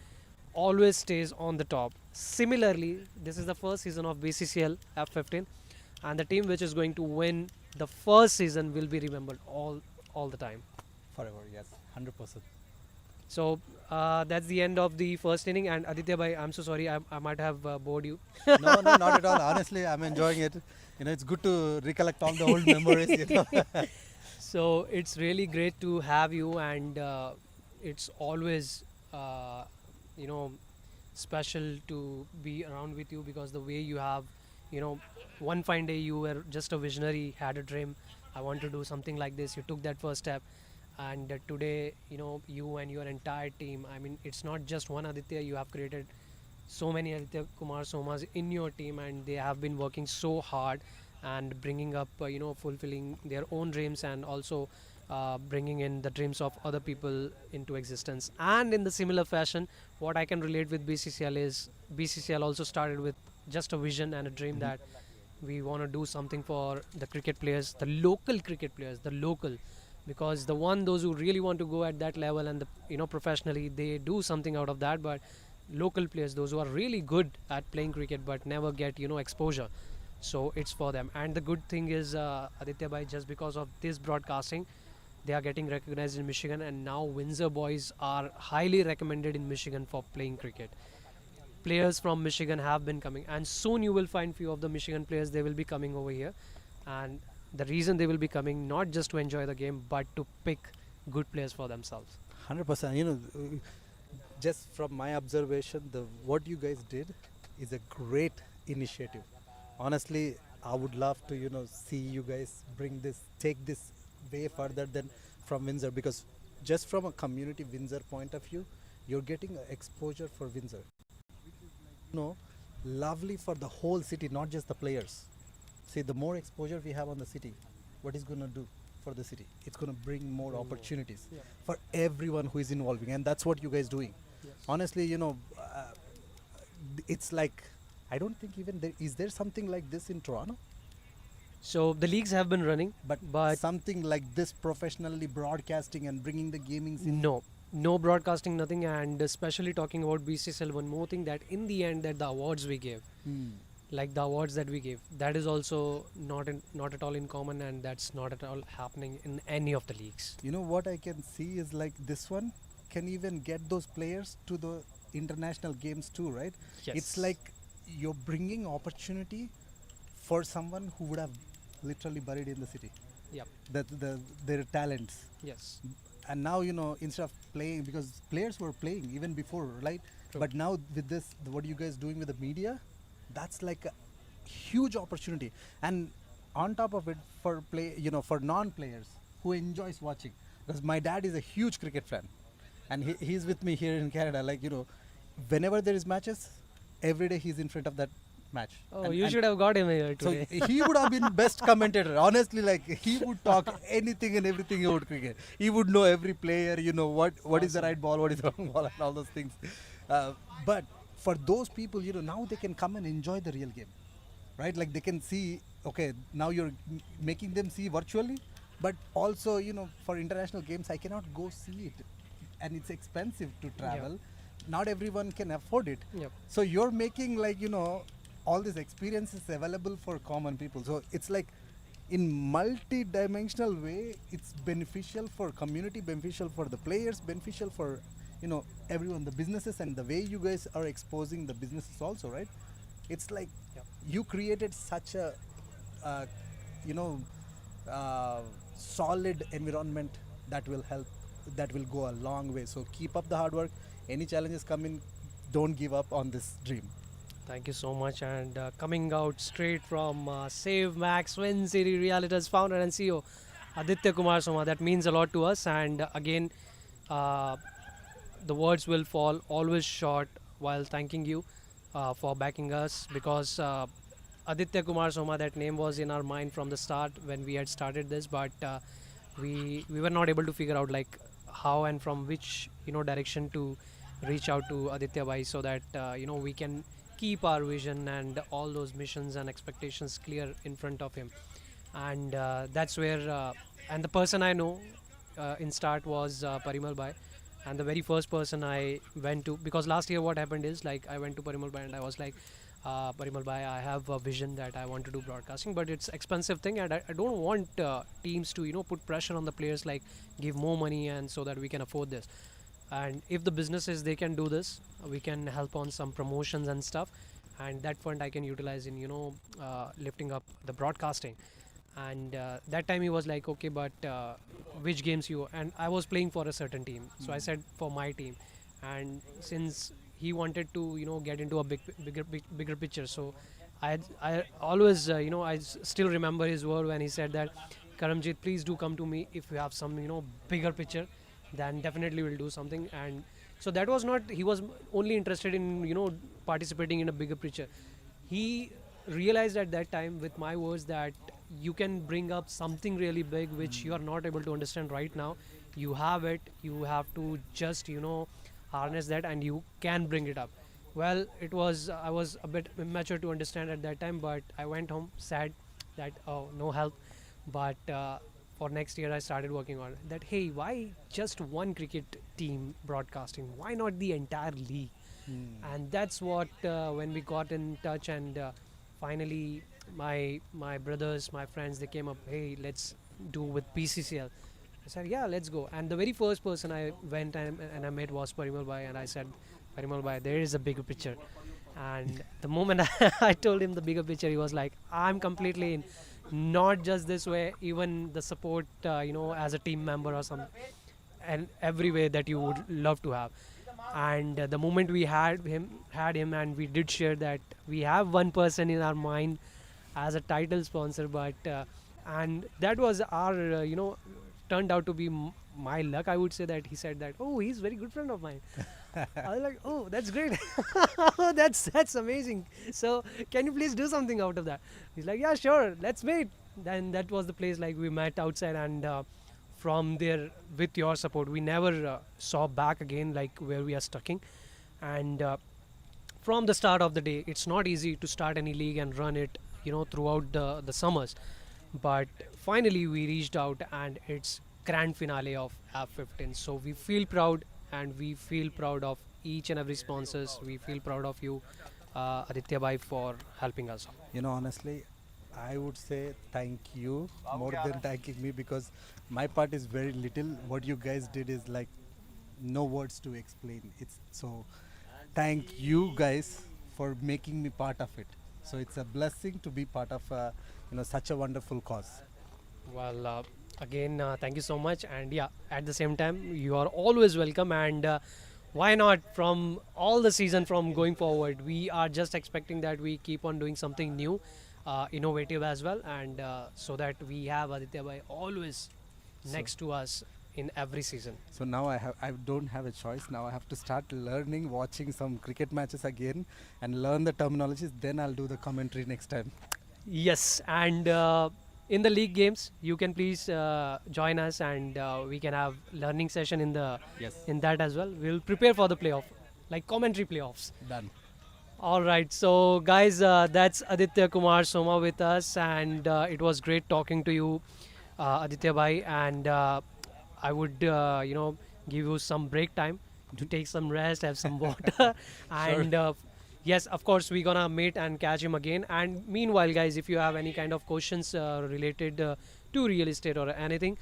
always stays on the top. Similarly, this is the first season of BCCL F15, and the team which is going to win the first season will be remembered all the time. Forever, yes, 100%. So that's the end of the first inning. And Aditya bhai, I'm so sorry, I might have bored you. No, not at all. Honestly, I'm enjoying it. It's good to recollect all the old memories. So it's really great to have you, and it's always special to be around with you, because the way you have, one fine day you were just a visionary, had a dream, I want to do something like this. You took that first step, and today, you and your entire team, I mean, it's not just one Aditya, you have created so many Aditya Kumar Somas in your team, and they have been working so hard and bringing up, fulfilling their own dreams, and also bringing in the dreams of other people into existence. And in the similar fashion, what I can relate with BCCL is BCCL also started with just a vision and a dream that we want to do something for the cricket players, the local cricket players, because those who really want to go at that level and professionally, they do something out of that. But local players, those who are really good at playing cricket but never get exposure, so it's for them. And the good thing is, Aditya bhai, just because of this broadcasting, they are getting recognized in Michigan, and now Windsor boys are highly recommended in Michigan for playing cricket. Players from Michigan have been coming, and soon you will find few of the Michigan players, they will be coming over here. And the reason they will be coming, not just to enjoy the game, but to pick good players for themselves. 100%. Just from my observation, what you guys did is a great initiative. Honestly, I would love to see you guys take this way further than from Windsor, because just from a community Windsor point of view, you're getting exposure for Windsor. Lovely for the whole city, not just the players. See, the more exposure we have on the city, what is going to do for the city? It's going to bring more opportunities for everyone who is involving, and that's what you guys doing. Yes. Honestly, it's like, I don't think even is there something like this in Toronto? So the leagues have been running, but something like this professionally broadcasting and bringing the gaming scene? No broadcasting, nothing. And especially talking about BCCL, one more thing, that in the end, that the awards we gave, like the awards that we gave, that is also not at all in common, and that's not at all happening in any of the leagues. What I can see is like this one can even get those players to the international games too, right? Yes. It's like you're bringing opportunity for someone who would have literally buried in the city. Yep. Their talents. Yes. And now, instead of playing, because players were playing even before, right? True. But now with this, what you guys doing with the media, that's like a huge opportunity. And on top of it, for for non-players who enjoys watching, because my dad is a huge cricket fan, and he's with me here in Canada. Like, whenever there is matches, every day he's in front of that match. Oh, you should have got him here So today. he would have been best commentator. Honestly, like he would talk anything and everything about cricket. He would know every player. You know what is the right ball, what is the wrong ball, and all those things. But for those people, now they can come and enjoy the real game, right? Like they can see. Okay, now you're making them see virtually, but also for international games, I cannot go see it, and it's expensive to travel. Not everyone can afford it. Yep. So you're making all these experiences available for common people. So it's like in multi-dimensional way, it's beneficial for community, beneficial for the players, beneficial for everyone, the businesses, and the way you guys are exposing the businesses also, right? It's like you created such a solid environment that will help, that will go a long way. So keep up the hard work. Any challenges come in, don't give up on this dream. Thank you so much. And coming out straight from Save Max, WinCity Realtors founder and CEO, Aditya Kumar Soma. That means a lot to us. And again, the words will fall always short while thanking you for backing us, because Aditya Kumar Soma, that name was in our mind from the start when we had started this, but we were not able to figure out like how and from which direction to reach out to Aditya Bhai, so that we can keep our vision and all those missions and expectations clear in front of him. And that's where and the person I know in start was Parimal Bhai, and the very first person I went to, because last year what happened is like I went to Parimal Bhai and I was like, Parimal Bhai, I have a vision that I want to do broadcasting, but it's expensive thing, and I don't want teams to put pressure on the players, like give more money and so that we can afford this. And if the businesses, they can do this, we can help on some promotions and stuff, and that fund I can utilize in lifting up the broadcasting. And that time he was like, okay, but which games you, and I was playing for a certain team, so I said for my team. And since he wanted to get into a bigger picture, so I always I still remember his word when he said that, Karamjit, please do come to me if you have some bigger picture, then definitely we'll do something. And so that was not, he was only interested in participating in a bigger picture. He realized at that time with my words that you can bring up something really big which you are not able to understand right now. You have it, you have to just harness that, and you can bring it up. Well, it was, I was a bit immature to understand at that time, but I went home sad that no help. But for next year I started working on that. Hey, why just one cricket team broadcasting? Why not the entire league? And that's what when we got in touch, and finally my brothers, my friends, they came up, hey, let's do with BCCL. I said, yeah, let's go. And the very first person I went and I met was Parimal Bhai, and I said, Parimal Bhai, there is a bigger picture. And the moment I told him the bigger picture, he was like, I'm completely in. Not just this way, even the support, as a team member or something, and every way that you would love to have. And the moment we had him, and we did share that we have one person in our mind as a title sponsor, but and that was our, turned out to be my luck, I would say, that he said that, oh, he's a very good friend of mine. I was like, oh, that's great. that's amazing. So can you please do something out of that? He's like, yeah, sure, let's meet. Then that was the place, like we met outside, and from there, with your support, we never saw back again, like where we are stucking. And from the start of the day, it's not easy to start any league and run it throughout the summers, but finally we reached out, and it's grand finale of F15. So we feel proud, and we feel proud of each and every sponsors. We feel proud of you, Aditya Bhai, for helping us. Honestly, I would say thank you more than thanking me, because my part is very little. What you guys did is like no words to explain. It's so thank you guys for making me part of it. So it's a blessing to be part of such a wonderful cause. Well, again, thank you so much. And yeah, at the same time, you are always welcome. And why not, from all the season from going forward, we are just expecting that we keep on doing something new, innovative as well, and so that we have Aditya Bhai always next to us in every season. So now I don't have a choice. Now I have to start learning, watching some cricket matches again, and learn the terminologies. Then I'll do the commentary next time. Yes, and in the league games, you can please join us, and we can have learning session in the Yes. in that as well. We'll prepare for the playoff, like commentary playoffs. Done. All right, so guys, that's Aditya Kumar Soma with us, and it was great talking to you, Aditya bhai. And I would, give you some break time to take some rest, have some water, and yes, of course, we're gonna meet and catch him again. And meanwhile, guys, if you have any kind of questions related to real estate or anything,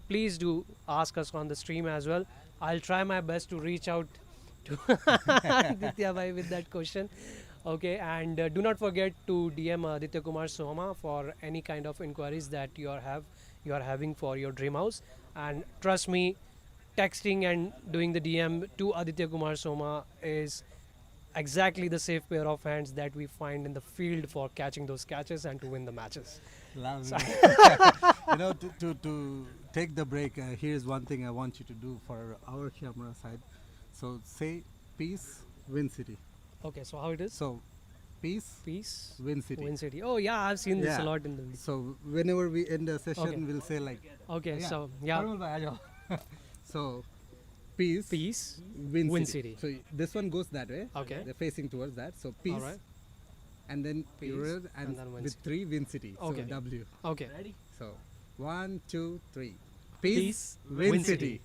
please do ask us on the stream as well. I'll try my best to reach out to Aditya bhai with that question. Okay, and do not forget to DM Aditya Kumar Soma for any kind of inquiries that you are having for your dream house. And trust me, texting and doing the DM to Aditya Kumar Soma is exactly the safe pair of hands that we find in the field for catching those catches and to win the matches. Lovely. To take the break, here's one thing I want you to do for our camera side. So say peace, WinCity. Okay, so how it is? So peace, Peace, WinCity. WinCity. Oh yeah, I've seen this a Yeah. lot in the. So whenever we end a session, Okay. we'll say like. Okay, Yeah. so yeah, Parimal bhai, aa jao. So peace, peace. WinCity. WinCity. So this one goes that way. Okay. They're facing towards that. So peace. All right. And then Peace, Europe and and then with WinCity. 3 WinCity. Okay. So W. Okay. So 1, 2, 3. Peace, Peace, WinCity. WinCity.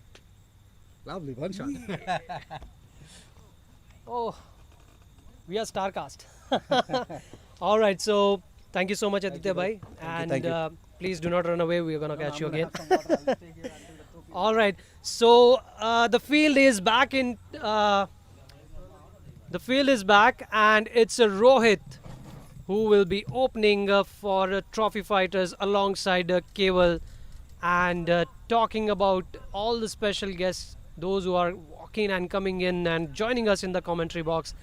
Lovely, one shot. Oh, we are Starcast. All right, so thank you so much, Aditya bhai, and thank you. please do not run away. We are gonna catch you again. All right, so the field is back in. The field is back, and it's a Rohit who will be opening for trophy fighters alongside Keval, and talking about all the special guests, those who are walking and coming in and joining us in the commentary box.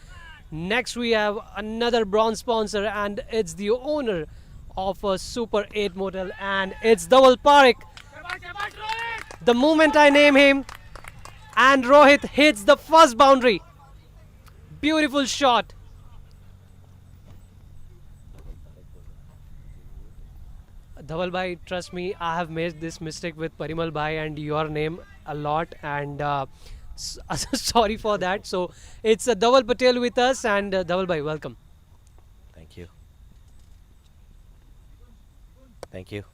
Next, we have another bronze sponsor, and it's the owner of a Super 8 Motel, and it's Double Parekh. The moment I name him, and Rohit hits the first boundary. Beautiful shot. Dhawal bhai, trust me, I have made this mistake with Parimal bhai and your name a lot, and sorry for that. So it's Dhawal Patel with us, and Dhawal bhai, welcome. Thank you. Thank you.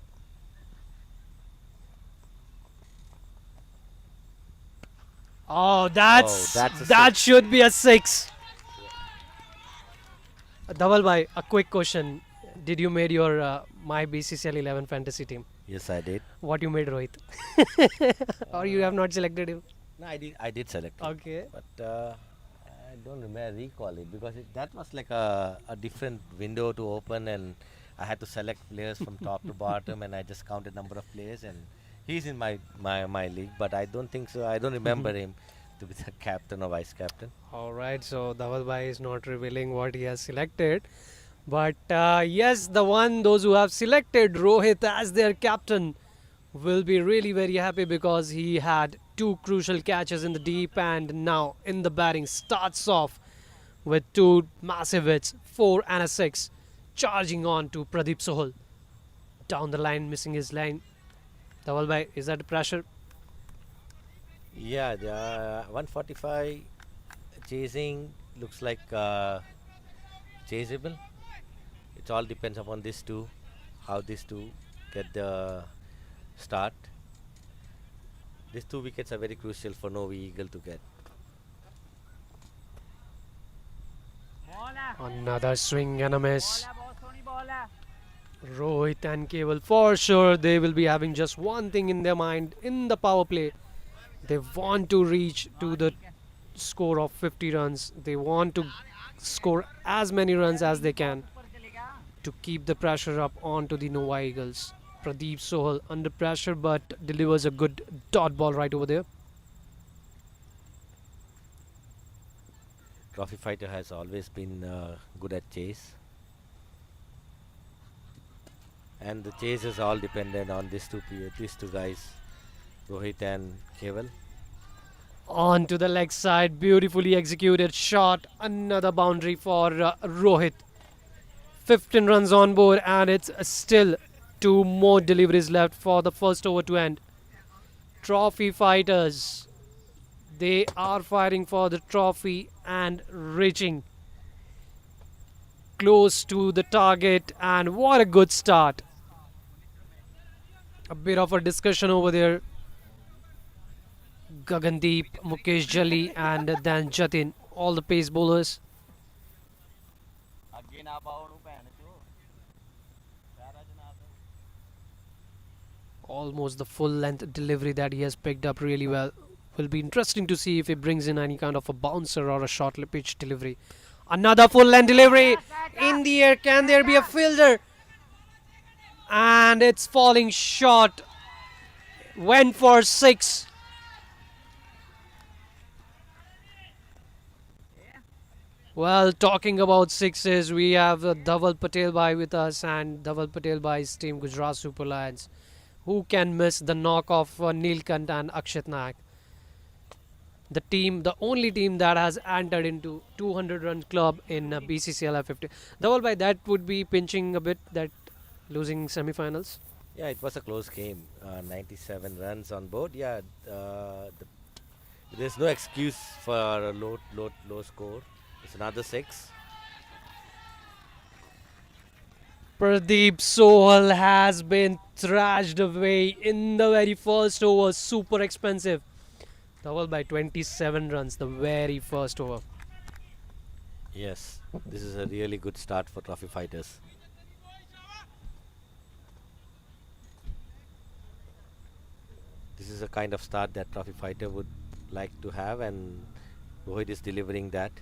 Oh, that's a that six. should be a 6. Dhawal bhai, a quick question. Did you made your my BCCL 11 fantasy team? Yes, I did. What you made, Rohit? Or you have not selected him? No, I did select it. Okay. But I don't remember recall it because that was like a different window to open, and I had to select players from top to bottom, and I just counted number of players, and he's in my league, but I don't think so. I don't remember him to be the captain or vice captain. All right, so Dhawal bhai is not revealing what he has selected. But yes, those who have selected Rohit as their captain will be really very happy because he had 2 crucial catches in the deep, and now in the batting starts off with 2 massive hits, 4 and a 6, charging on to Pradeep Sohal. Down the line, missing his line. Dhawal bhai, is that pressure? Yeah, the 145 chasing looks like chaseable. It all depends upon these two, how these two get the start. These 2 wickets are very crucial for Novi Eagle to get. Another swing and a miss. Rohit and Keval, for sure, they will be having just one thing in their mind in the power play. They want to reach to the score of 50 runs. They want to score as many runs as they can to keep the pressure up onto the Nova Eagles. Pradeep Sohal under pressure, but delivers a good dot ball right over there. Trophy fighter has always been good at chase, and the chase is all dependent on these two guys, Rohit and Keval. On to the leg side, beautifully executed shot. Another boundary for Rohit. 15 runs on board, and it's still 2 more deliveries left for the first over to end. Trophy fighters, they are fighting for the trophy and reaching close to the target. And what a good start! A bit of a discussion over there. Gagandeep, Mukesh Jali, and then Jatin, all the pace bowlers. Almost the full length delivery that he has picked up really well. Will be interesting to see if he brings in any kind of a bouncer or a short pitch delivery. Another full length delivery in the air. Can there be a fielder? And it's falling short. Went for 6. Well, talking about sixes, we have Dhaval Patel Bhai with us, and Dhaval Patel Bhai's team Gujarat Super Lions. Who can miss the knock of Neelkant and Akshat Nayak? The only team that has entered into 200-run club in BCCL F15. Dhaval Bhai, that would be pinching a bit, that losing semi-finals. Yeah, it was a close game. 97 runs on board. Yeah, there's no excuse for a low score. It's another 6. Pradeep Sohal has been thrashed away in the very first over. Super expensive. Dhaval by 27 runs, the very first over. Yes, this is a really good start for trophy fighters. This is a kind of start that trophy fighter would like to have, and Rohit is delivering that.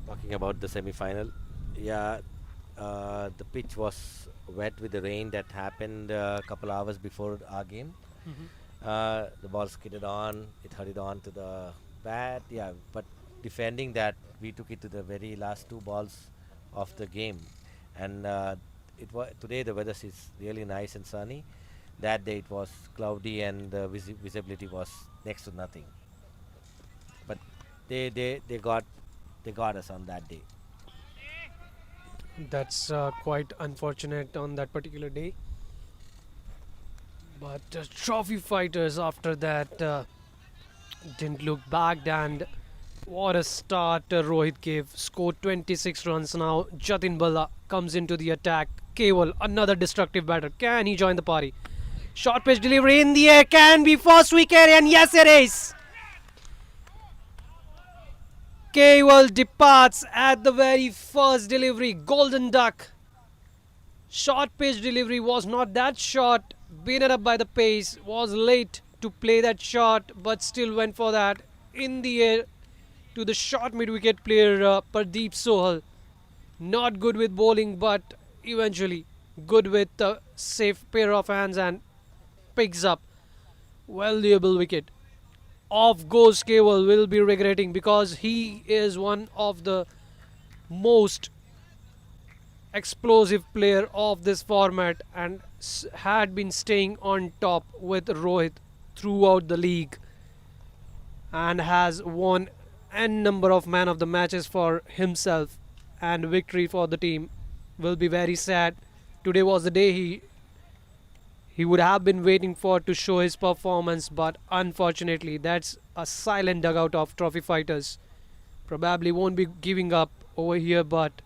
Talking about the semi-final, yeah, the pitch was wet with the rain that happened a couple hours before our game. The ball skidded on, it hurried on to the bat, yeah, but defending that, we took it to the very last 2 balls of the game. And today the weather is really nice and sunny. That day it was cloudy and the visibility was next to nothing. But they got us on that day. That's quite unfortunate on that particular day. But trophy fighters after that didn't look back, and what a start Rohit gave. Scored 26 runs now. Jatin Balla comes into the attack. Keval, another destructive batter. Can he join the party? Short pitch delivery in the air. Can be first wicket, and yes it is. Keval departs at the very first delivery. Golden duck. Short pitch delivery was not that short. Beaten up by the pace. Was late to play that shot, but still went for that. In the air to the short mid-wicket player Pradeep Sohal. Not good with bowling, but eventually good with a safe pair of hands and picks up valuable wicket. Off goes Keval, will be regretting, because he is one of the most explosive player of this format and had been staying on top with Rohit throughout the league and has won n number of man of the matches for himself, and victory for the team. Will be very sad. Today was the day he would have been waiting for to show his performance, but unfortunately that's a silent dugout of trophy fighters. Probably won't be giving up over here, but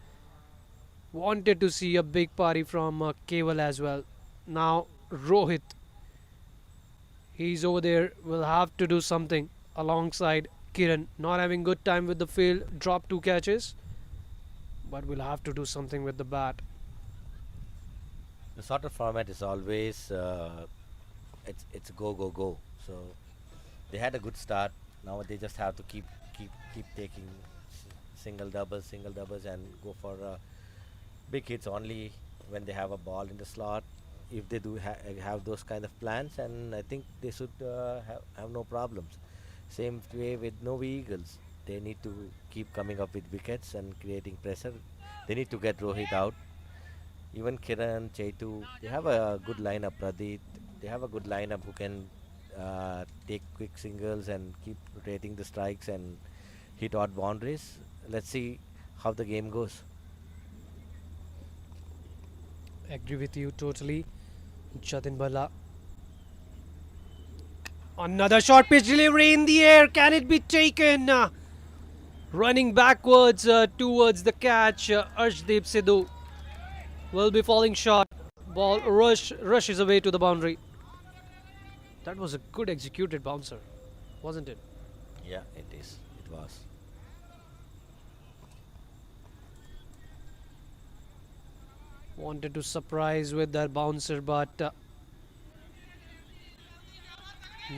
wanted to see a big party from Keval as well. Now Rohit, he's over there, will have to do something alongside Kiran. Not having good time with the field, dropped 2 catches, but will have to do something with the bat. The sort of format is always it's go go go. So they had a good start. Now they just have to keep taking single doubles, and go for big hits only when they have a ball in the slot. If they do have those kind of plans, and I think they should have no problems. Same way with Novi Eagles. They need to keep coming up with wickets and creating pressure. They need to get Rohit out. Even Kiran, Chetu, they have a good lineup. Pradeep, they have a good lineup who can take quick singles and keep rotating the strikes and hit odd boundaries. Let's see how the game goes. Agree with you totally. Jatin Bala. Another short pitch delivery in the air. Can it be taken? Running backwards towards the catch. Arshdeep Sidhu will be falling short. Ball rushes away to the boundary. That was a good executed bouncer, wasn't it? Yeah, it is. It was. Wanted to surprise with that bouncer, but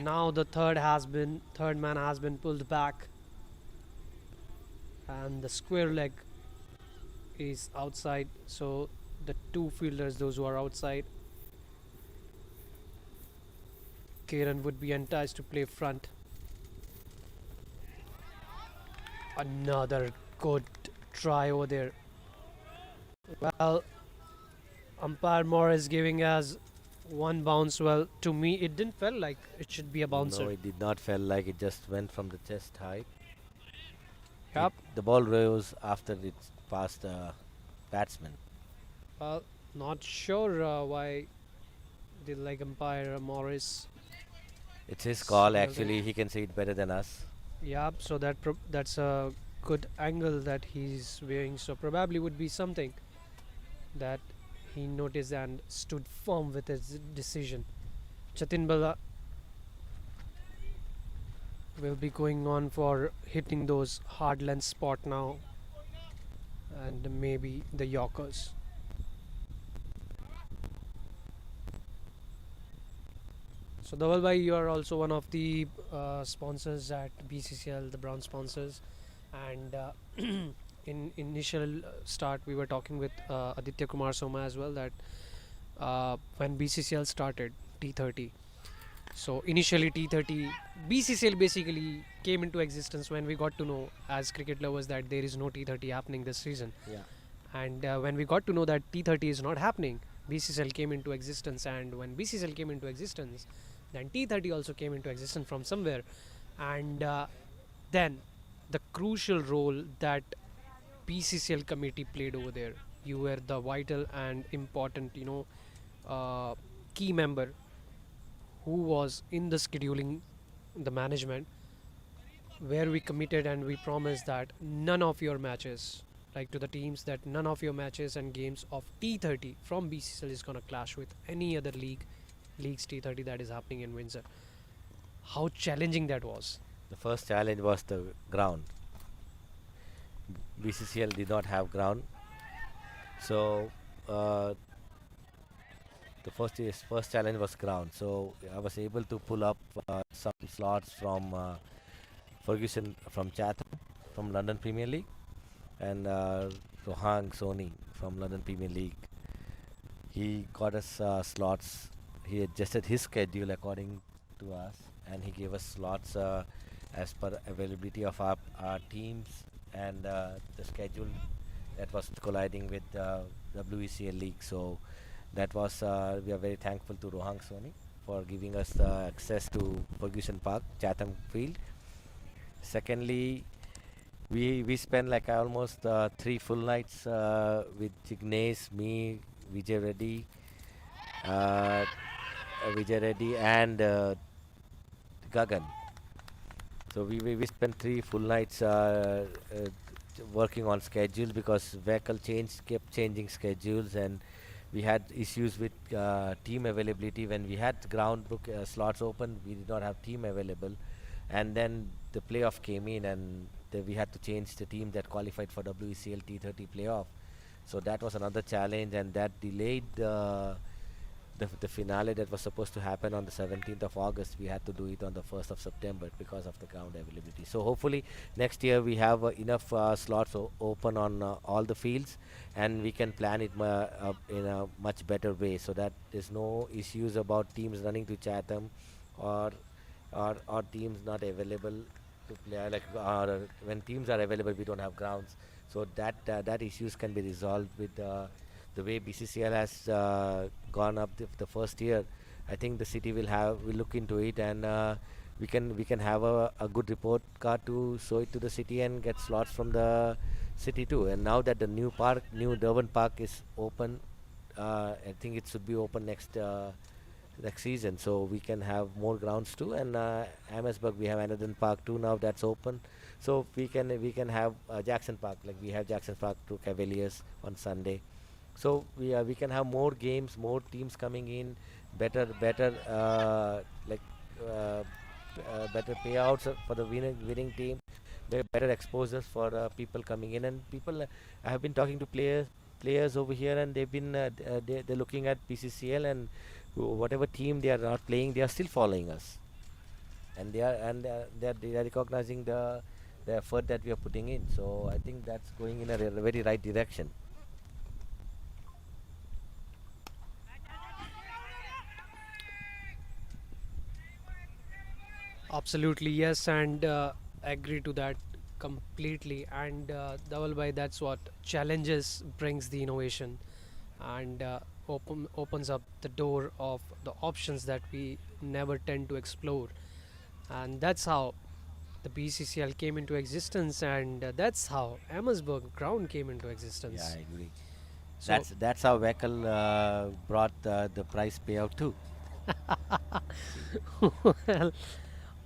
now the third man has been pulled back, and the square leg is outside. So the two fielders, those who are outside, Kiran would be enticed to play front. Another good try over there. Well, umpire Moore is giving us one bounce. Well, to me, it didn't feel like it should be a bouncer. No, it did not feel like it just went from the chest high. Yep. The ball rose after it passed the batsman. Well, not sure why the leg umpire Morris. It's his call. Smelled it. Actually, he can see it better than us. Yep. So that's a good angle that he's viewing. So probably would be something that he noticed and stood firm with his decision. Jatin Bala will be going on for hitting those hard length spot now, and maybe the Yorkers. So Dhaval bhai, you are also one of the sponsors at BCCL, the brown sponsors, and in initial start we were talking with Aditya Kumar Soma as well that when BCCL started T30. So initially T30 BCCL basically came into existence when we got to know as cricket lovers that there is no T30 happening this season. Yeah. And when we got to know that T30 is not happening, BCCL came into existence, and when BCCL came into existence, then T30 also came into existence from somewhere, and then the crucial role that BCCL committee played over there. You were the vital and important, key member who was in the scheduling, the management, where we committed and we promised that none of your matches, like to the teams, that none of your matches and games of T30 from BCCL is gonna clash with any other league's T30 that is happening in Windsor. How challenging that was. The first challenge was the ground. BCCL did not have ground, so the first challenge was ground. So I was able to pull up some slots from Ferguson from Chatham from London Premier League, and Rohang Soni from London Premier League. He got us slots. He adjusted his schedule according to us, and he gave us slots as per availability of our teams and the schedule that was colliding with WECL League. So that was we are very thankful to Rohang Soni for giving us access to Ferguson Park, Chatham Field. Secondly, we spent like almost 3 full nights with Jignesh, me, Vijay Reddy and Gagan. So we spent 3 full nights working on schedules because vehicle kept changing schedules, and we had issues with team availability. When we had ground book slots open, we did not have team available, and then the playoff came in, and we had to change the team that qualified for WECL T30 playoff. So that was another challenge, and that delayed the finale that was supposed to happen on the 17th of August. We had to do it on the 1st of September because of the ground availability. So hopefully next year we have enough slots open on all the fields, and we can plan it in a much better way, so that there's no issues about teams running to Chatham or teams not available to play. Like when teams are available, we don't have grounds. So that issues can be resolved with the way BCCL has gone up the first year. I think the city will look into it, and we can have a good report card to show it to the city and get slots from the city too. And now that the new Durban Park is open, I think it should be open next season, so we can have more grounds too. And Amherstburg, we have another park too now that's open, so we can have Jackson Park, like we have Jackson Park to Cavaliers on Sunday. So we can have more games, more teams coming in, better like better payouts for the winning team, better exposures for people coming in. And people, I have been talking to players over here, and they've been they're looking at PCCL, and whatever team they are not playing, they are still following us, and they are recognizing the effort that we are putting in. So I think that's going in a very right direction. Absolutely, yes, and agree to that completely. And Dawal bhai, that's what challenges brings the innovation, and opens up the door of the options that we never tend to explore. And that's how the BCCL came into existence, and that's how Amherstburg ground came into existence. Yeah, I agree. So That's how Vehicle brought the prize payout too. well,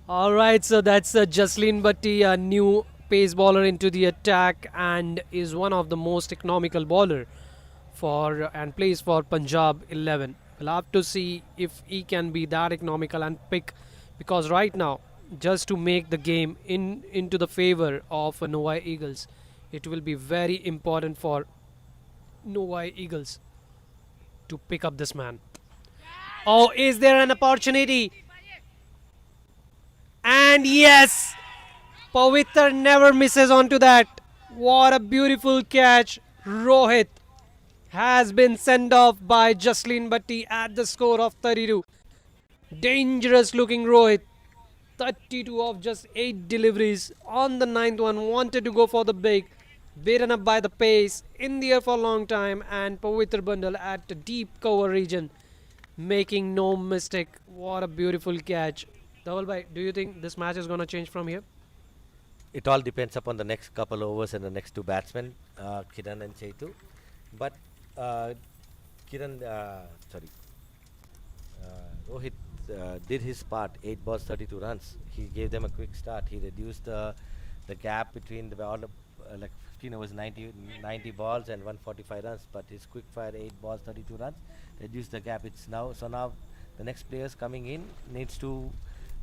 all right, so that's Jaslin Bhatti, a new pace bowler into the attack, and is one of the most economical bowler for and plays for Punjab 11. We'll have to see if he can be that economical and pick, because right now, just to make the game into the favor of Novi Eagles, it will be very important for Novi Eagles to pick up this man. Oh, is there an opportunity? And yes, Pavitra never misses onto that. What a beautiful catch. Rohit has been sent off by Jaslin Bhatti at the score of 32. Dangerous looking Rohit. 32 of just 8 deliveries on the 9th one. Wanted to go for the big. Beaten up by the pace. In the air for a long time. And Pavitra Bundle at the deep cover region. Making no mistake. What a beautiful catch. Dawal bhai, do you think this match is going to change from here? It all depends upon the next couple overs and the next two batsmen, Kiran and Chetu. But Kiran, sorry, Rohit did his part. 8 balls, 32 runs. He gave them a quick start. He reduced the gap between like 15 overs, 90 balls and 145 runs. But his quick fire 8 balls, 32 runs reduced the gap. Now the next players coming in needs to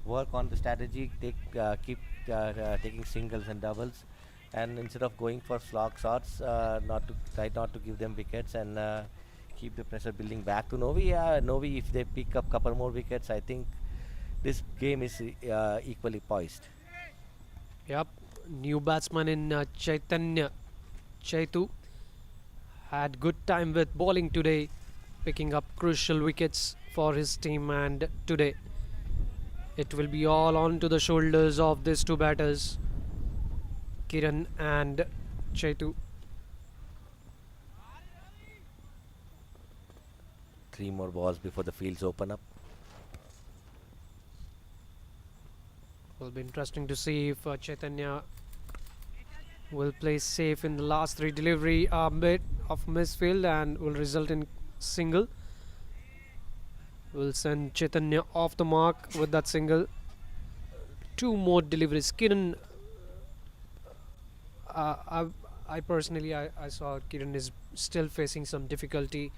work on the strategy, keep taking singles and doubles, and instead of going for slog shots, try not to give them wickets, and keep the pressure building back to Novi. Novi, if they pick up couple more wickets, I think this game is equally poised. Yep, new batsman in Chaitanya Chaitu had good time with bowling today, picking up crucial wickets for his team, and today it will be all on to the shoulders of these two batters, Kiran and Chaitu. 3 more balls before the fields open up. Will be interesting to see if Chaitanya will play safe in the last 3 delivery, a bit of misfield, and will result in single. Will send Chaitanya off the mark with that single. 2 more deliveries. Kiran, I personally, I saw Kiran is still facing some difficulty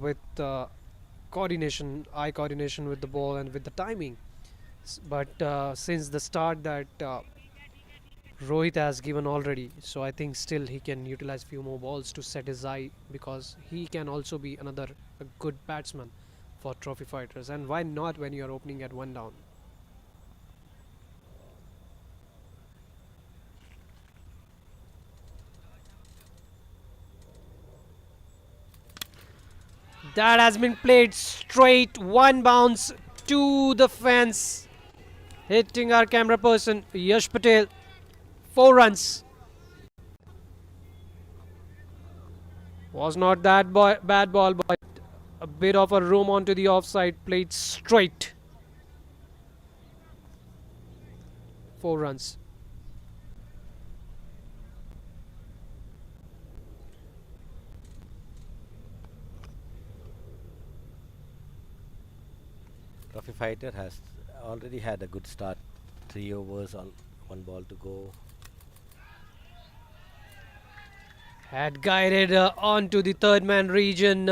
with coordination, eye coordination with the ball and with the timing. But since the start that Rohit has given already, so I think still he can utilize few more balls to set his eye, because he can also be a good batsman for trophy fighters. And why not when you are opening at 1 down? That has been played straight, 1 bounce to the fence, hitting our camera person Yash Patel. 4 runs. Was not that bad ball, but a bit of a roam onto the offside, played straight. 4 runs. Trophy Fighter has already had a good start. 3 overs, 1 ball to go. Had guided onto the third man region.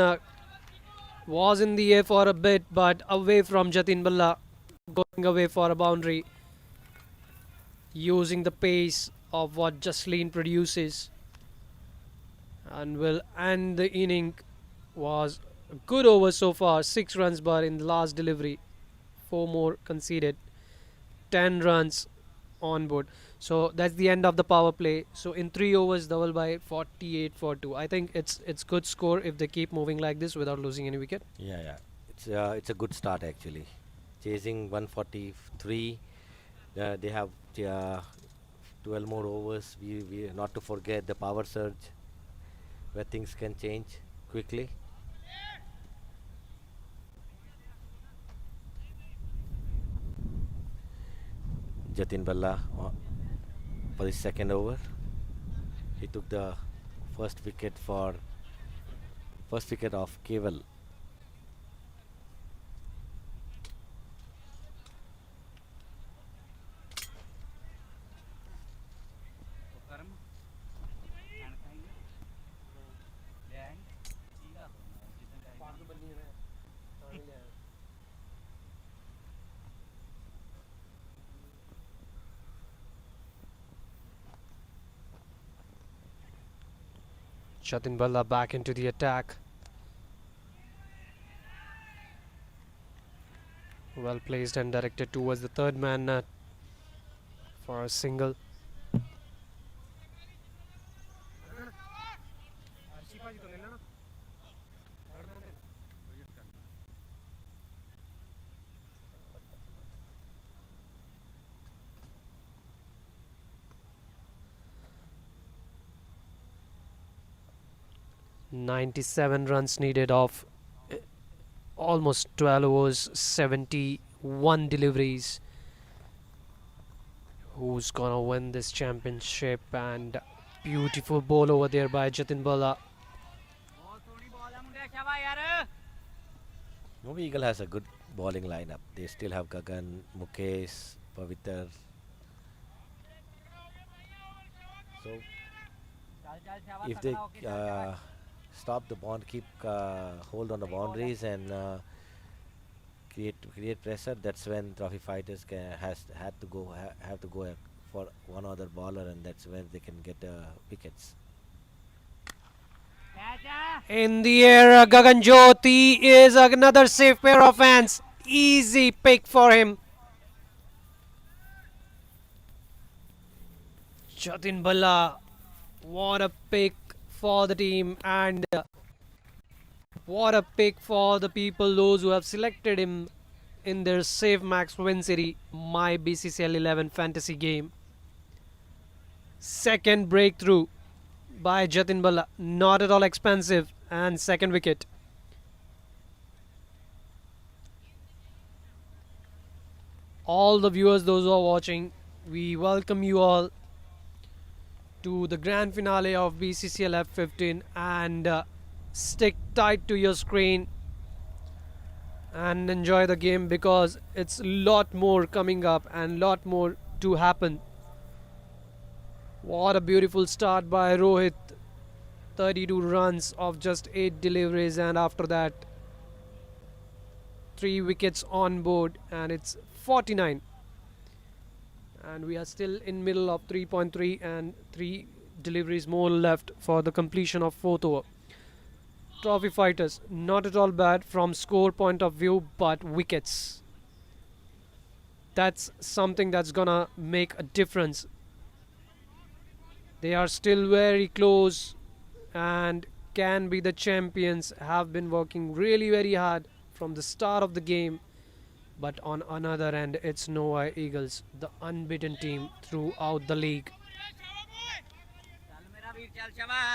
Was in the air for a bit, but away from Jatin Balla. Going away for a boundary. Using the pace of what Jasleen produces. And will end the inning. Was a good over so far. 6 runs, but in the last delivery, 4 more conceded. 10 runs on board. So that's the end of the power play. So in 3 overs, double by 48 for 2. I think it's good score if they keep moving like this without losing any wicket. Yeah. It's a good start actually. Chasing 143. They have 12 more overs. We not to forget the power surge, where things can change quickly. Jatin Balla for the second over. He took the first wicket of Keval. Jatin Balla back into the attack. Well placed and directed towards the third man for a single. .97 runs needed of almost 12 overs, 71 deliveries. Who's gonna win this championship? And beautiful ball over there by Jatin Balla. Novi Eagle has a good bowling lineup. They still have Gagan, Mukesh, Paviter. So if they stop the bond, keep hold on the boundaries and create pressure, that's when Trophy Fighters have to go for one other bowler, and that's when they can get wickets. In the air, Gaganjot is another safe pair of hands. Easy pick for him. Jatin Balla, what a pick for the team, and what a pick for the people, those who have selected him in their Save Max WinCity My BCCL 11 fantasy game. Second breakthrough by Jatin Balla, not at all expensive, and second wicket. All the viewers, those who are watching, we welcome you all to the grand finale of BCCL F15, and stick tight to your screen and enjoy the game, because it's a lot more coming up and lot more to happen. What a beautiful start by Rohit. 32 runs of just 8 deliveries, and after that 3 wickets on board, and it's 49. And we are still in middle of 3.3 and 3 deliveries more left for the completion of 4th over. Trophy Fighters, not at all bad from score point of view, but wickets, that's something that's gonna make a difference. They are still very close and can be the champions, have been working really very hard from the start of the game. But on another end, it's Novi Eagles, the unbeaten team throughout the league.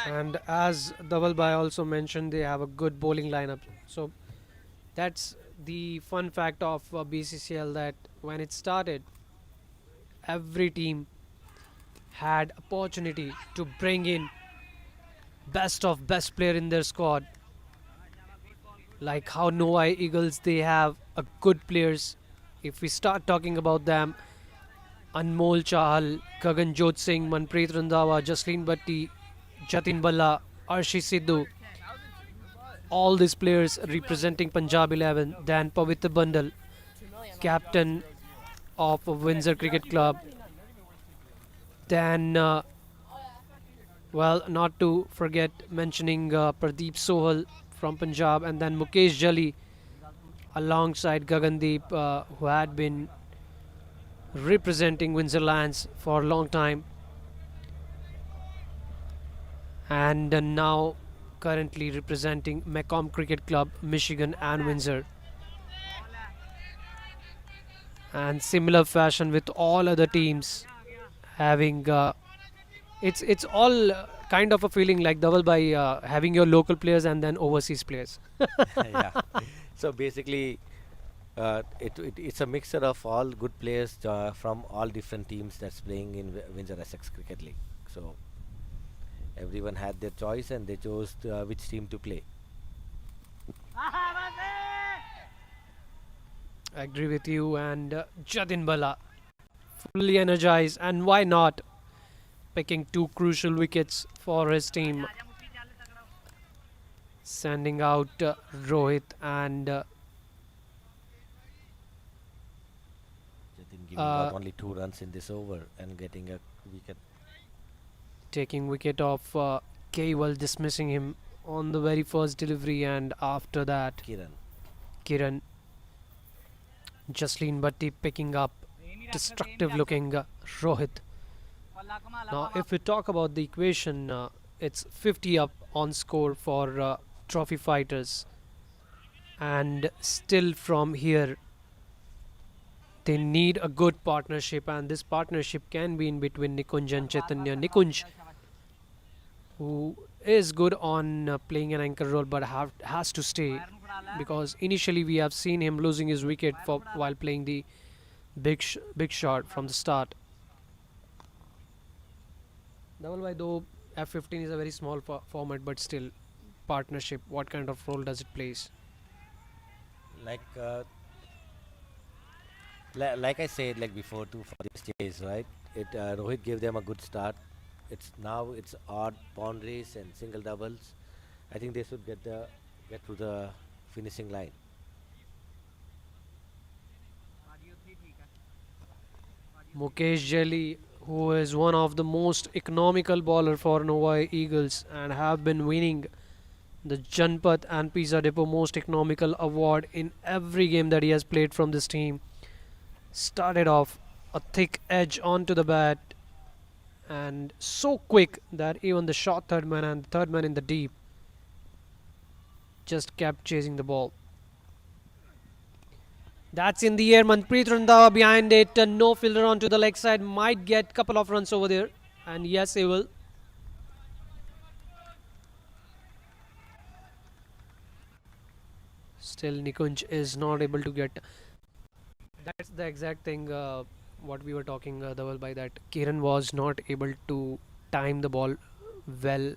And as Dhaval Bhai also mentioned, they have a good bowling lineup. So that's the fun fact of BCCL, that when it started, every team had opportunity to bring in best of best player in their squad. Like how Novi Eagles, they have a good players. If we start talking about them, Anmol Chahal, Gaganjot Singh, Manpreet Randhawa, Jaslin Bhatti, Jatin Balla, Arshi Sidhu, all these players representing Punjab 11. Then Pavitra Bandal, captain of Windsor Cricket Club. Then, well, not to forget mentioning Pradeep Sohal from Punjab, and then Mukesh Jali alongside Gagandeep, who had been representing Windsor Lions for a long time, and now currently representing Macomb Cricket Club, Michigan and Windsor. And similar fashion with all other teams having it's all kind of a feeling like double by having your local players and then overseas players. Yeah. So basically, it's a mixture of all good players from all different teams that's playing in Windsor Essex Cricket League. So everyone had their choice and they chose which team to play. I agree with you. And Jatin Bala fully energized, and why not picking two crucial wickets for his team, sending out Rohit and Jatin giving out only 2 runs in this over and getting a wicket. taking wicket of Kewal, dismissing him on the very first delivery, and after that Kiran, Jaslin Bhatti picking up destructive looking Rohit. Now if we talk about the equation, it's 50 up on score for trophy fighters, and still from here they need a good partnership, and this partnership can be in between Nikunj and Chaitanya. Nikunj, who is good on playing an anchor role, but has to stay, because initially we have seen him losing his wicket while playing the big shot from the start. Double by though F15 is a very small format, but still partnership, what kind of role does it plays? Like like I said, like before, too, for these days, right? Rohit gave them a good start. It's odd boundaries and single doubles. I think they should get to the finishing line. Mukesh Jelly, who is one of the most economical bowler for Novi Eagles and have been winning the Janpat and Pizza Depot most economical award in every game that he has played from this team, started off a thick edge onto the bat, and so quick that even the short third man and the third man in the deep just kept chasing the ball. That's in the air. Manpreet Randhawa behind it. No fielder onto the leg side. Might get couple of runs over there. And yes, he will. Still, Nikunj is not able to get. That's the exact thing what we were talking Dhaval, by that Kiran was not able to time the ball well,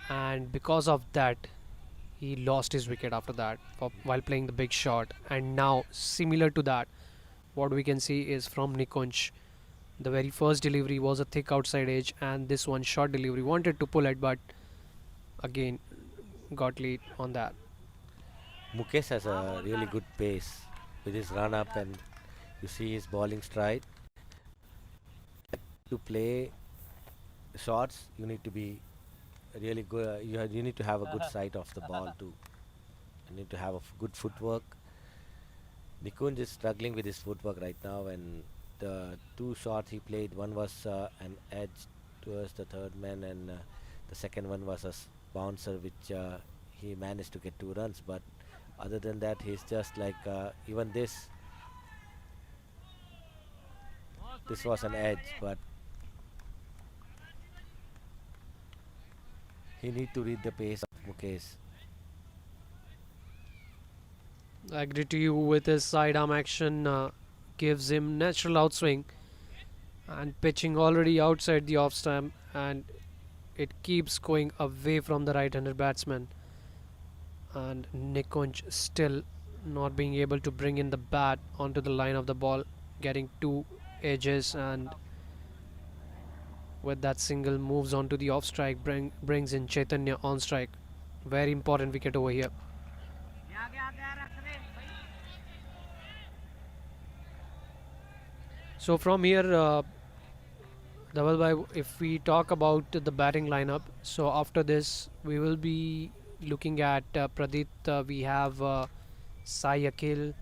and because of that he lost his wicket after that while playing the big shot. And now similar to that, what we can see is from Nikunj, the very first delivery was a thick outside edge, and this one short delivery wanted to pull it, but again got late on that. Mukesh has a really good pace with his run up, and you see his bowling stride. To play shots, you need to be really good. You need to have a good sight of the ball too. You need to have a good footwork. Nikunj is struggling with his footwork right now, and the 2 shots he played, one was an edge towards the third man, and the second one was a bouncer, which he managed to get 2 runs. But other than that, he's just like even this was an edge, but He need to read the pace of Mukesh. I agree to you with his sidearm action gives him natural outswing and pitching already outside the off stump, and it keeps going away from the right-handed batsman. And Nikunj still not being able to bring in the bat onto the line of the ball, getting two edges, and with that single moves on to the off strike, brings in Chaitanya on strike. Very important wicket over here. So from here, double by, if we talk about the batting lineup, so after this we will be looking at Pradit. We have Sai Akhil,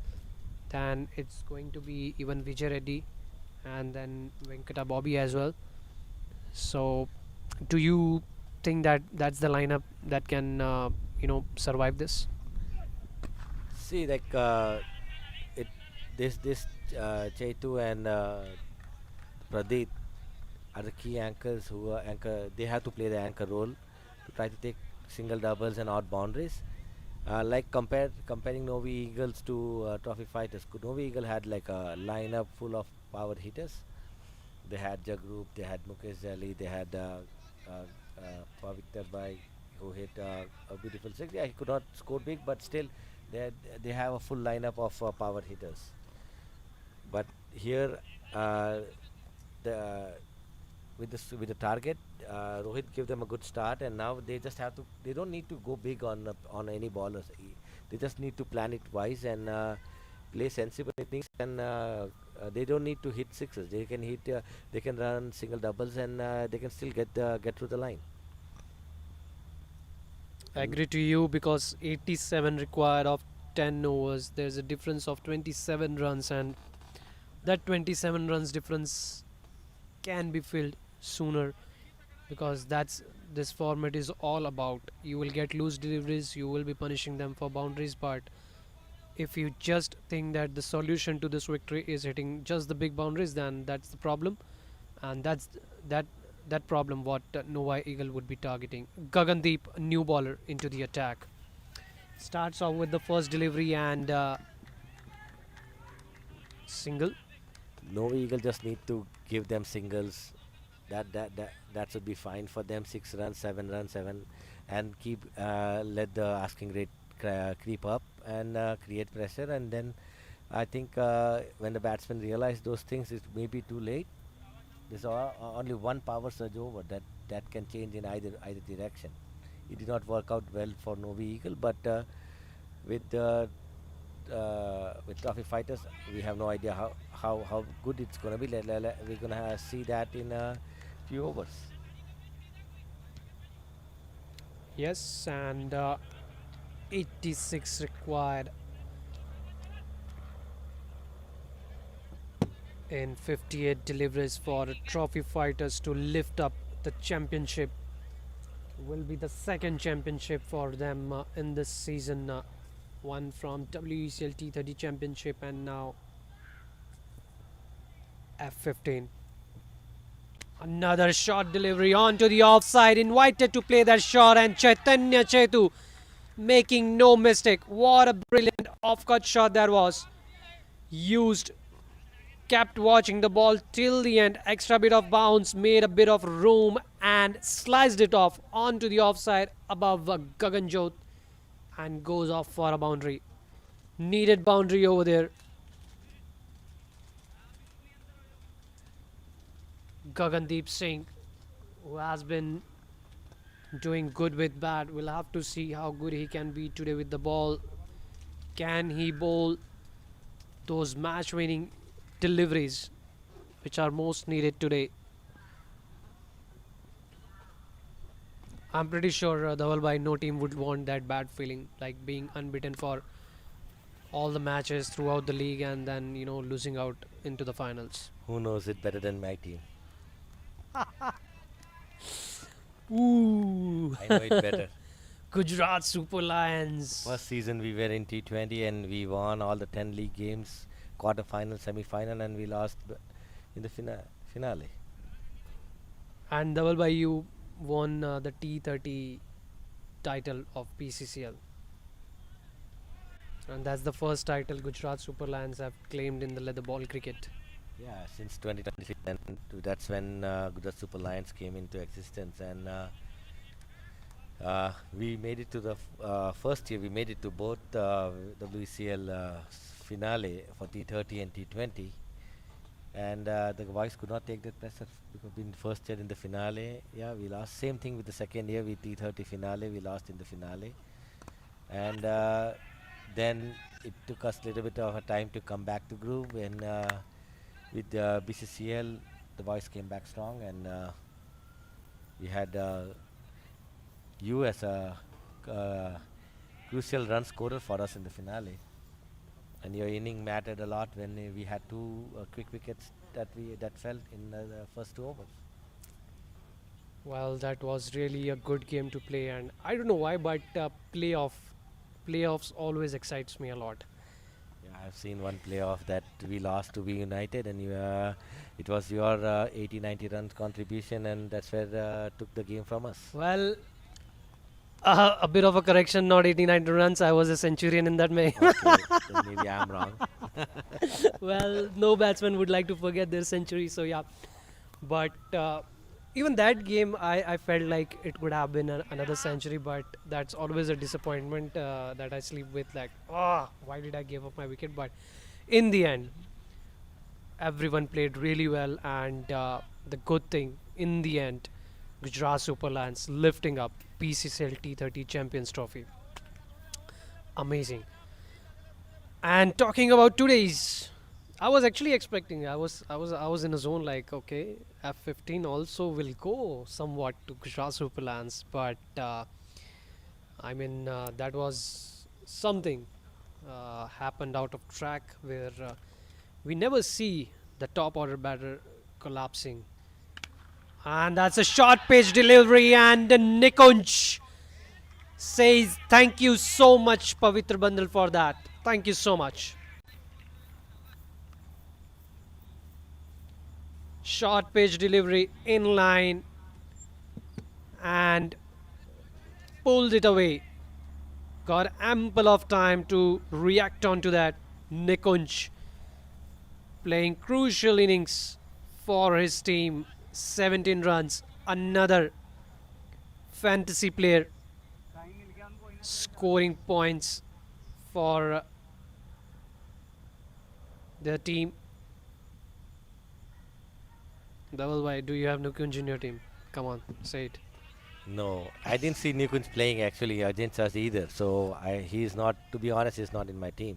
then it's going to be even Vijay Reddy, and then Venkata Bobby as well. So, do you think that that's the lineup that can survive this? See, like it, this Chetu and Pradeep are the key anchors who are anchor. They have to play the anchor role to try to take single doubles and odd boundaries. Like comparing Novi Eagles to Trophy Fighters, Novi Eagle had like a lineup full of power hitters. They had Jagrup, they had Mukesh Jali, they had Pavitr Bhai, who hit a beautiful six. Yeah, he could not score big, but still they have a full lineup of power hitters. But here, the with the target, Rohit gave them a good start, and now they just have to. They don't need to go big on any ballers. They just need to plan it wise and play sensible innings, and they don't need to hit sixes. They can hit. They can run single doubles, and they can still get through the line. I agree to you because 87 required of 10 overs. There's a difference of 27 runs, and that 27 runs difference can be filled sooner, because that's this format is all about. You will get loose deliveries, you will be punishing them for boundaries, but if you just think that the solution to this victory is hitting just the big boundaries, then that's the problem, and that that problem what Novi Eagle would be targeting. Gagandeep, new bowler, into the attack. Starts off with the first delivery and single. Novi Eagle just need to give them singles. That should be fine for them. 6 runs, 7 runs, and keep let the asking rate creep up and create pressure. And then I think when the batsmen realize those things, it may be too late. There's only one power surge over that can change in either direction. It did not work out well for Novi Eagle, but with Trophy Fighters, we have no idea how good it's going to be. We're going to see that in a few overs. Yes, and 86 required in 58 deliveries for Trophy Fighters to lift up the championship. Will be the second championship for them in this season. One from WCL T30 championship, and now F15. Another short delivery onto the offside, invited to play that shot, and Chaitanya Chetu making no mistake. What a brilliant off-cut shot that was. Used, kept watching the ball till the end, extra bit of bounce, made a bit of room and sliced it off onto the offside above Gaganjot, and goes off for a boundary. Needed boundary over there. Gagandeep Singh, who has been doing good with bat, we'll have to see how good he can be today with the ball. Can he bowl those match winning deliveries which are most needed today? I'm pretty sure Dhaval bhai, no team would want that bad feeling, like being unbeaten for all the matches throughout the league and then losing out into the finals. Who knows it better than my team? Ooh. I know it better. Gujarat Super Lions. First season we were in T20 and we won all the 10 league games, quarter-final, semi-final, and we lost in the finale. And Dhaval bhai, you won the T30 title of BCCL. And that's the first title Gujarat Super Lions have claimed in the leather ball cricket. Yeah, since 2023, and that's when Gujarat Super Lions came into existence, and we made it to the first year. We made it to both WCL finale for T30 and T20, and the boys could not take that pressure because being first year in the finale. Yeah, we lost. Same thing with the second year with T30 finale. We lost in the finale, and then it took us a little bit of a time to come back to groove, and with BCCL, the boys came back strong, and we had you as a crucial run scorer for us in the finale. And your inning mattered a lot when we had two quick wickets that fell in the first 2 overs. Well, that was really a good game to play, and I don't know why, but playoffs always excites me a lot. Yeah, I've seen one playoff that we lost to be United, and it was your 80-90 runs contribution, and that's where took the game from us. Well, a bit of a correction, not 89 runs. I was a centurion in that match. Okay, then maybe I'm wrong. Well, no batsman would like to forget their century, so yeah. But even that game, I felt like it could have been another century, but that's always a disappointment that I sleep with, like, why did I give up my wicket? But in the end, everyone played really well, and the good thing, in the end, Gujarat Super Lions lifting up BCCL T30 Champions Trophy. Amazing. And talking about today's, I was actually expecting. I was in a zone like, okay, F15 also will go somewhat to Gujarat Super Lions, but I mean that was something happened out of track where we never see the top order batter collapsing. And that's a short pitch delivery, and Nikunj says thank you so much, Pavitra Bandal, for that. Thank you so much. Short pitch delivery in line and pulled it away. Got ample of time to react onto that. Nikunj playing crucial innings for his team. 17 runs. Another fantasy player scoring points for their team. Double why do you have Nikunj in your team? Come on, say it. No, I didn't see Nikunj playing actually against us either. So he's not, to be honest, he's not in my team.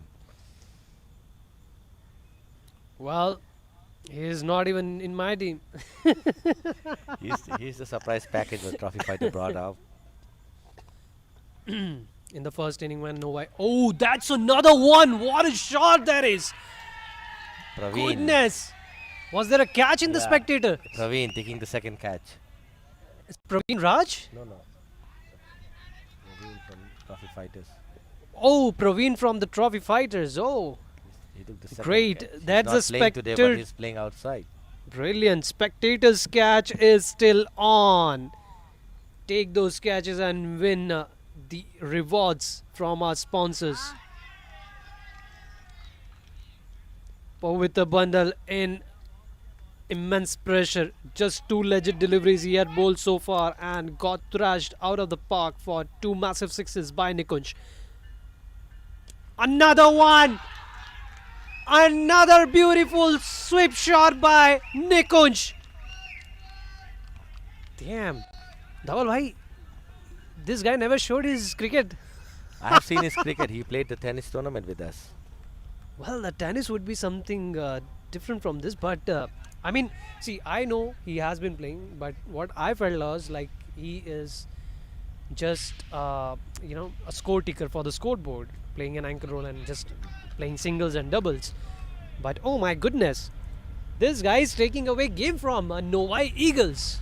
Well, he is not even in my team. He's the surprise package that Trophy Fighter brought out. In the first inning when Novi. Oh, that's another one. What a shot that is. Praveen. Goodness. Was there a catch in the spectator? Praveen taking the second catch. Is Praveen Raj? No. Praveen from Trophy Fighters. Oh, Praveen from the Trophy Fighters. Oh, He took the second great. catch. He's That's not a playing today, spectator. but he's playing outside. Brilliant. Spectators catch is still on. Take those catches and win the rewards from our sponsors. Pavitra Bandal in immense pressure. Just 2 legit deliveries he had bowled so far and got thrashed out of the park for 2 massive sixes by Nikunj. Another one. Another beautiful sweep shot by Nikunj. Damn. Dhawal bhai, this guy never showed his cricket. I have seen his cricket. He played the tennis tournament with us. Well, the tennis would be something different from this, but I mean, see, I know he has been playing, but what I felt was like he is just, a score ticker for the scoreboard, playing an anchor role and just playing singles and doubles. But oh my goodness, this guy is taking away game from Novi Eagles.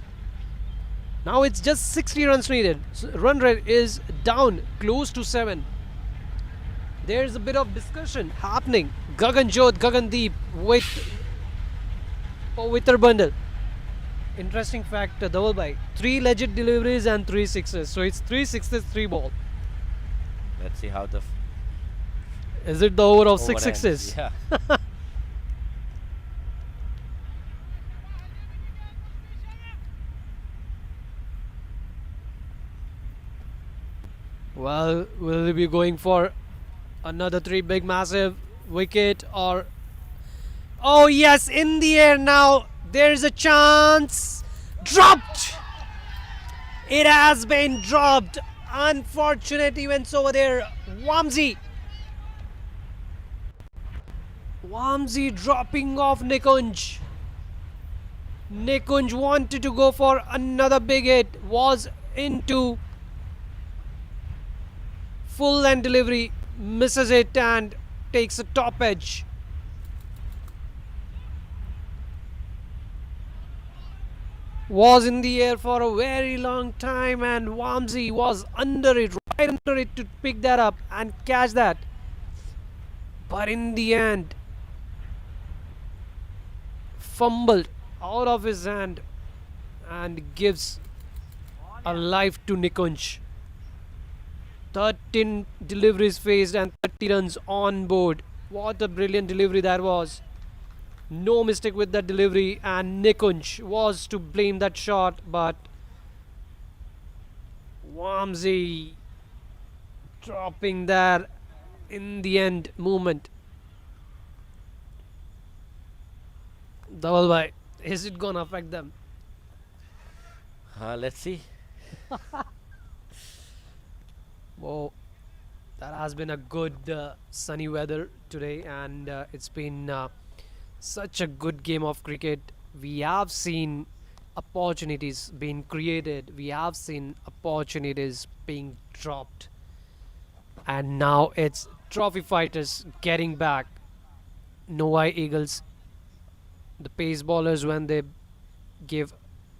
Now it's just 60 runs needed. Run rate is down close to 7. There's a bit of discussion happening. Gaganjot, Gagandeep with Pavitra Bandal Interesting fact, double by 3 legit deliveries and 3 sixes. So it's 3 sixes, 3 ball. Let's see how the Is it the over of 6 over ends. sixes? Yeah. Well, will we be going for another 3 big massive wicket or... Oh yes, in the air now. There's a chance. Dropped. It has been dropped. Unfortunate events over there. Wamsi dropping off Nikunj. Nikunj wanted to go for another big hit. Was into full end delivery. Misses it and takes a top edge. Was in the air for a very long time and Wamsi was under it, right under it to pick that up and catch that. But in the end, fumbled out of his hand and gives a life to Nikunj. 13 deliveries faced and 30 runs on board. What a brilliant delivery that was. No mistake with that delivery, and Nikunj was to blame that shot, but Wamsi dropping that in the end movement. Double by. Is it gonna affect them? Let's see. Whoa, that has been a good sunny weather today, and it's been such a good game of cricket. We have seen opportunities being created, we have seen opportunities being dropped, and now it's trophy fighters getting back. Novi Eagles, the pace bowlers, when they give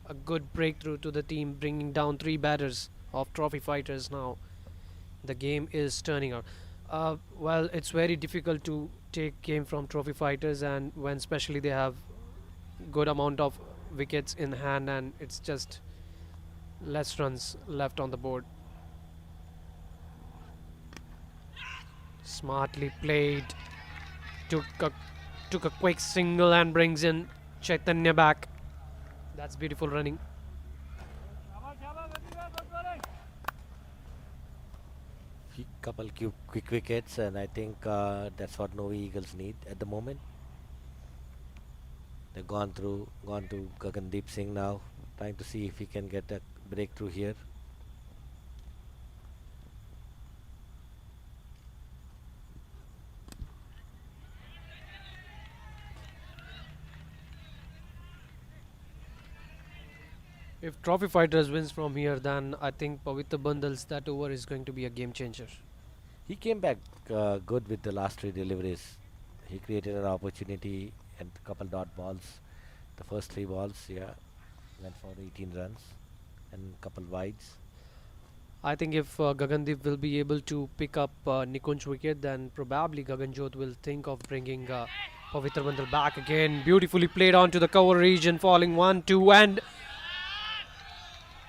a good breakthrough to the team, bringing down 3 batters of trophy fighters. Now the game is turning out. Well, it's very difficult to take game from trophy fighters, and when especially they have good amount of wickets in hand and it's just less runs left on the board. Smartly played, took a quick single and brings in Chaitanya back. That's beautiful running. Couple quick wickets, and I think that's what Novi Eagles need at the moment. They've gone to Gagandeep Singh now, trying to see if he can get a breakthrough here. If trophy fighters wins from here, then I think Pavitra Bandal's that over is going to be a game changer. He came back good with the last 3 deliveries. He created an opportunity and a couple dot balls. The first 3 balls, yeah, went for 18 runs and a couple wides. I think if Gagandeep will be able to pick up Nikunj's wicket, then probably Gaganjot will think of bringing Pavitra Bandal back again. Beautifully played on to the cover region, falling 1-2, and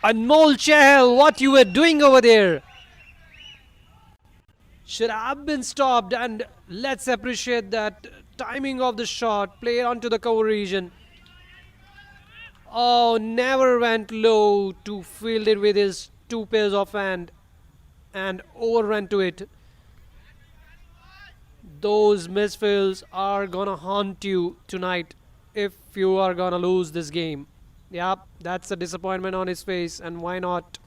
Anmol Chahal, what you were doing over there should have been stopped, and let's appreciate that timing of the shot, played onto the cover region. Oh, never went low to field it with his 2 pairs of hand and overran to it. Those misfields are gonna haunt you tonight if you are gonna lose this game. Yep, that's a disappointment on his face, and why not?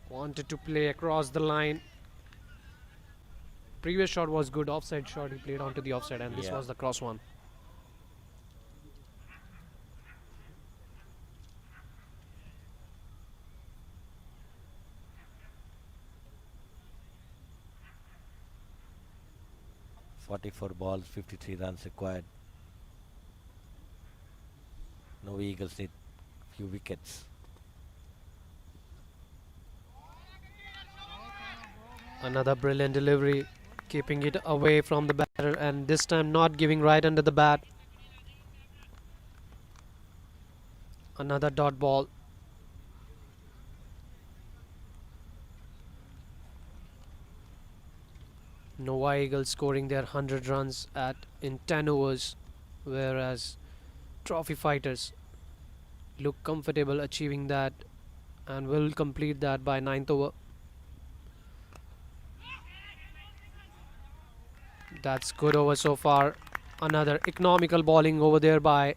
Wanted to play across the line. Previous shot was good, offside shot, he played onto the offside, and this was the cross one. .44 balls, 53 runs required. Novi Eagles need few wickets. Another brilliant delivery. keeping it away from the batter, and this time not giving right under the bat. Another dot ball. Novi Eagles scoring their 100 runs in 10 overs, whereas Trophy Fighters look comfortable achieving that and will complete that by 9th over. That's good over so far. Another economical bowling over there by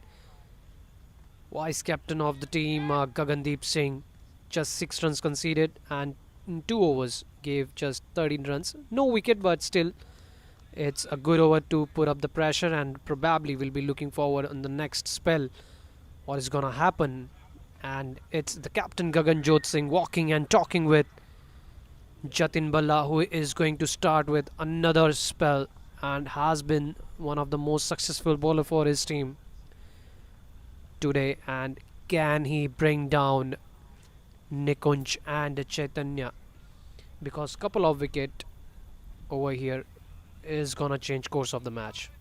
vice captain of the team, Gagandeep Singh. Just 6 runs conceded and in 2 overs gave just 13 runs. No wicket, but still it's a good over to put up the pressure, and probably we'll be looking forward on the next spell what is gonna happen. And it's the captain Gaganjot Singh walking and talking with Jatin Balla, who is going to start with another spell and has been one of the most successful bowler for his team today. And can he bring down Nikunj and Chaitanya, because couple of wicket over here is gonna change course of the match.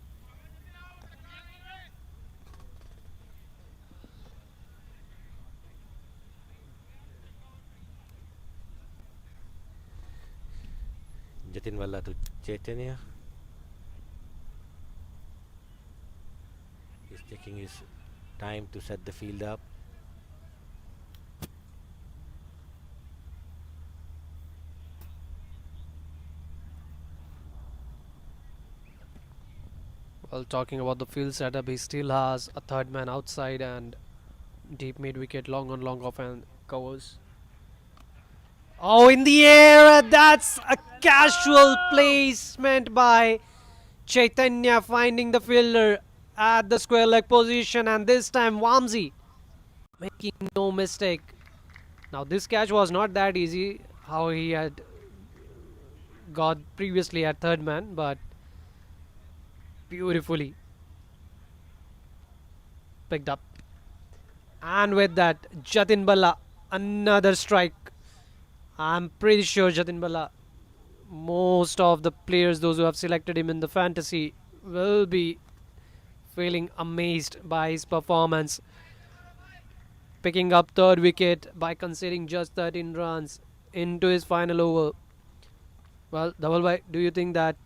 Jatin Valla to Chaitanya. He's taking his time to set the field up. Well, talking about the field setup, he still has a third man outside and deep mid wicket, long on long off and covers. Oh, in the air! That's a casual placement by Chaitanya, finding the fielder at the square leg position, and this time Wamsi making no mistake. Now this catch was not that easy, how he had got previously at third man, but beautifully picked up. And with that, Jatin Balla, another strike. I'm pretty sure Jatin Balla, most of the players, those who have selected him in the fantasy, will be feeling amazed by his performance. Picking up third wicket by conceding just 13 runs into his final over. Well, Double Bhai, do you think that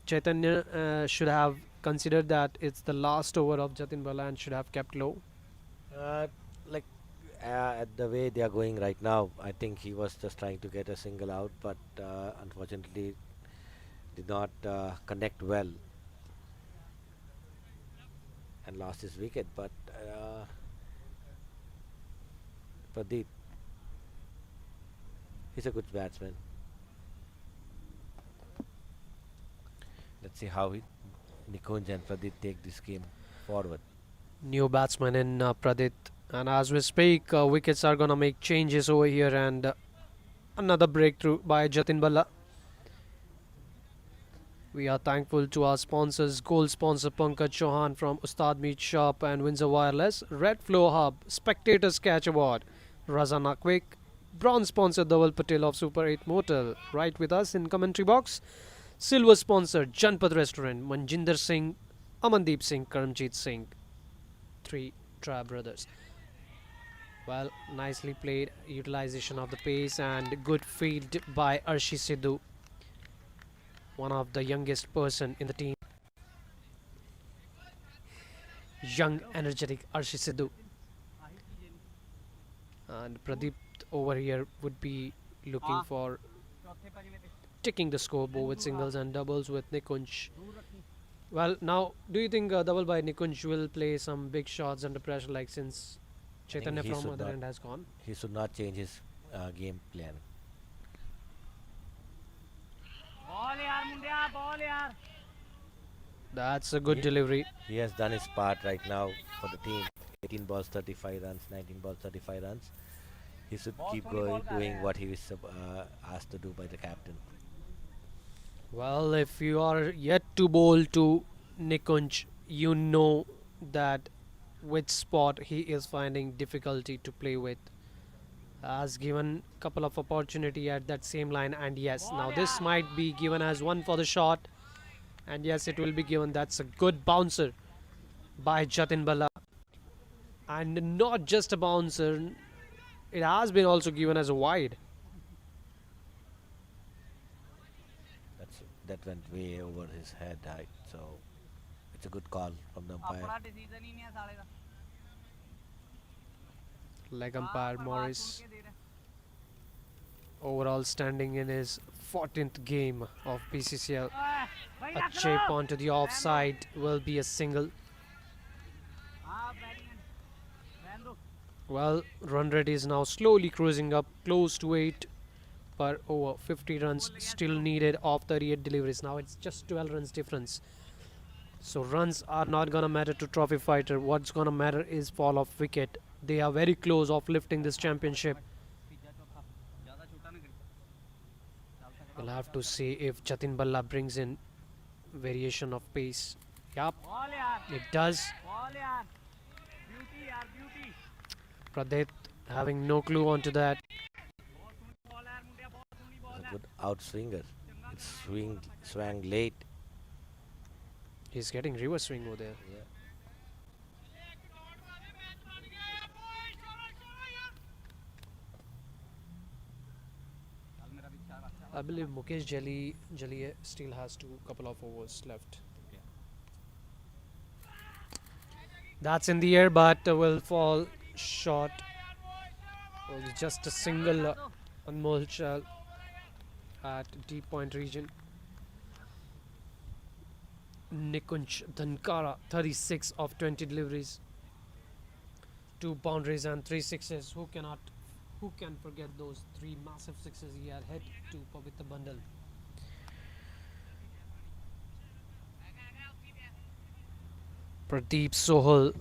Chaitanya should have considered that it's the last over of Jatin Balla and should have kept low? Like at the way they are going right now, I think he was just trying to get a single out, but unfortunately did not connect well and lost his wicket. But Pradeep, he's a good batsman. Let's see how Nikunj and Pradeep take this game forward. New batsman in Pradit, and as we speak, wickets are gonna make changes over here, and another breakthrough by Jatin Balla. We are thankful to our sponsors, gold sponsor Pankaj Chauhan from Ustad Meat Shop and Windsor Wireless, RadFlowHub, Spectators Catch Award, Raza Naqvik, bronze sponsor Dhaval Patel of Super 8 Motel, right with us in commentary box. Silver sponsor Janpad Restaurant, Manjinder Singh, Amandeep Singh, Karamjit Singh, 3 Tra brothers. Well, nicely played, utilization of the pace and good field by Arshi Sidhu, one of the youngest person in the team. Young, energetic Arshi Sidhu. And Pradeep over here would be looking for taking the scoreboard with singles and doubles with Nikunj. Well, now, do you think double by Nikunj will play some big shots under pressure, like since Chaitanya from other end has gone? He should not change his game plan. That's a good delivery. He has done his part right now for the team. 18 balls, 35 runs, 19 balls, 35 runs. He should keep doing what he is asked to do by the captain. Well, if you are yet to bowl to Nikunj, you know that which spot he is finding difficulty to play with. has given couple of opportunity at that same line, and yes, now this might be given as one for the shot, and yes, it will be given. That's a good bouncer by Jatin Balla, and not just a bouncer, it has been also given as a wide. That went way over his head height, so it's a good call from the umpire. अपना decision ही नहीं है साले का Leg umpire हाँ, Morris के दे रहे हैं। overall standing in his 14th game of BCCL. भाई A रख chip low. onto the offside will be a single. हाँ, batting end। रहने दो। Well, run rate is now slowly cruising up close to 8 per over. 50 runs still needed of 38 deliveries. Now it's just 12 runs difference. So runs are not gonna matter to trophy fighter. What's gonna matter is fall of wicket. They are very close of lifting this championship. ज़्यादा छोटा ना करी। We'll have to see if Jatin Balla brings in variation of pace. Yup, ball यार। it does. Ball यार। Beauty यार beauty. Pradit having no clue onto that. Ball यार मुंडिया बहुत Soni ball It's a है। good outswinger. It's swang late. He's getting reverse swing over there. Yeah. I believe Mukesh Jali still has couple of overs left. That's in the air, but will fall short. Just a single Anmol shell at deep point region. Nikunj Dhankara, 36 of 20 deliveries, 2 boundaries and 3 sixes. Who can forget those 3 massive sixes he had hit to Pavitra Bundle? Pradeep Sohal,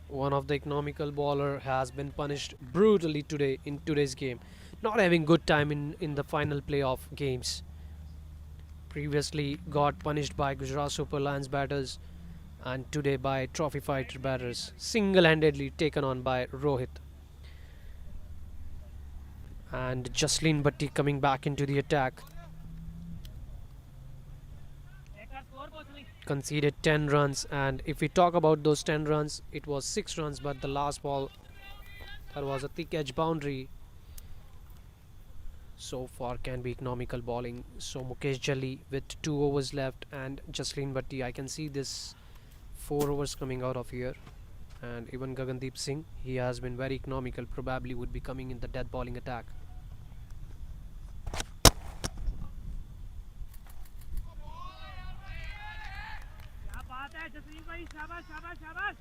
one of the economical bowler, has been punished brutally today in today's game, not having good time in the final playoff games. Previously got punished by Gujarat Super Lions batters, and today by trophy fighter batters, single-handedly taken on by Rohit. And Jaslin Bhatti coming back into the attack. Conceded 10 runs, and if we talk about those 10 runs, it was 6 runs, but the last ball, there was a thick edge boundary. So far can be economical bowling. So Mukesh Jali with 2 overs left, and Jaslin Bhatti, I can see this 4 overs coming out of here. And even Gagandeep Singh, he has been very economical, probably would be coming in the death bowling attack. क्या बात है जसलीन भाई, शाबाश शाबाश शाबाश।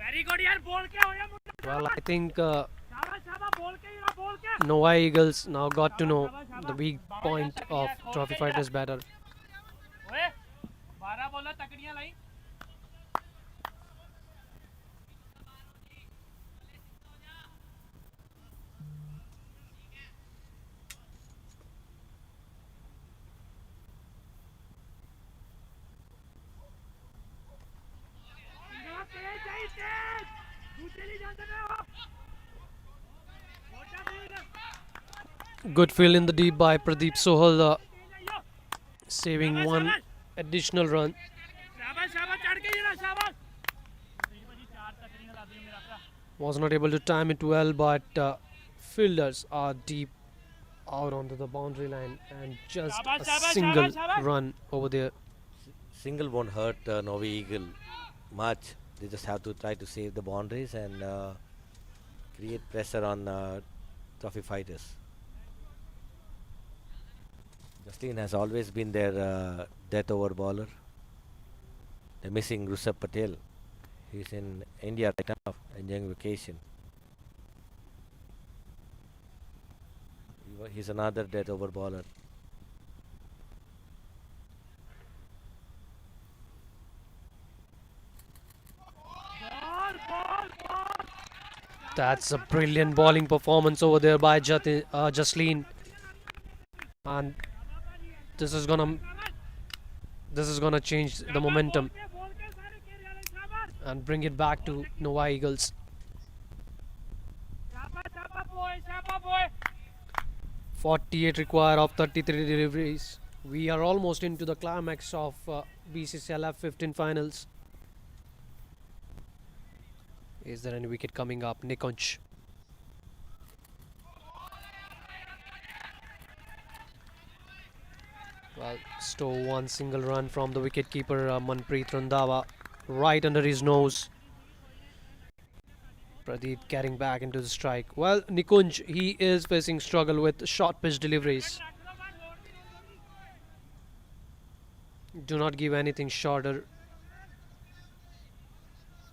Very good यार, बोल के हो या मुंडा। Well, I think शाबाश शाबाश, बोल के ही ना, बोल के। Novi Eagles now got to know the weak point of trophy fighters batter. ओए 12 बॉलर तकड़ियां लाई। Good field in the deep by Pradeep Sohal, saving 1 additional run. शाबाश शाबाश, चढ़ के ही ना, शाबाश। 4 तकड़ियां ला दी मेरा भरा। Was not able to time it well, but fielders are deep out onto the boundary line, and just a single run over there. Single won't hurt Novi Eagle much. They just have to try to save the boundaries and create pressure on trophy fighters. Jaslin has always been their death over bowler. They're missing Rushabh Patel. He's in India right now, enjoying vacation. He's another death over bowler. That's a brilliant bowling performance over there by Jaslin, and this is gonna change the momentum and bring it back to Novi Eagles. 48 require of 33 deliveries. We are almost into the climax of BCCL F15 finals. Is there any wicket coming up? Nikunj. Well, Stowe one single run from the wicketkeeper Manpreet Randhawa, right under his nose. Pradeep getting back into the strike. Well, Nikunj, he is facing struggle with short pitch deliveries. Do not give anything shorter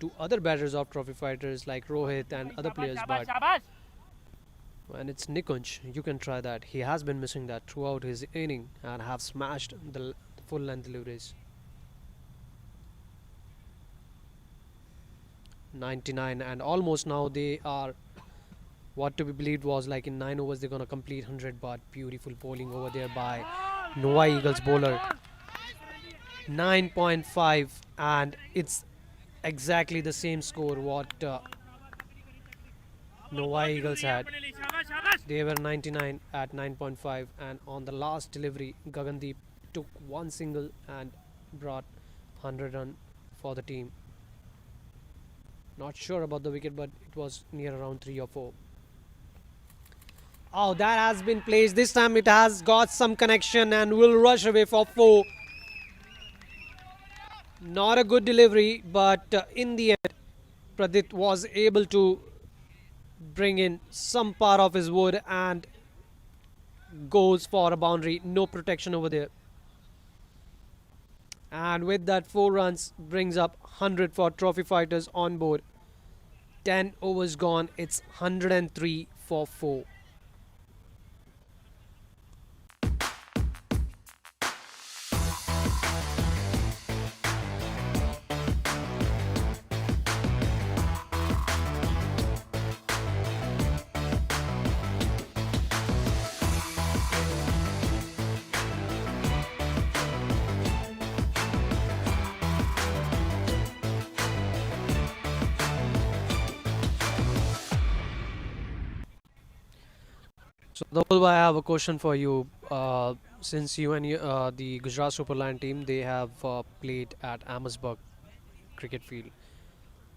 to other batters of trophy fighters like Rohit and other players, but when it's Nikunj, you can try that. He has been missing that throughout his inning and have smashed the full length deliveries. 99 and almost now they are what to be believed was like in 9 overs they're gonna complete 100, but beautiful bowling over there by Novi Eagles bowler. 9.5 and it's exactly the same score what Novi Eagles had. They were 99 at 9.5, and on the last delivery Gaganjot took one single and brought 100 run for the team. Not sure about the wicket, but it was near around 3 or 4. Oh, that has been placed. This time it has got some connection and will rush away for 4. Not a good delivery, but in the end, Pradeep was able to bring in some part of his wood and goes for a boundary. No protection over there. And with that, 4 runs brings up 100 for trophy fighters on board. 10 overs gone. It's 103 for 4. So, Dhanjal, I have a question for you. Since you and the Gujarat Superline team, they have played at Amersburg cricket field.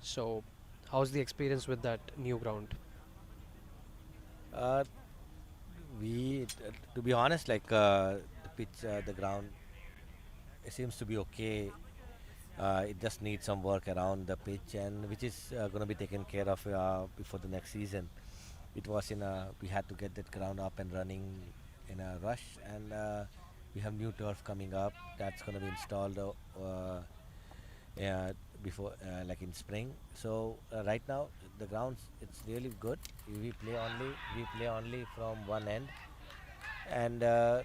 So, how's the experience with that new ground? Uh, to be honest, like the pitch, the ground, it seems to be okay. It just needs some work around the pitch, and which is going to be taken care of before the next season. It was we had to get that ground up and running in a rush, and we have new turf coming up that's going to be installed before like in spring. So right now the grounds, it's really good. We play only from one end, and the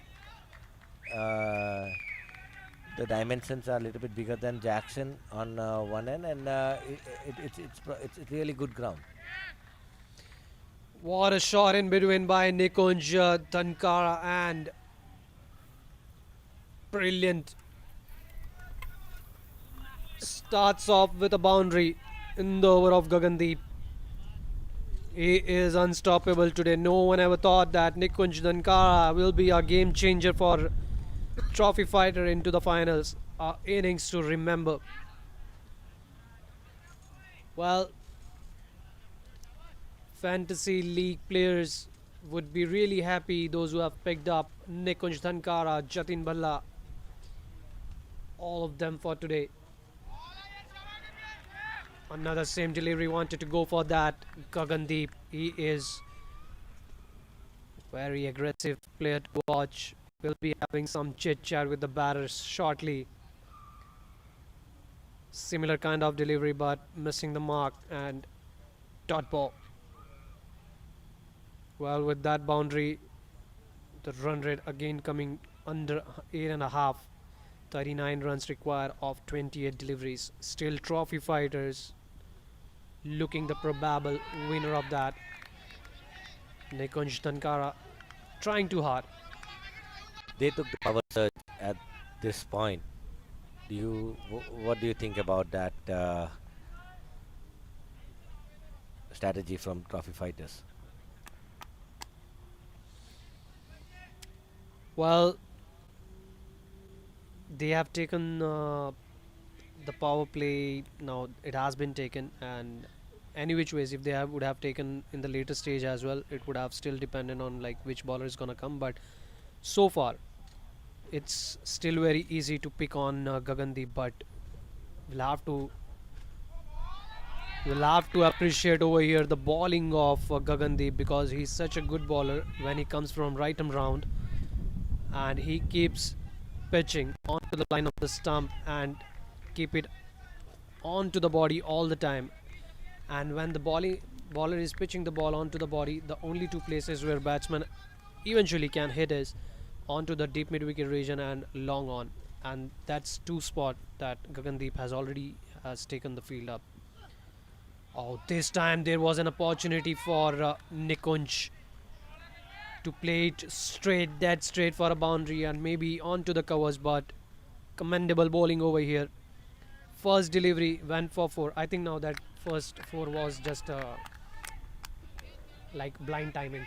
dimensions are a little bit bigger than Jackson on one end, and it's a really good ground. What a shot in between by Nikunj Dhankara, and brilliant. Starts off with a boundary in the over of Gagandeep. He is unstoppable today. No one ever thought that Nikunj Dhankara will be a game changer for trophy fighter into the finals. Innings to remember. Well, Fantasy League players would be really happy, those who have picked up Nikunj Dhankara, Jatin Bhalla, all of them for today. Another same delivery, wanted to go for that. Gagandeep, he is very aggressive player to watch. We'll be having some chit chat with the batters shortly. Similar kind of delivery, but missing the mark and dot ball. Well, with that boundary, the run rate again coming under 8.5. 39 runs required of 28 deliveries. Still trophy fighters looking the probable winner of that. Nikunj Dhankara trying too hard. They took the power surge at this point. What do you think about that strategy from trophy fighters? Well, they have taken the power play. Now it has been taken, and any which ways, if they would have taken in the later stage as well, it would have still depended on like which bowler is gonna come. But so far, it's still very easy to pick on Gagandeep, but we'll have to we'll have to appreciate over here the bowling of Gagandeep, because he's such a good bowler when he comes from right arm round, and he keeps pitching onto the line of the stump and keep it onto the body all the time. And when the bowler is pitching the ball onto the body, the only two places where batsman eventually can hit is onto the deep mid wicket region and long on, and that's two spot that Gagandeep has taken the field up. Oh, this time there was an opportunity for Nikunj to play it straight, dead straight for a boundary and maybe onto the covers, but commendable bowling over here. First delivery went for 4. I think now that first 4 was just like blind timing.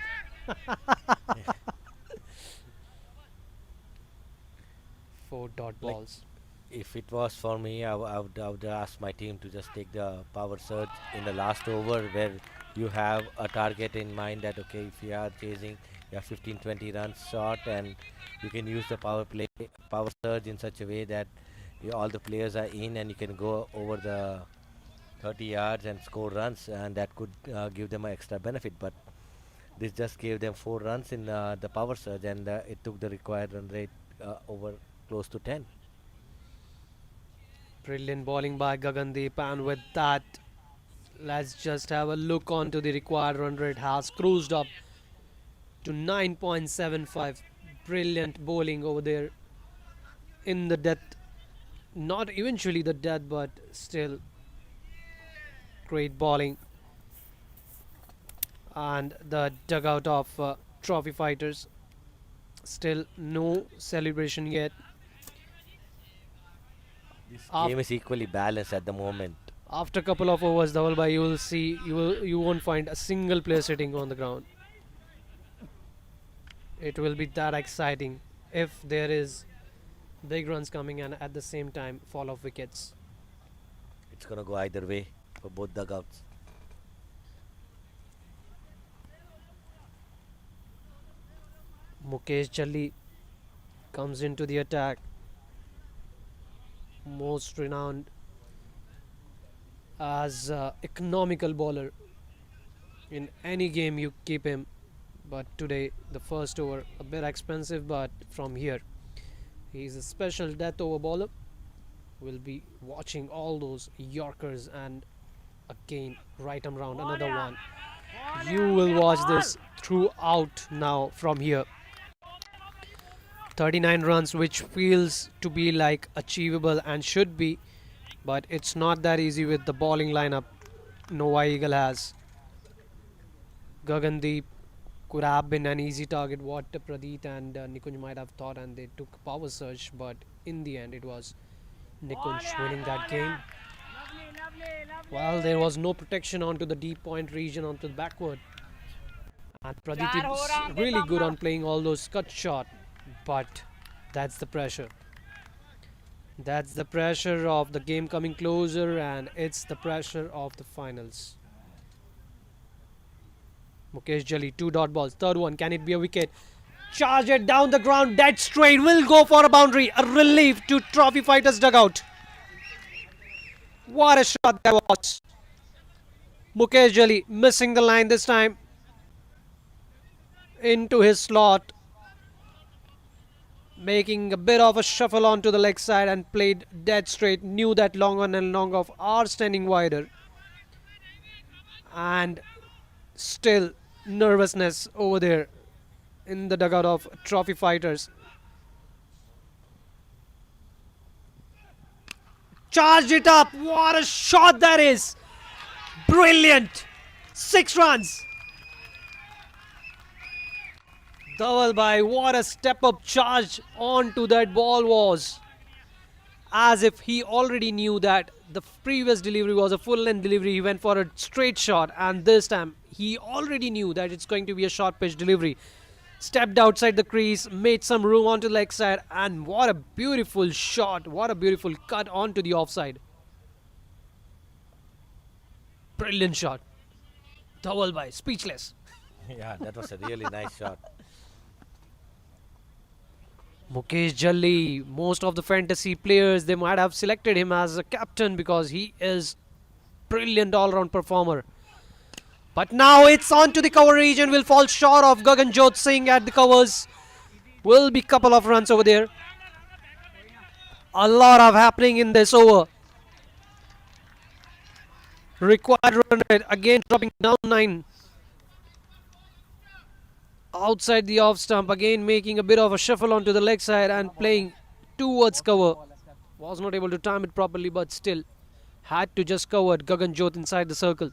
Four dot Like, balls. If it was for me, I would ask my team to just take the power surge in the last over, where you have a target in mind that, okay, if you are chasing, you have 15-20 runs short, and you can use the power surge in such a way that all the players are in and you can go over the 30 yards and score runs, and that could give them an extra benefit. But this just gave them 4 runs in the power surge, and it took the required run rate over close to 10. Brilliant bowling by Gagandeep, and with that, let's just have a look onto the required run rate. Has cruised up to 9.75. Brilliant bowling over there in the death. Not eventually the death, but still great bowling. And the dugout of trophy fighters, still no celebration yet. This Af- game is equally balanced at the moment. After a couple of overs, Dhavalbhai, you will see, you won't find a single player sitting on the ground. It will be that exciting if there is big runs coming and at the same time fall off wickets. It's gonna go either way for both dugouts. Mukesh Jalli comes into the attack. Most renowned as economical bowler. In any game you keep him, but today the first over a bit expensive, but from here he's a special death over bowler. We'll be watching all those Yorkers, and again right arm round, another one. You will watch this throughout now from here. 39 runs, which feels to be like achievable and should be, but it's not that easy with the bowling lineup Novi Eagle has. Gagandeep could have been an easy target, what Pradeep and Nikunj might have thought, and they took power surge, but in the end it was Nikunj winning that game. Well, there was no protection onto the deep point region, onto the backward, and Pradeep is really good on playing all those cut shot, but that's the pressure. That's the pressure of the game coming closer, and it's the pressure of the finals. Mukesh Jalli, 2 dot balls. Third one, can it be a wicket? Charge it down the ground, dead straight, will go for a boundary. A relief to trophy fighters dugout. What a shot that was. Mukesh Jalli missing the line this time. Into his slot. Making a bit of a shuffle onto the leg side and played dead straight. Knew that long on and long off are standing wider. And still nervousness over there in the dugout of trophy fighters. Charged it up. What a shot that is. Brilliant. 6 runs. Dhavalbhai, what a step up charge onto that ball was. As if he already knew that the previous delivery was a full length delivery. He went for a straight shot, and this time he already knew that it's going to be a short pitch delivery. stepped outside the crease, made some room onto the leg side, and what a beautiful shot, what a beautiful cut onto the offside. Brilliant shot. Dhawal bhai, speechless. Yeah, that was a really nice shot. Mukesh Jalli, most of the fantasy players, they might have selected him as a captain because he is brilliant all-round performer. But now it's on to the cover region, will fall short of Gaganjot Singh at the covers. Will be couple of runs over there. A lot of happening in this over. Required run rate, again dropping down 9. Outside the off stump, again making a bit of a shuffle onto the leg side and playing towards cover. Was not able to time it properly, but still had to just cover Gaganjot inside the circle.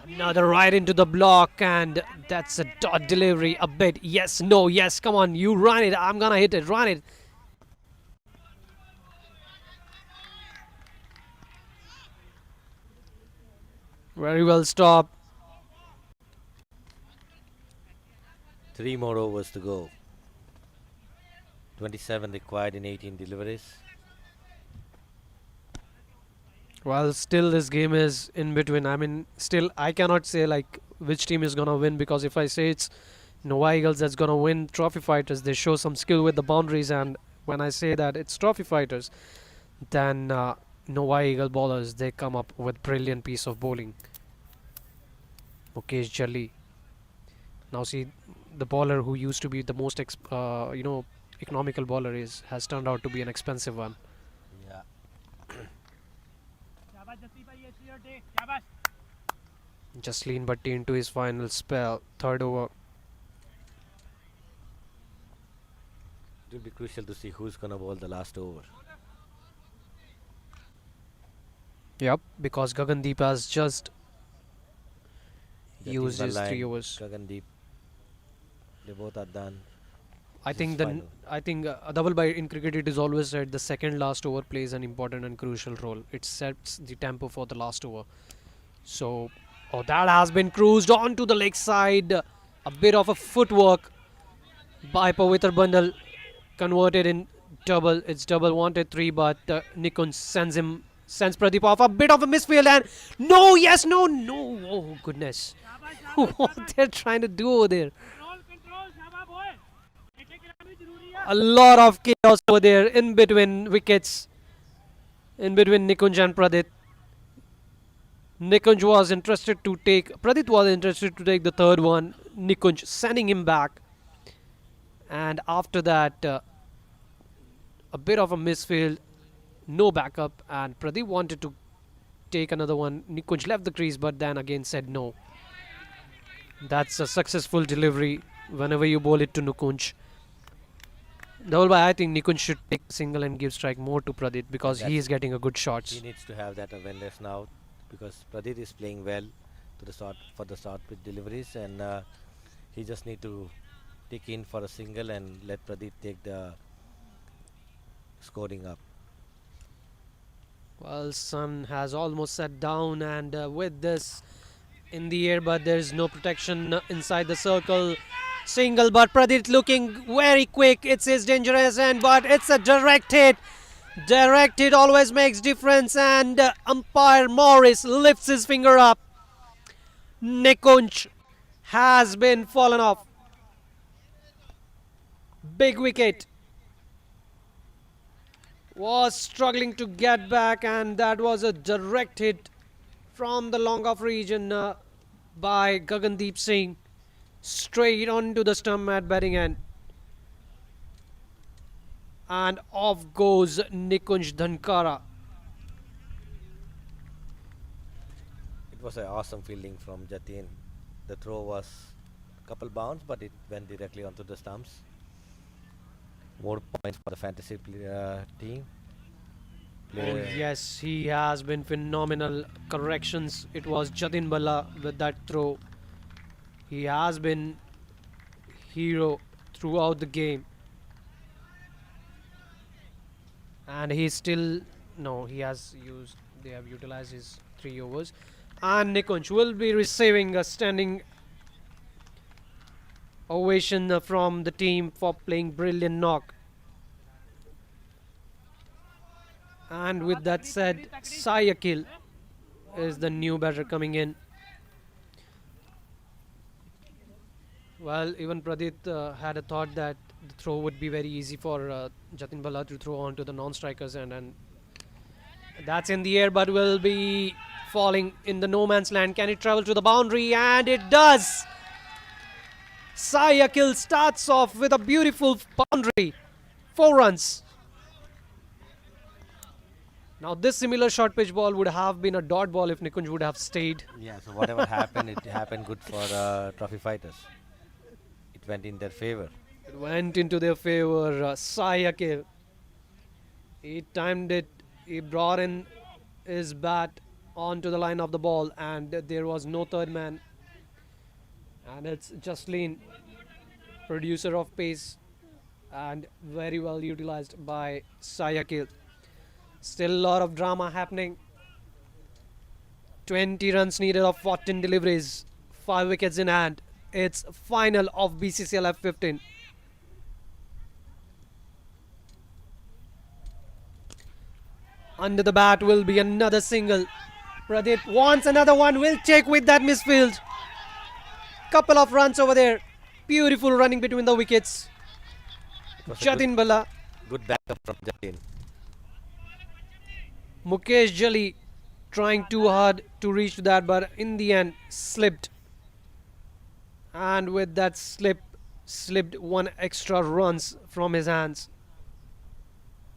Another right into the block, and that's a dot delivery a bit. Yes, no, yes, come on, you run it. I'm gonna hit it, run it. Very well stopped. 3 more overs to go. 27 required in 18 deliveries. Well, still this game is in between. I mean, still I cannot say like which team is gonna win, because if I say it's Novi Eagles that's gonna win Trophy Fighters, they show some skill with the boundaries, and when I say that it's Trophy Fighters, then Novi Eagle bowlers, they come up with brilliant piece of bowling. Mukesh Jalli. Now see, the bowler who used to be the most economical bowler has turned out to be an expensive one. Yeah. Jasleen Bhatti into his final spell, third over. It will be crucial to see who's gonna bowl the last over. Yep, because Gagandeep has just Jatin used his Balai, 3 overs. Gagandeep. They both are done. I This think is final. a double by in cricket it is always said the second last over plays an important and crucial role. It sets the tempo for the last over. So, that has been cruised on to the leg side. A bit of a footwork by Pavitra Bandal, converted in double. It's double, wanted 3, but Nikunj sends Pradeep off. A bit of a misfield, and no, yes, no. Oh goodness, what they're trying to do over there. A lot of chaos over there in between wickets, in between Nikunj and Pradit. Nikunj was interested to take, Pradit was interested to take the third one. Nikunj sending him back, and after that a bit of a misfield, no backup, and Pradeep wanted to take another one. Nikunj left the crease, but then again said no. That's a successful delivery whenever you bowl it to Nikunj. I think Nikunj should take a single and give strike more to Pradeep, because he is getting a good shots. He needs to have that awareness now, because Pradeep is playing well to the for the short pitch deliveries, and he just need to take in for a single and let Pradeep take the scoring up. Well, sun has almost set down, and with this in the air, but there's no protection inside the circle. Single, but Pradeep looking very quick. It's his dangerous end, but it's a direct hit. Direct hit always makes difference, and umpire Morris lifts his finger up. Nikunj has been fallen off. Big wicket. Was struggling to get back, and that was a direct hit from the long off region by Gagandeep Singh. Straight onto the stump at batting end. And off goes Nikunj Dhankara. It was an awesome fielding from Jatin. The throw was a couple bounds, but it went directly onto the stumps. More points for the fantasy team. Oh yes, he has been phenomenal. Corrections, it was Jatin Balla with that throw. He has been hero throughout the game. And he's still, no, they have utilized his 3 overs. And Nikunj will be receiving a standing Ovation from the team for playing brilliant knock. And with that said, Sayakil is the new batter coming in. Well, even Pradit had a thought that the throw would be very easy for Jatin Bala to throw onto the non-strikers, and that's in the air, but will be falling in the no man's land. Can it travel to the boundary? And it does! Sayakil starts off with a beautiful boundary. 4 runs. Now this similar short pitch ball would have been a dot ball if Nikunj would have stayed. Yeah, so whatever happened, it happened good for trophy fighters. It went in their favor. It went into their favor. Sayakil. He timed it. He brought in his bat onto the line of the ball, and there was no third man. And it's Jaslin, producer of pace, and very well utilized by Sayakil. Still a lot of drama happening. 20 runs needed of 14 deliveries. 5 wickets in hand. It's final of BCCL F15. Under the bat will be another single. Pradip wants another one. Will take with that misfield. Couple of runs over there. Beautiful running between the wickets. Jatin Bala. Good backup from Jatin. Mukesh Jali trying too hard to reach that, but in the end slipped. And with that slipped 1 extra runs from his hands.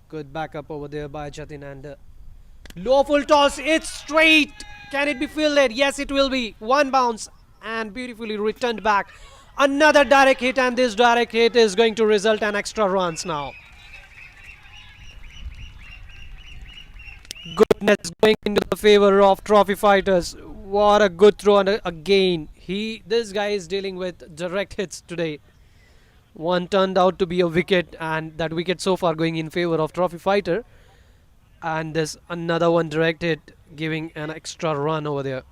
Good backup over there by Jatin, and low full toss. It's straight. Can it be fielded? Yes, it will be. 1 bounce and beautifully returned back. Another direct hit, and this direct hit is going to result in extra runs now. Goodness going into the favor of trophy fighters. What a good throw, and again this guy is dealing with direct hits today. One turned out to be a wicket, and that wicket so far going in favor of trophy fighter, and there's another one direct hit giving an extra run over there.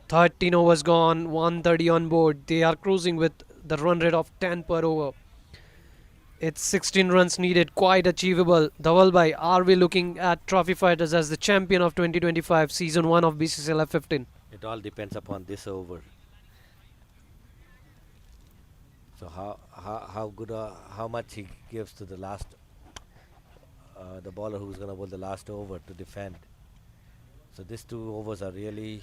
13 overs gone, 130 on board. They are cruising with the run rate of 10 per over. It's 16 runs needed, quite achievable. Dhawal bhai, are we looking at trophy fighters as the champion of 2025 season 1 of BCCL F15? It all depends upon this over. So how good how much he gives to the last the bowler who's gonna bowl the last over to defend. So these 2 overs are really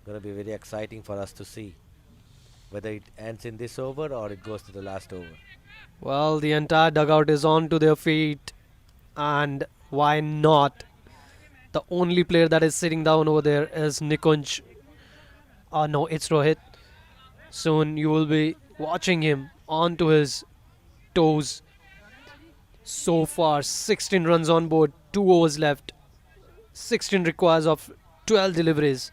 gonna be very exciting for us to see whether it ends in this over or it goes to the last over. Well, the entire dugout is on to their feet, and why not? The only player that is sitting down over there is Nikunj. No, it's Rohit. Soon you will be watching him onto his toes. So far, 16 runs on board, 2 overs left. 16 requires of 12 deliveries.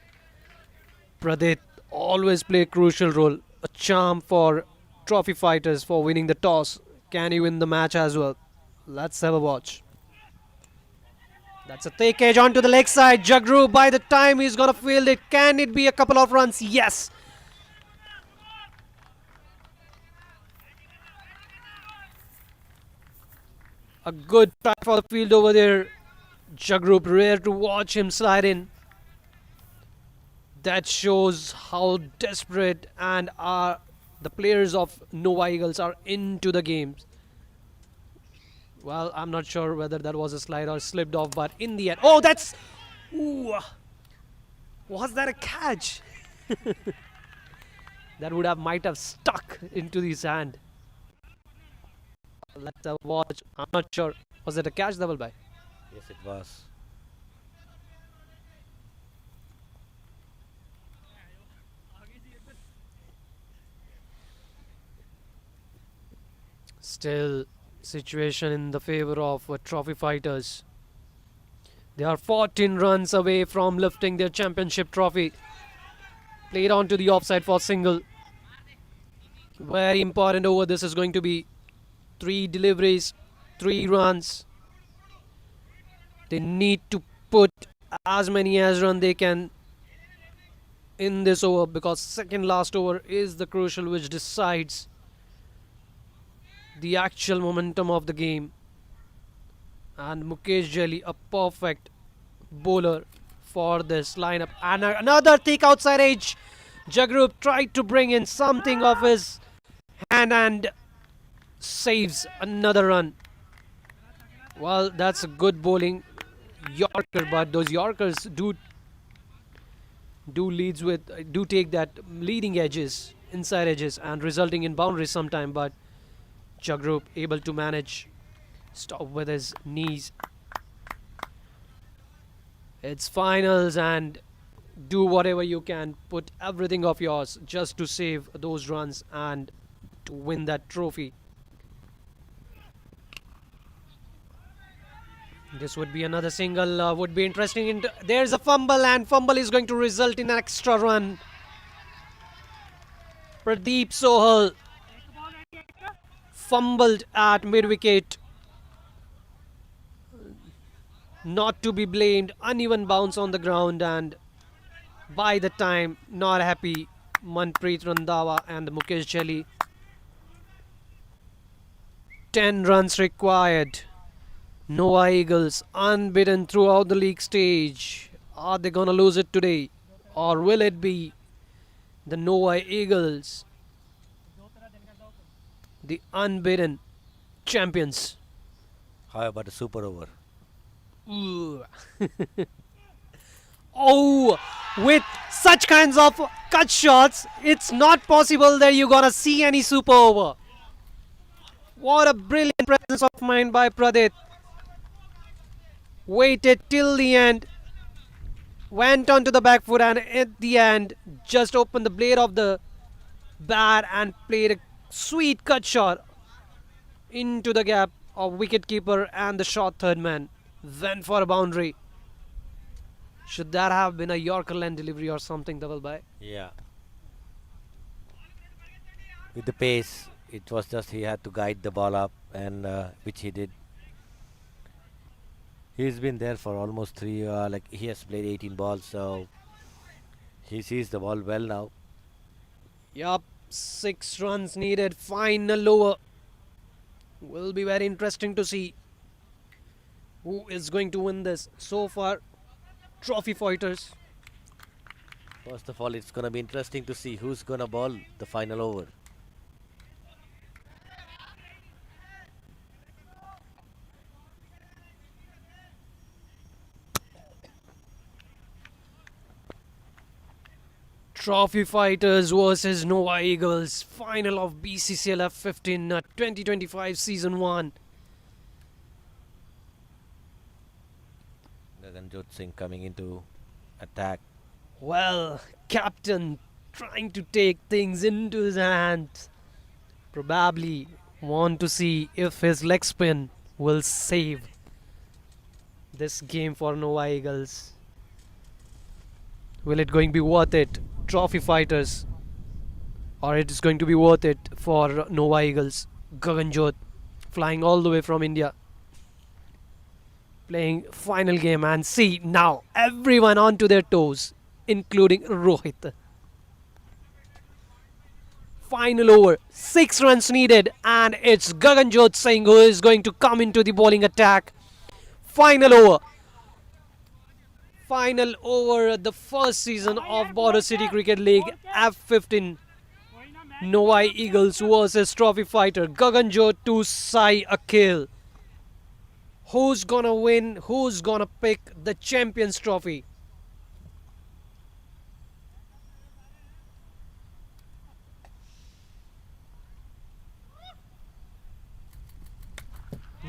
Pradit always play a crucial role, a charm for trophy fighters for winning the toss. Can he win the match as well? Let's have a watch. That's a thick edge onto the leg side. Jagru, by the time he's gonna field it, can it be a couple of runs? Yes. A good try for the field over there. Jagru, rare to watch him slide in. That shows how desperate and the players of Nova Eagles are into the games. Well, I'm not sure whether that was a slide or slipped off, but in the end, oh, that's, ooh, was that a catch? That might have stuck into his hand. Let's watch. I'm not sure. Was it a catch, double by? Yes, it was. Still, situation in the favor of trophy fighters. They are 14 runs away from lifting their championship trophy. Played on to the offside for single. Very important over this is going to be. 3 deliveries, 3 runs. They need to put as many as run they can in this over, because second last over is the crucial which decides the actual momentum of the game. And Mukesh Jelly, a perfect bowler for this lineup. And another thick outside edge. Jagrup tried to bring in something of his hand and saves another run. Well, that's a good bowling Yorker, but those Yorkers do take that leading edges, inside edges, and resulting in boundaries sometime. But Jagrup able to manage, stop with his knees. It's finals, and do whatever you can, put everything of yours just to save those runs and to win that trophy. This would be another single, would be interesting. There's a fumble, and fumble is going to result in an extra run. Pradeep Sohal fumbled at mid-wicket. Not to be blamed, uneven bounce on the ground, and by the time, not happy, Manpreet Randhawa and Mukesh Jelly. 10 runs required. Novi Eagles unbeaten throughout the league stage. Are they gonna lose it today? Or will it be the Novi Eagles, the unbeaten champions? How about a super over? Ooh. Oh, with such kinds of cut shots, it's not possible that you're gonna see any super over. What a brilliant presence of mind by Pradeep. Waited till the end, went onto the back foot, and at the end just opened the blade of the bat and played a sweet cut shot into the gap of wicketkeeper and the short third man. Went for a boundary. Should that have been a Yorker land delivery or something, Dhaval bhai? Yeah. With the pace, it was just he had to guide the ball up, and which he did. He's been there for almost 3, like he has played 18 balls, so he sees the ball well now. Yup, 6 runs needed, final over. Will be very interesting to see who is going to win this. So far, trophy fighters. First of all, it's going to be interesting to see who's going to bowl the final over. Trophy fighters versus Novi Eagles. Final of BCCL F15 2025 Season 1. Gaganjot Singh coming into attack. Well, captain trying to take things into his hands. Probably want to see if his leg spin will save this game for Novi Eagles. Will it going to be worth it, trophy fighters, or it is going to be worth it for Novi Eagles? Gaganjot flying all the way from India, playing final game, and see now everyone onto their toes, including Rohit. Final over, 6 runs needed, and it's Gaganjot Singh who is going to come into the bowling attack. Final over. Final over the first season of Border City Cricket League F15. Novi Eagles versus trophy fighter Gaganjot to Sai Akhil. Who's gonna win? Who's gonna pick the Champions Trophy?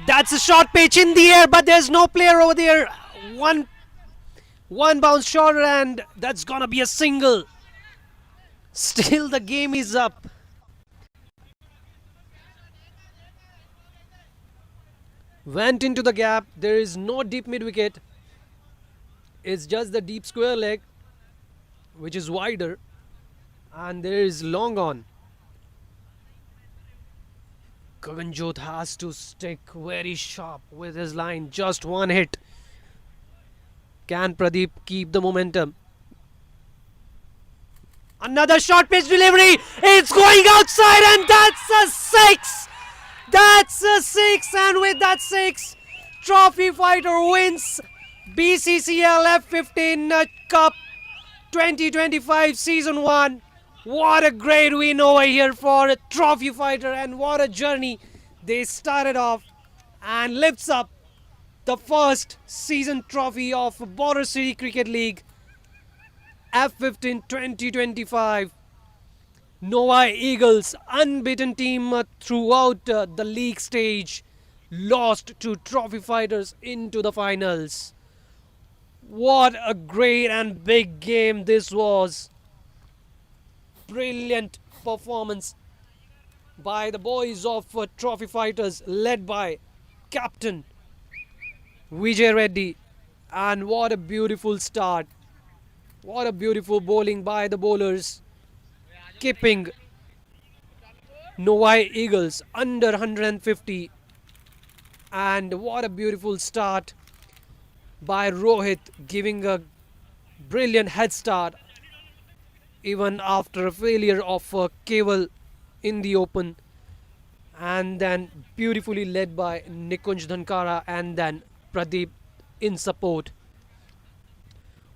That's a short pitch in the air, but there's no player over there. One bounce shorter, and that's gonna be a single. Still the game is up. Went into the gap. There is no deep mid wicket. It's just the deep square leg, which is wider, and there is long on. Gaganjot has to stick very sharp with his line. Just one hit. Can Pradeep keep the momentum? Another short pitch delivery. It's going outside, and that's a six. That's a six, and with that six, Trophy Fighter wins BCCL F15 Cup 2025 Season 1. What a great win over here for Trophy Fighter, and what a journey they started off, and lifts up the first season trophy of Border City Cricket League F15 2025. Novi Eagles, unbeaten team throughout the league stage, lost to Trophy Fighters into the finals. What a great and big game this was. Brilliant performance by the boys of Trophy Fighters, led by captain Vijay Reddy. And what a beautiful start. What a beautiful bowling by the bowlers, keeping Novi Eagles under 150. And what a beautiful start by Rohit, giving a brilliant head start even after a failure of Keval in the open, and then beautifully led by Nikunj Dhankara and then Pradeep in support.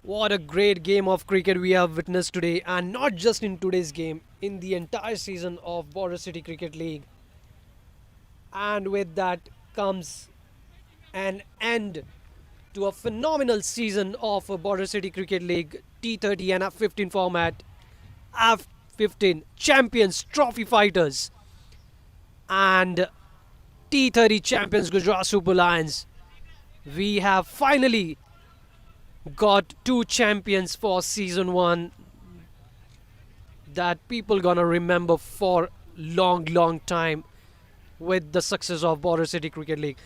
What a great game of cricket we have witnessed today, and not just in today's game, in the entire season of Border City Cricket League. And with that comes an end to a phenomenal season of Border City Cricket League T30 and F15 format. F15 champions Trophy Fighters and T30 champions Gujarat Super Lions. We have finally got two champions for season 1 that people gonna remember for long time with the success of Border City Cricket League.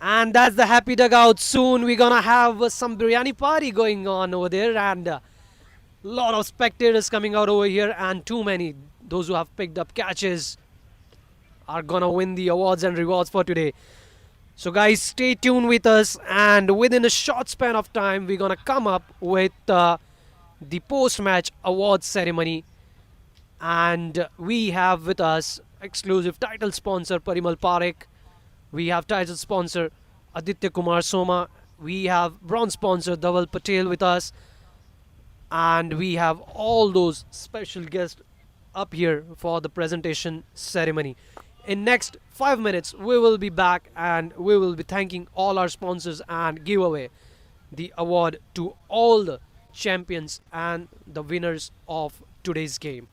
And that's the happy dugout. Soon we're gonna have some biryani party going on over there, and lot of spectators coming out over here, and too many. Those who have picked up catches are gonna win the awards and rewards for today. So guys, stay tuned with us, and within a short span of time we're gonna come up with the post-match awards ceremony. And we have with us exclusive title sponsor Parimal Parekh. We have title sponsor Aditya Kumar Soma. We have bronze sponsor Dhaval Patel with us. And we have all those special guests up here for the presentation ceremony. In next 5 minutes, we will be back, and we will be thanking all our sponsors and give away the award to all the champions and the winners of today's game.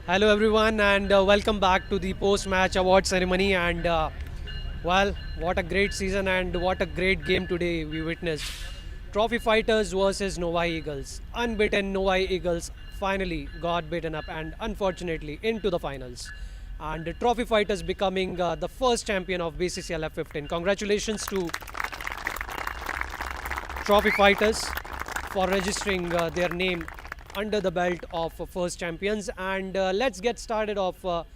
Hello everyone and welcome back to the post-match award ceremony and well, what a great season and what a great game today we witnessed. Trophy Fighters versus Novi Eagles. Unbeaten Novi Eagles finally got beaten up and unfortunately into the finals. And the Trophy Fighters becoming the first champion of BCCL F15. Congratulations to Trophy Fighters for registering their name under the belt of first champions. And let's get started off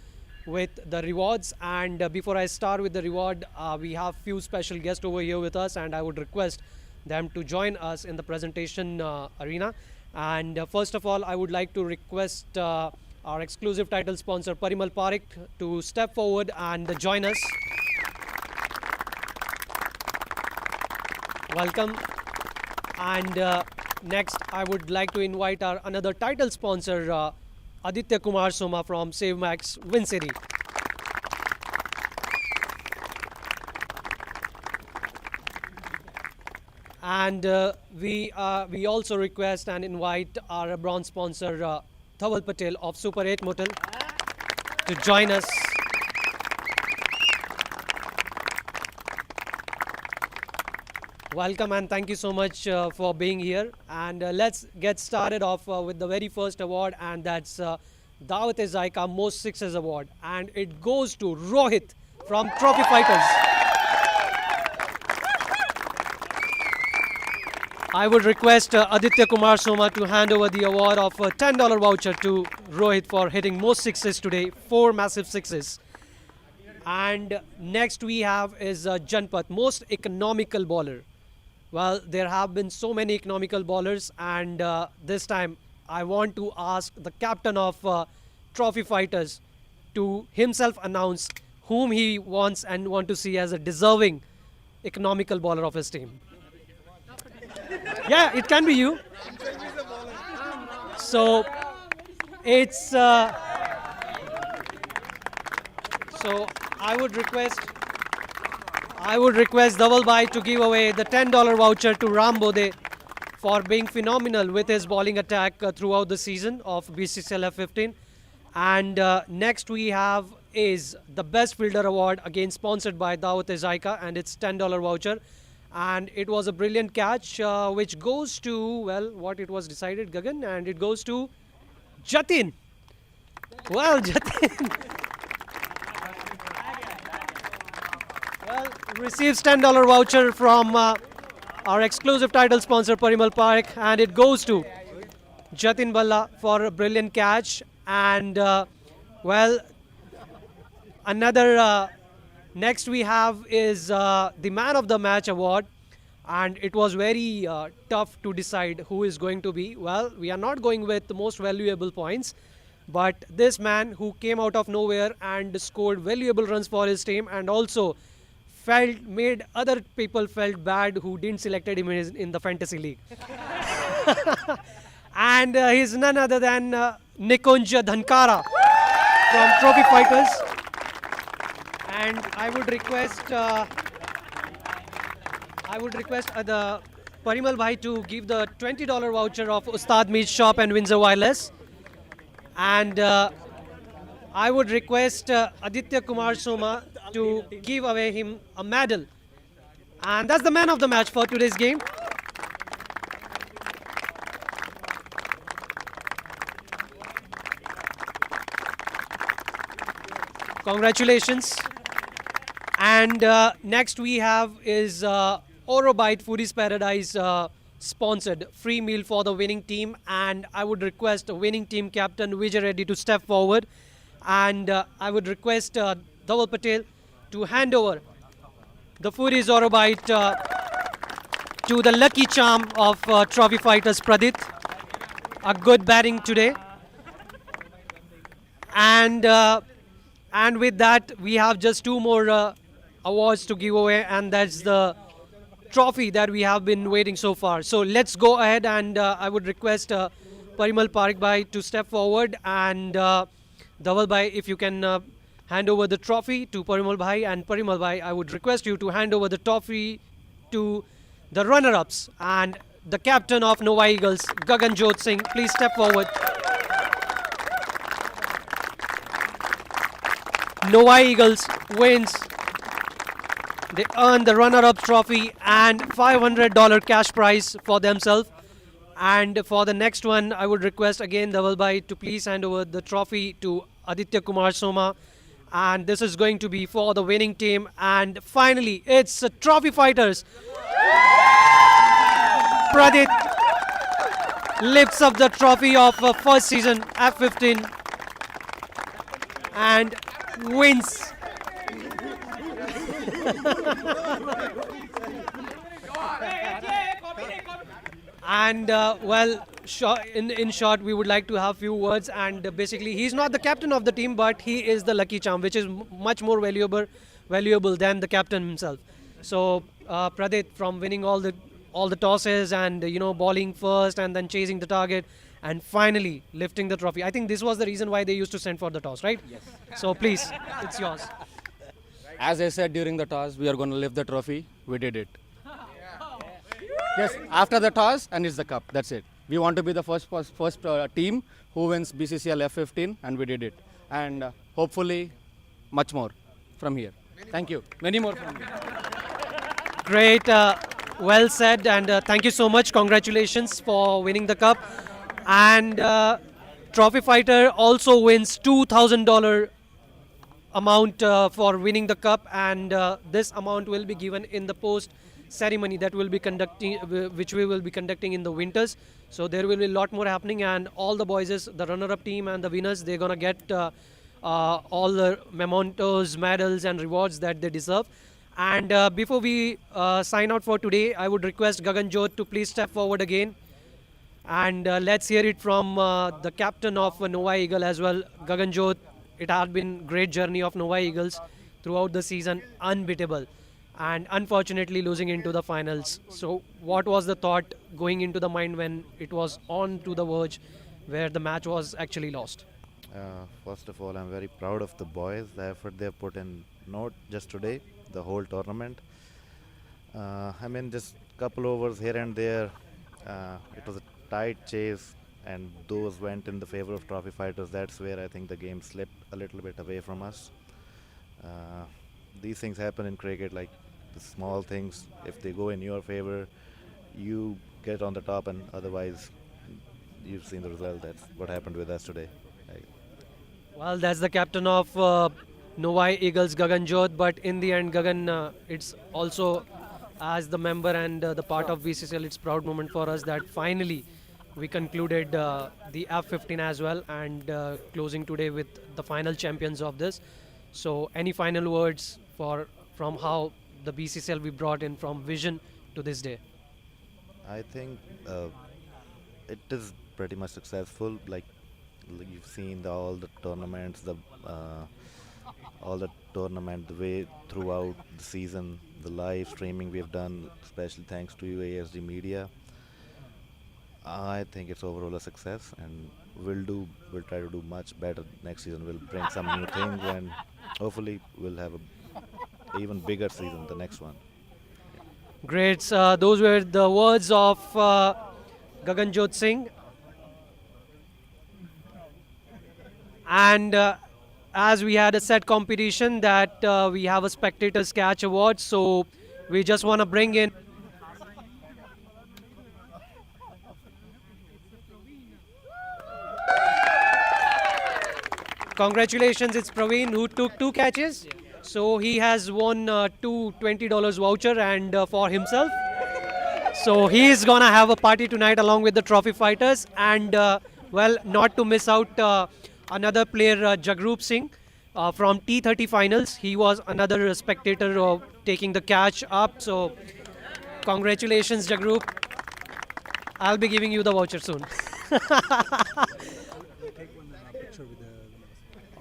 with the rewards. And before I start with the reward, we have few special guests over here with us, and I would request them to join us in the presentation arena. And first of all, I would like to request our exclusive title sponsor Parimal Parekh to step forward and join us. Welcome. And next, I would like to invite our another title sponsor, Aditya Kumar Soma from Save Max WinCity. And we also request and invite our bronze sponsor, Dhawal Patel of Super 8 Motel, to join us. Welcome and thank you so much for being here. And let's get started off with the very first award, and that's Dawat-e-Zaika Most Sixes Award. And it goes to Rohit from Trophy Fighters. I would request Aditya Kumar Soma to hand over the award of a $10 voucher to Rohit for hitting most sixes today, 4 massive sixes. And next we have is Janpat, most economical bowler. Well, there have been so many economical bowlers, and this time I want to ask the captain of Trophy Fighters to himself announce whom he wants and want to see as a deserving economical bowler of his team. Yeah, it can be you. So it's so I would request Dhawal Bhai to give away the $10 voucher to Ram Bode for being phenomenal with his bowling attack throughout the season of BCCL F15. And next we have is the Best Fielder Award, again sponsored by Dawat-e-Zaika, and it's $10 voucher. And it was a brilliant catch which goes to, well, what it was decided, Gagan, and it goes to Jatin. Well, Jatin. Well, receives $10 voucher from our exclusive title sponsor Parimal Parekh, and it goes to Jatin Balla for a brilliant catch. And well, another next we have is the Man of the Match award, and it was very tough to decide who is going to be. Well, we are not going with the most valuable points, but this man who came out of nowhere and scored valuable runs for his team, and also made other people felt bad who didn't selected him in the fantasy league. And he's none other than Nikunj Dhankara from Trophy Fighters. And I would request the Parimal Bhai to give the $20 voucher of Ustad Meat Shop and Windsor Wireless. And I would request Aditya Kumar Soma to give away him a medal. And that's the man of the match for today's game. Congratulations. And next we have is Orobite Foodies Paradise sponsored free meal for the winning team. And I would request winning team captain Vijay Reddy to step forward. And I would request Dhawal Patel to hand over the Foodies Orobite to the lucky charm of Trophy Fighters Pradit. A good batting today. And with that, we have just 2 more awards to give away, and that's the trophy that we have been waiting so far. So let's go ahead, and I would request Parimal Parekh Bhai to step forward, and Dhawal Bhai, if you can hand over the trophy to Parimal Bhai, and Parimal Bhai, I would request you to hand over the trophy to the runner-ups and the captain of Novi Eagles, Gaganjot Singh. Please step forward. Novi Eagles wins. They earn the runner-up trophy and $500 cash prize for themselves. And for the next one, I would request again Dhavalbhai to please hand over the trophy to Aditya Kumar Soma. And this is going to be for the winning team. And finally, it's Trophy Fighters. Pradit lifts up the trophy of first season F15 and wins. And in short, we would like to have few words. And basically, he's not the captain of the team, but he is the lucky charm, which is much more valuable than the captain himself. So Pradit, from winning all the tosses and bowling first and then chasing the target and finally lifting the trophy. I think this was the reason why they used to send for the toss, right? Yes. So please, it's yours. As I said during the toss, we are going to lift the trophy. We did it. Yes, after the toss, and it's the cup. That's it. We want to be the first team who wins BCCL F15, and we did it. And hopefully, much more from here. Thank you. Many more from here. Great. Well said. And thank you so much. Congratulations for winning the cup. And Trophy Fighter also wins $2,000 amount for winning the cup. And this amount will be given in the post ceremony that will be which we will be conducting in the winters. So there will be a lot more happening, and all the boys, the runner-up team and the winners, they're gonna get all the mementos, medals and rewards that they deserve. And before we sign out for today, I would request Gaganjot to please step forward again, and let's hear it from the captain of Novi Eagle as well. Gaganjot, it had been great journey of Novi Eagles throughout the season, unbeatable, and unfortunately losing into the finals. So what was the thought going into the mind when it was on to the verge where the match was actually lost? First of all, I'm very proud of the boys, the effort they have put in, not just today, the whole tournament. I mean, just couple overs here and there. It was a tight chase, and those went in the favor of Trophy Fighters. That's where I think the game slipped a little bit away from us. These things happen in cricket, like the small things. If they go in your favor, you get on the top, and otherwise, you've seen the result. That's what happened with us today. Well, that's the captain of Novi Eagles, Gaganjot. But in the end, Gagan, it's also as the member and the part of BCCL, it's a proud moment for us that finally we concluded the F15 as well, and closing today with the final champions of this. So any final words from how the BCCL we brought in from vision to this day? I think it is pretty much successful. Like you've seen all the tournaments, the way throughout the season, the live streaming we have done, especially thanks to you, ASD Media. I think it's overall a success, and we'll try to do much better next season. We'll bring some new things, and hopefully we'll have a even bigger season the next one. Great. Those were the words of Gaganjot Singh. And as we had a set competition that we have a Spectators Catch Award, so we just want to bring in congratulations, it's Praveen who took 2 catches. So he has won two $20 voucher and for himself. So he is gonna have a party tonight along with the Trophy Fighters. And well, not to miss out another player, Jagrup Singh from T30 finals. He was another spectator taking the catch up. So congratulations, Jagrup. I'll be giving you the voucher soon.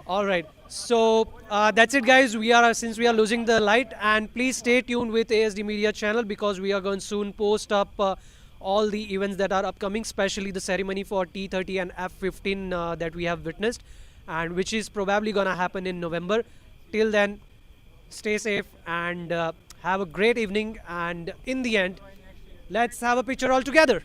All right, so that's it, guys. Since we are losing the light, and please stay tuned with ASD Media channel, because we are going to soon post up all the events that are upcoming, especially the ceremony for T30 and F15 that we have witnessed, and which is probably going to happen in November. Till then, stay safe and have a great evening. And in the end, let's have a picture all together.